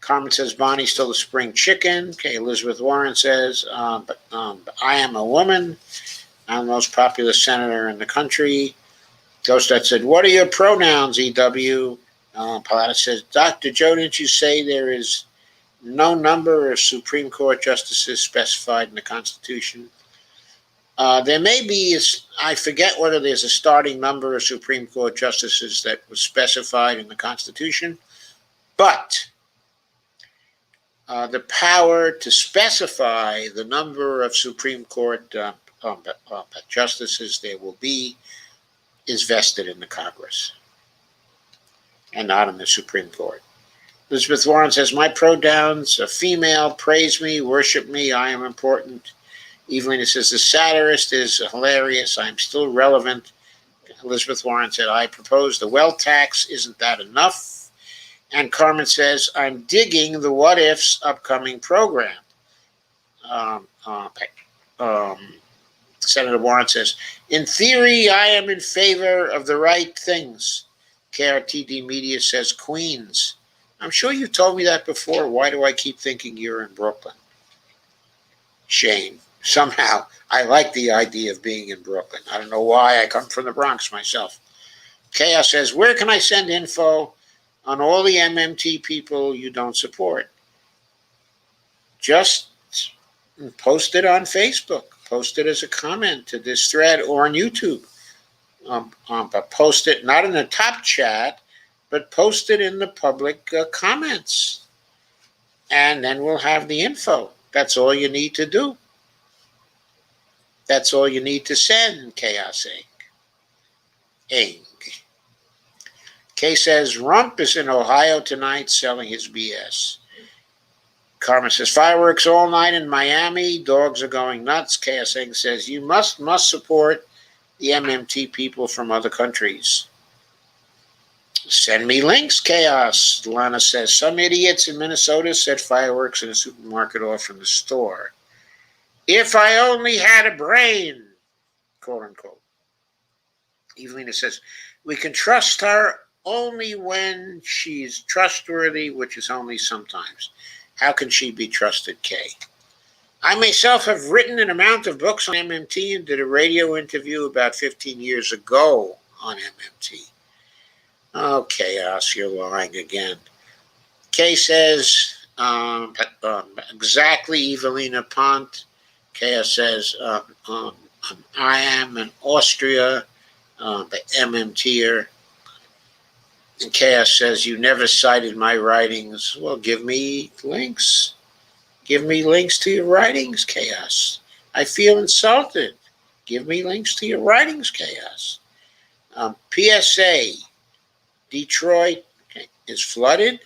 Carmen says, Bonnie's still a spring chicken. Okay, Elizabeth Warren says, but I am a woman. I'm the most popular senator in the country. Ghostat said, what are your pronouns, EW? Palata says, Dr. Joe, didn't you say there is no number of Supreme Court justices specified in the Constitution? There may be, I forget whether there's a starting number of Supreme Court justices that was specified in the Constitution, but the power to specify the number of Supreme Court justices there will be is vested in the Congress and not in the Supreme Court. Elizabeth Warren says, my pronouns are female, praise me, worship me, I am important. Evelyn says, the satirist is hilarious, I'm still relevant. Elizabeth Warren said, I propose the wealth tax, isn't that enough? And Carmen says, I'm digging the What Ifs upcoming program. Senator Warren says, in theory, I am in favor of the right things. KRTD Media says, Queens. I'm sure you told me that before. Why do I keep thinking you're in Brooklyn? Shame. Somehow, I like the idea of being in Brooklyn. I don't know why. I come from the Bronx myself. Chaos says, where can I send info on all the MMT people you don't support? Just post it on Facebook. Post it as a comment to this thread or on YouTube. But post it not in the top chat, but post it in the public comments. And then we'll have the info. That's all you need to do. That's all you need to send, Chaos Inc. Kay says, Rump is in Ohio tonight selling his BS. Karma says, fireworks all night in Miami. Dogs are going nuts. KSA says, you must support the MMT people from other countries. Send me links, Chaos. Lana says, some idiots in Minnesota set fireworks in a supermarket off from the store. If I only had a brain, quote unquote. Evelina says, we can trust her only when she's trustworthy, which is only sometimes. How can she be trusted, Kay? I myself have written an amount of books on MMT and did a radio interview about 15 years ago on MMT. Oh, Chaos, you're lying again. Kay says, exactly, Evelina Pont. Chaos says, I am in Austria, the MMTer. And Chaos says, you never cited my writings. Well, give me links. Give me links to your writings, Chaos. I feel insulted. Give me links to your writings, Chaos. PSA, Detroit is flooded.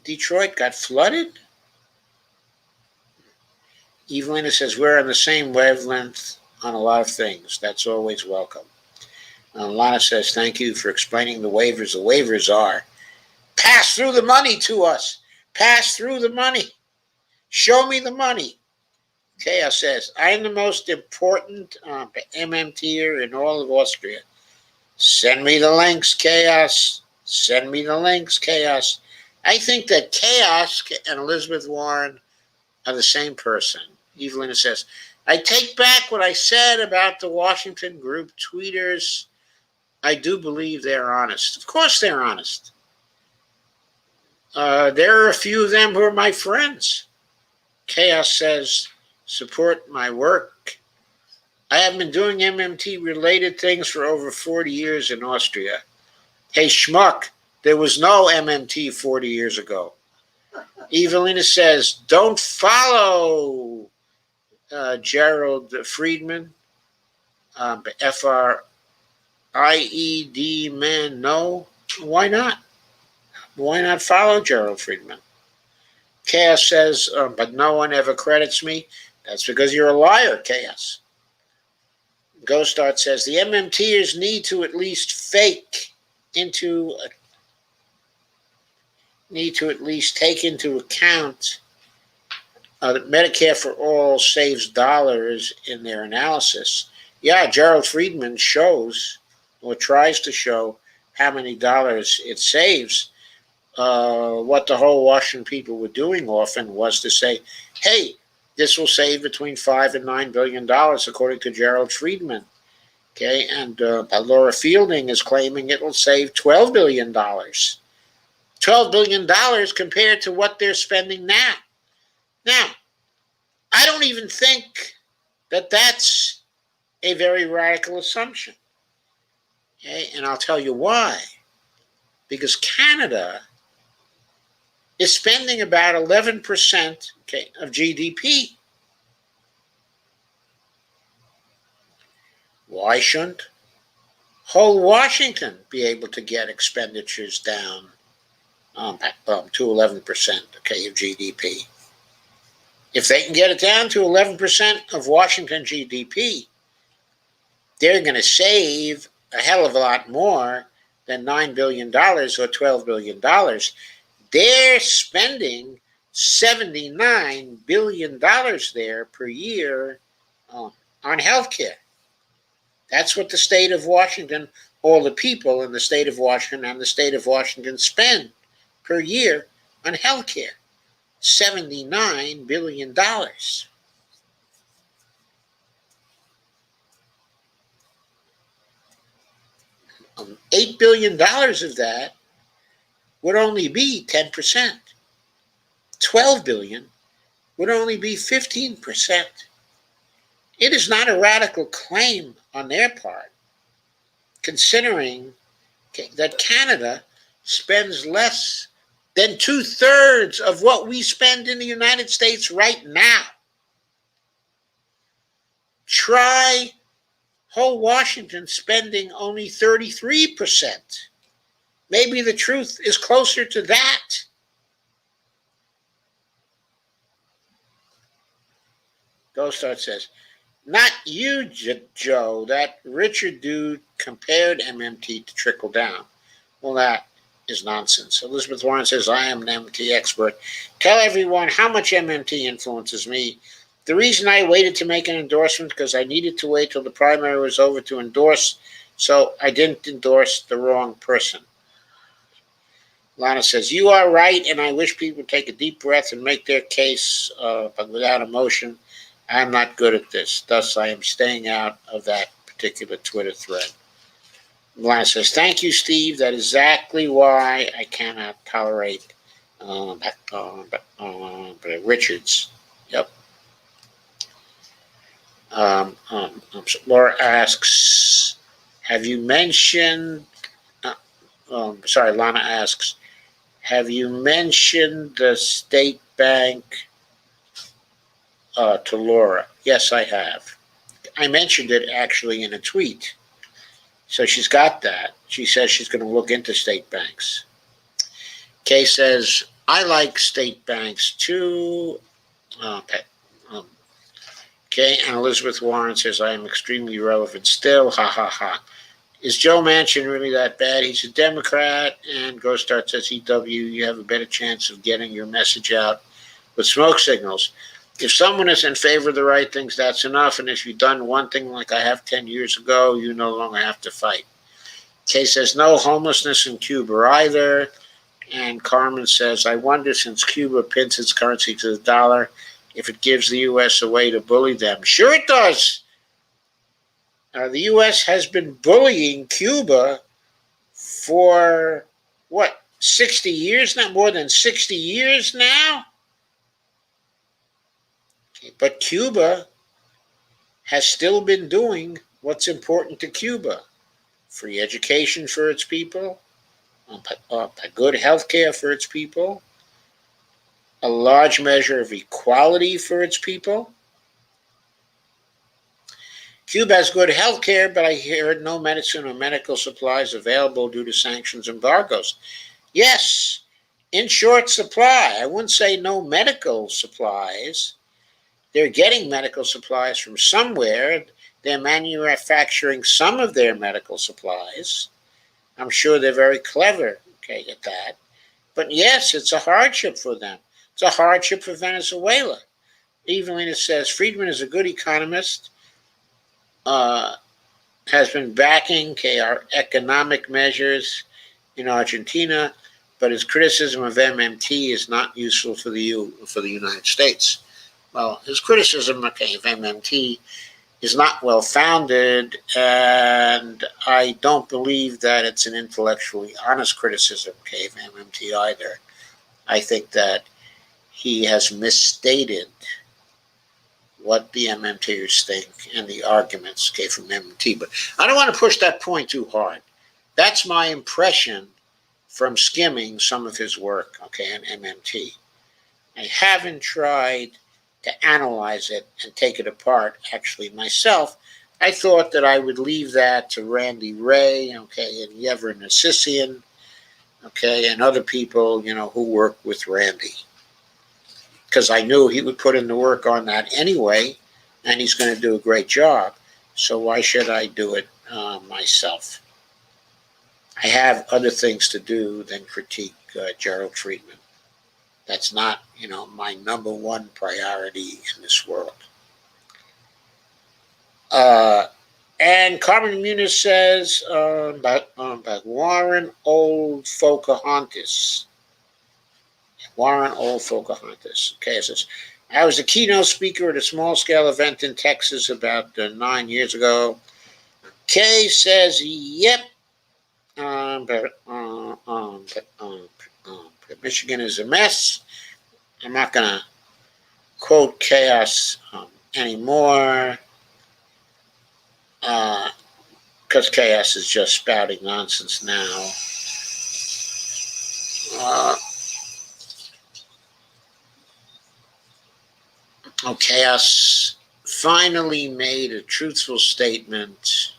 Detroit got flooded. Evelina says, we're on the same wavelength on a lot of things. That's always welcome. Lana says, thank you for explaining the waivers. The waivers are, pass through the money to us. Pass through the money. Show me the money. Chaos says, I am the most important MMTer in all of Austria. Send me the links, Chaos. Send me the links, Chaos. I think that Chaos and Elizabeth Warren are the same person. Evelina says, I take back what I said about the Washington group tweeters. I do believe they're honest. Of course they're honest. There are a few of them who are my friends. Chaos says, support my work. I have been doing MMT-related things for over 40 years in Austria. Hey, schmuck, there was no MMT 40 years ago. Evelina says, don't follow Gerald Friedman, F-R-I-E-D man, no. Why not? Why not follow Gerald Friedman? Chaos says, but no one ever credits me. That's because you're a liar, Chaos. Ghost Art says, the MMTers need to at least take into account that Medicare for All saves dollars in their analysis. Yeah, Gerald Friedman shows or tries to show how many dollars it saves. What the whole Washington people were doing often was to say, hey, this will save between $5 and $9 billion, according to Gerald Friedman. Okay, and Laura Fielding is claiming it will save $12 billion. $12 billion compared to what they're spending now. Now, I don't even think that that's a very radical assumption. Okay, and I'll tell you why. Because Canada is spending about 11% of GDP. Why shouldn't whole Washington be able to get expenditures down to 11% of GDP? If they can get it down to 11% of Washington GDP, they're going to save a hell of a lot more than $9 billion or $12 billion. They're spending $79 billion there per year on healthcare. That's what the state of Washington, all the people in the state of Washington and the state of Washington spend per year on healthcare. $79 billion. $8 billion of that would only be 10%. $12 billion would only be 15%. It is not a radical claim on their part, considering that Canada spends less than 2/3 of what we spend in the United States right now. Try whole Washington spending only 33%. Maybe the truth is closer to that. Ghostart says, not you, Joe. That Richard dude compared MMT to trickle down. Well, that is nonsense. Elizabeth Warren says, I am an MMT expert. Tell everyone how much MMT influences me. The reason I waited to make an endorsement because I needed to wait till the primary was over to endorse, so I didn't endorse the wrong person. Lana says, you are right, and I wish people would take a deep breath and make their case, but without emotion. I'm not good at this. Thus, I am staying out of that particular Twitter thread. Lana says, thank you, Steve. That is exactly why I cannot tolerate Richards. Yep. Laura asks, have you mentioned, Lana asks, have you mentioned the state bank to Laura? Yes, I have. I mentioned it actually in a tweet. So she's got that. She says she's going to look into state banks. Kay says, I like state banks too. Okay, and Elizabeth Warren says, I am extremely relevant still. Ha ha ha. Is Joe Manchin really that bad? He's a Democrat. And Ghostart says, EW, you have a better chance of getting your message out with smoke signals. If someone is in favor of the right things, that's enough. And if you've done one thing like I have 10 years ago, you no longer have to fight. Kay says, no homelessness in Cuba either. And Carmen says, I wonder, since Cuba pins its currency to the dollar, if it gives the U.S. a way to bully them. Sure it does. The U.S. has been bullying Cuba for, 60 years now? More than 60 years now? But Cuba has still been doing what's important to Cuba. Free education for its people, good health care for its people, a large measure of equality for its people. Cuba has good health care, but I heard no medicine or medical supplies available due to sanctions and embargoes. Yes, in short supply. I wouldn't say no medical supplies. They're getting medical supplies from somewhere. They're manufacturing some of their medical supplies. I'm sure they're very clever, at that. But yes, it's a hardship for them. It's a hardship for Venezuela. Evelina says, Friedman is a good economist, has been backing our economic measures in Argentina, but his criticism of MMT is not useful for the United States. Well, his criticism of MMT is not well founded, and I don't believe that it's an intellectually honest criticism of MMT either. I think that he has misstated what the MMTers think and the arguments from MMT. But I don't want to push that point too hard. That's my impression from skimming some of his work, on MMT. I haven't tried to analyze it and take it apart, actually, myself. I thought that I would leave that to Randy Ray, and Yevher Nassisian, and other people, who work with Randy. Because I knew he would put in the work on that anyway, and he's going to do a great job. So why should I do it myself? I have other things to do than critique Gerald Friedman. That's not, my number one priority in this world. And Carmen Muniz says about Warren Old Pocahontas. Warren Old Pocahontas. It says, I was a keynote speaker at a small-scale event in Texas about 9 years ago. Kay says, yep. Michigan is a mess. I'm not going to quote chaos anymore because chaos is just spouting nonsense now. Chaos finally made a truthful statement.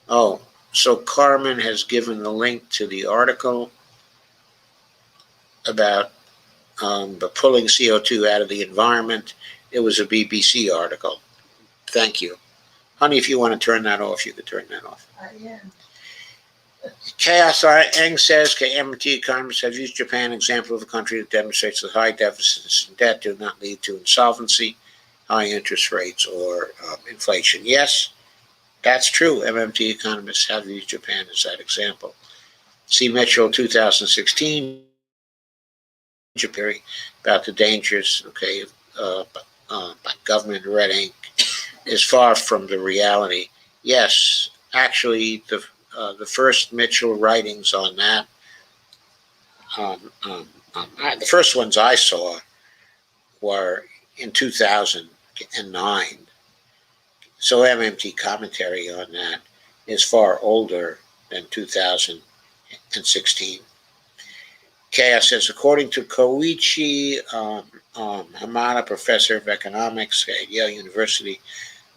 Oh, so Carmen has given the link to the article about pulling CO2 out of the environment. It was a BBC article. Thank you. Honey, if you want to turn that off, you can turn that off. Yeah. Chaos Eng says, KMT economists have used Japan example of a country that demonstrates that high deficits and debt do not lead to insolvency, high interest rates, or inflation. Yes, that's true. MMT economists have used Japan as that example. See Mitchell 2016 about the dangers, by government red ink is far from the reality. Yes, actually, the first Mitchell writings on that, the first ones I saw were in 2009. So MMT commentary on that is far older than 2016. Chaos says, according to Koichi Hamada, professor of economics at Yale University,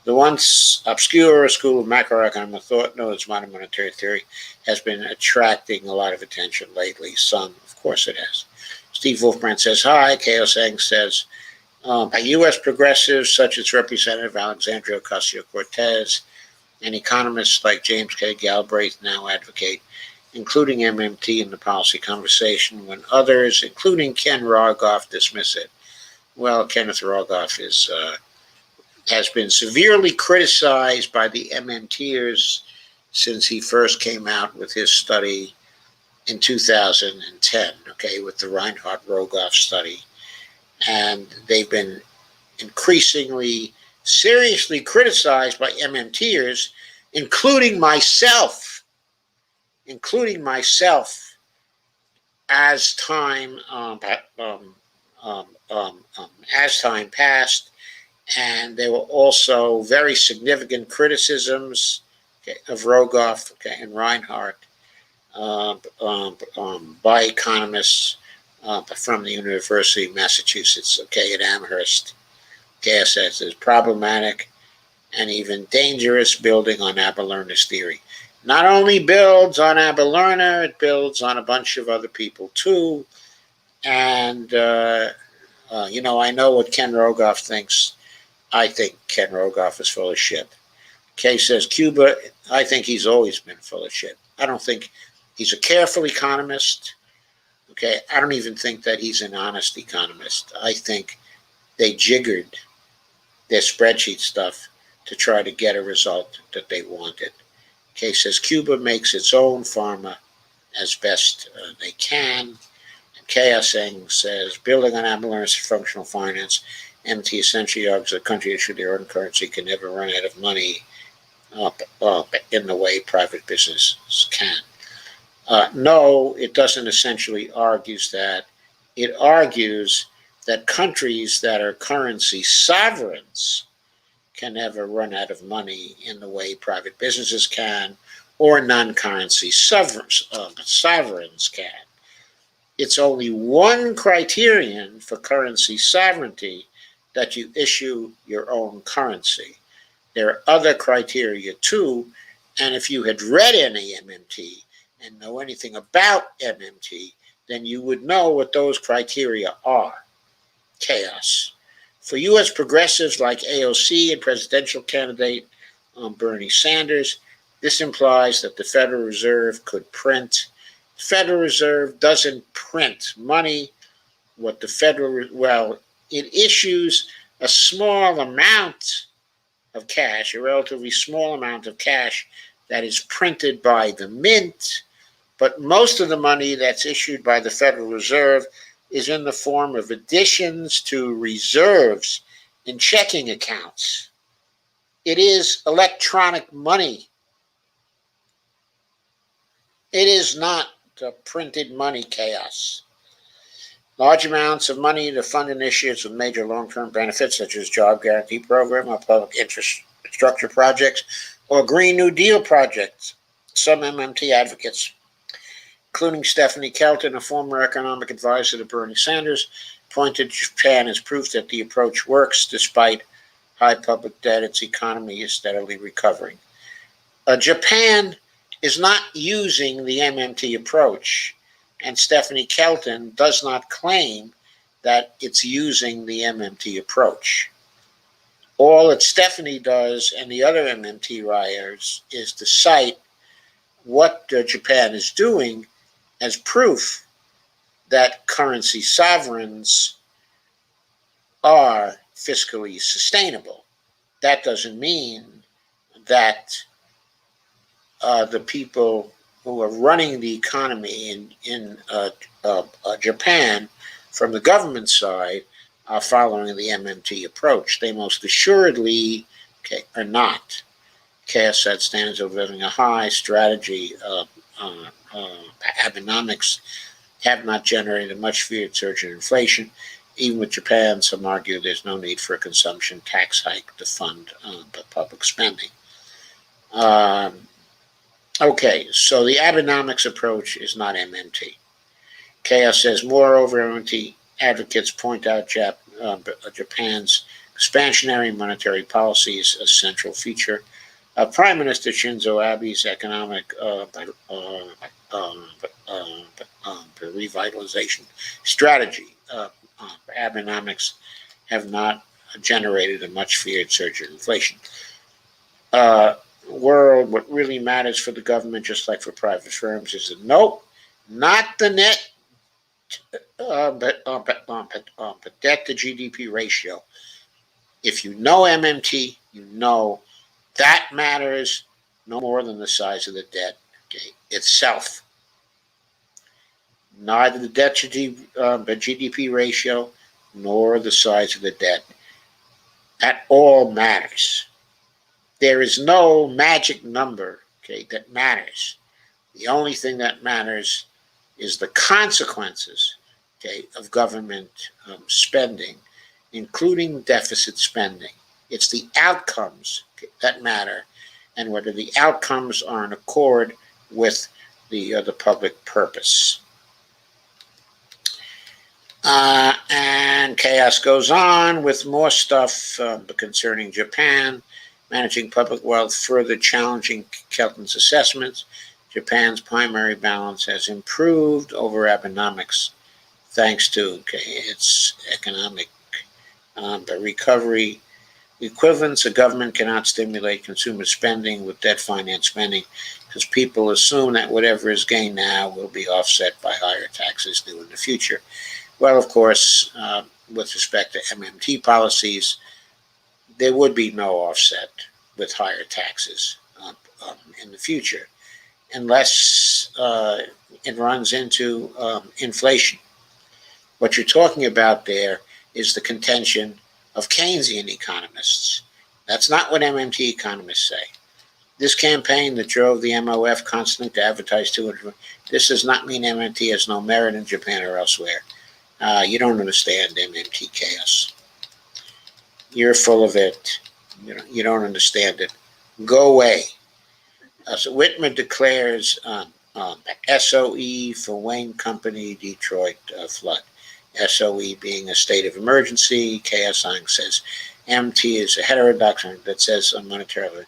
the once obscure school of macroeconomic thought known as modern monetary theory has been attracting a lot of attention lately. Some, of course it has. Steve Wolfbrand says, hi. Chaos Eng says, by U.S. progressives such as Representative Alexandria Ocasio-Cortez and economists like James K. Galbraith now advocate including MMT in the policy conversation when others, including Ken Rogoff, dismiss it. Well, Kenneth Rogoff has been severely criticized by the MMTers since he first came out with his study in 2010, with the Reinhard Rogoff study. And they've been increasingly seriously criticized by MMTers, including myself, as time passed, and there were also very significant criticisms of Rogoff and Reinhardt by economists from the University of Massachusetts at Amherst. KSS is problematic and even dangerous, building on Aberlerner's theory. Not only builds on Aberlerner, it builds on a bunch of other people too. And, I know what Ken Rogoff thinks. I think Ken Rogoff is full of shit. Kay says, Cuba, I think he's always been full of shit. I don't think he's a careful economist. I don't even think that he's an honest economist. I think they jiggered their spreadsheet stuff to try to get a result that they wanted. Kay says, Cuba makes its own pharma as best they can. And Chaos Eng says, building on Aberlerner's functional finance, MT essentially argues that countries issue their own currency can never run out of money in the way private businesses can. No, it doesn't essentially argues that. It argues that countries that are currency sovereigns can never run out of money in the way private businesses can, or non-currency sovereigns can. It's only one criterion for currency sovereignty, that you issue your own currency. There are other criteria too, and if you had read any MMT and know anything about MMT, then you would know what those criteria are. Chaos. For U.S. progressives like AOC and presidential candidate Bernie Sanders, this implies that the Federal Reserve could print. The Federal Reserve doesn't print money. It issues a small amount of cash, a relatively small amount of cash that is printed by the mint, but most of the money that's issued by the Federal Reserve is in the form of additions to reserves in checking accounts. It is electronic money. It is not printed money chaos. Large amounts of money to fund initiatives with major long-term benefits, such as job guarantee program or public infrastructure projects or Green New Deal projects. Some MMT advocates, including Stephanie Kelton, a former economic advisor to Bernie Sanders, pointed to Japan as proof that the approach works despite high public debt, its economy is steadily recovering. Japan is not using the MMT approach, and Stephanie Kelton does not claim that it's using the MMT approach. All that Stephanie does and the other MMT writers is to cite what Japan is doing as proof that currency sovereigns are fiscally sustainable. That doesn't mean that the people who are running the economy in Japan from the government side are following the MMT approach. They most assuredly are not. Chaos set standards of living are high. Strategy, Abenomics have not generated a much feared surge in inflation. Even with Japan, some argue there's no need for a consumption tax hike to fund public spending. Okay, so the Abenomics approach is not MMT. Chaos says, moreover, MMT advocates point out Japan's expansionary monetary policy is a central feature. Prime Minister Shinzo Abe's economic revitalization strategy, Abenomics, have not generated a much feared surge in inflation. World, what really matters for the government, just like for private firms, is that nope, not the net but debt to GDP ratio. If you know MMT, you know that matters no more than the size of the debt itself. Neither the debt to GDP ratio nor the size of the debt at all matters. There is no magic number that matters. The only thing that matters is the consequences of government spending, including deficit spending. It's the outcomes that matter, and whether the outcomes are in accord with the public purpose. And chaos goes on with more stuff concerning Japan. Managing public wealth, further challenging Kelton's assessments. Japan's primary balance has improved over Abenomics thanks to its economic recovery. Equivalence, a government cannot stimulate consumer spending with debt finance spending because people assume that whatever is gained now will be offset by higher taxes due in the future. Well, of course, with respect to MMT policies, there would be no offset with higher taxes in the future unless it runs into inflation. What you're talking about there is the contention of Keynesian economists. That's not what MMT economists say. This campaign that drove the MOF constantly to advertise this does not mean MMT has no merit in Japan or elsewhere. You don't understand MMT chaos. You're full of it. You don't understand it. Go away. So Whitmer declares SOE for Wayne Company Detroit flood. SOE being a state of emergency. KSI says MT is a heterodox that says monetarily.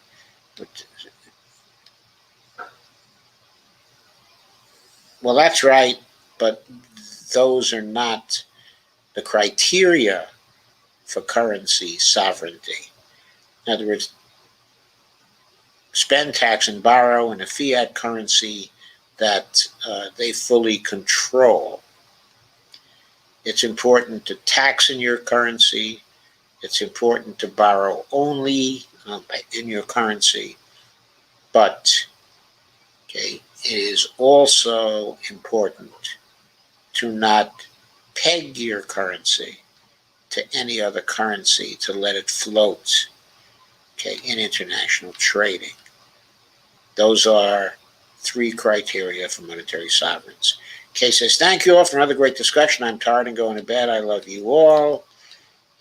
Well, that's right, but those are not the criteria for currency sovereignty. In other words, spend, tax, and borrow in a fiat currency that they fully control. It's important to tax in your currency. It's important to borrow only in your currency. But it is also important to not peg your currency to any other currency to let it float in international trading. Those are three criteria for monetary sovereigns. Kay says, thank you all for another great discussion. I'm tired and going to bed. I love you all.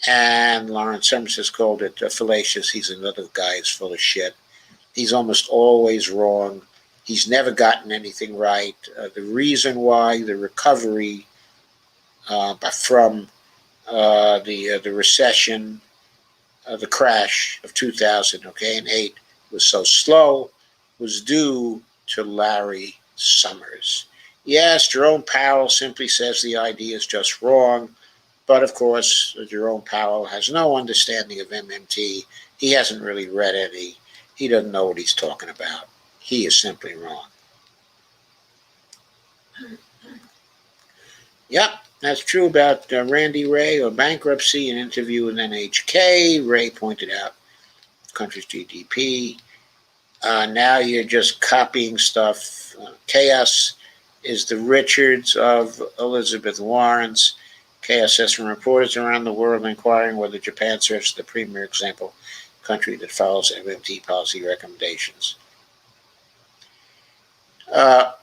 And Lawrence Summers has called it fallacious. He's another guy who's full of shit. He's almost always wrong. He's never gotten anything right. The reason why the recovery from the recession the crash of 2008 was so slow was due to Larry Summers. Yes, Jerome Powell simply says the idea is just wrong, but of course, Jerome Powell has no understanding of MMT. He hasn't really read any. He doesn't know what he's talking about. He is simply wrong. Yep, that's true about Randy Ray or bankruptcy. An interview with NHK, Ray pointed out the country's GDP. Now you're just copying stuff. Chaos is the Richards of Elizabeth Warren's. Chaos says from reporters around the world inquiring whether Japan serves the premier example country that follows MMT policy recommendations.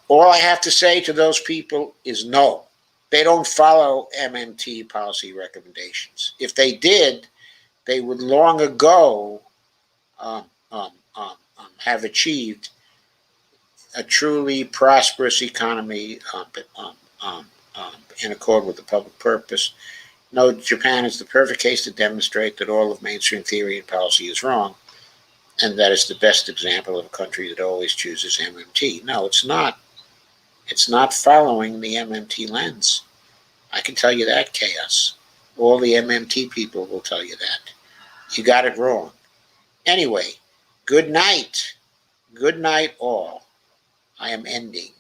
All I have to say to those people is no. They don't follow MMT policy recommendations. If they did, they would long ago have achieved a truly prosperous economy in accord with the public purpose. No, Japan is the perfect case to demonstrate that all of mainstream theory and policy is wrong, and that is the best example of a country that always chooses MMT. No, it's not. It's not following the MMT lens. I can tell you that, Chaos. All the MMT people will tell you that. You got it wrong. Anyway, good night. Good night, all. I am ending.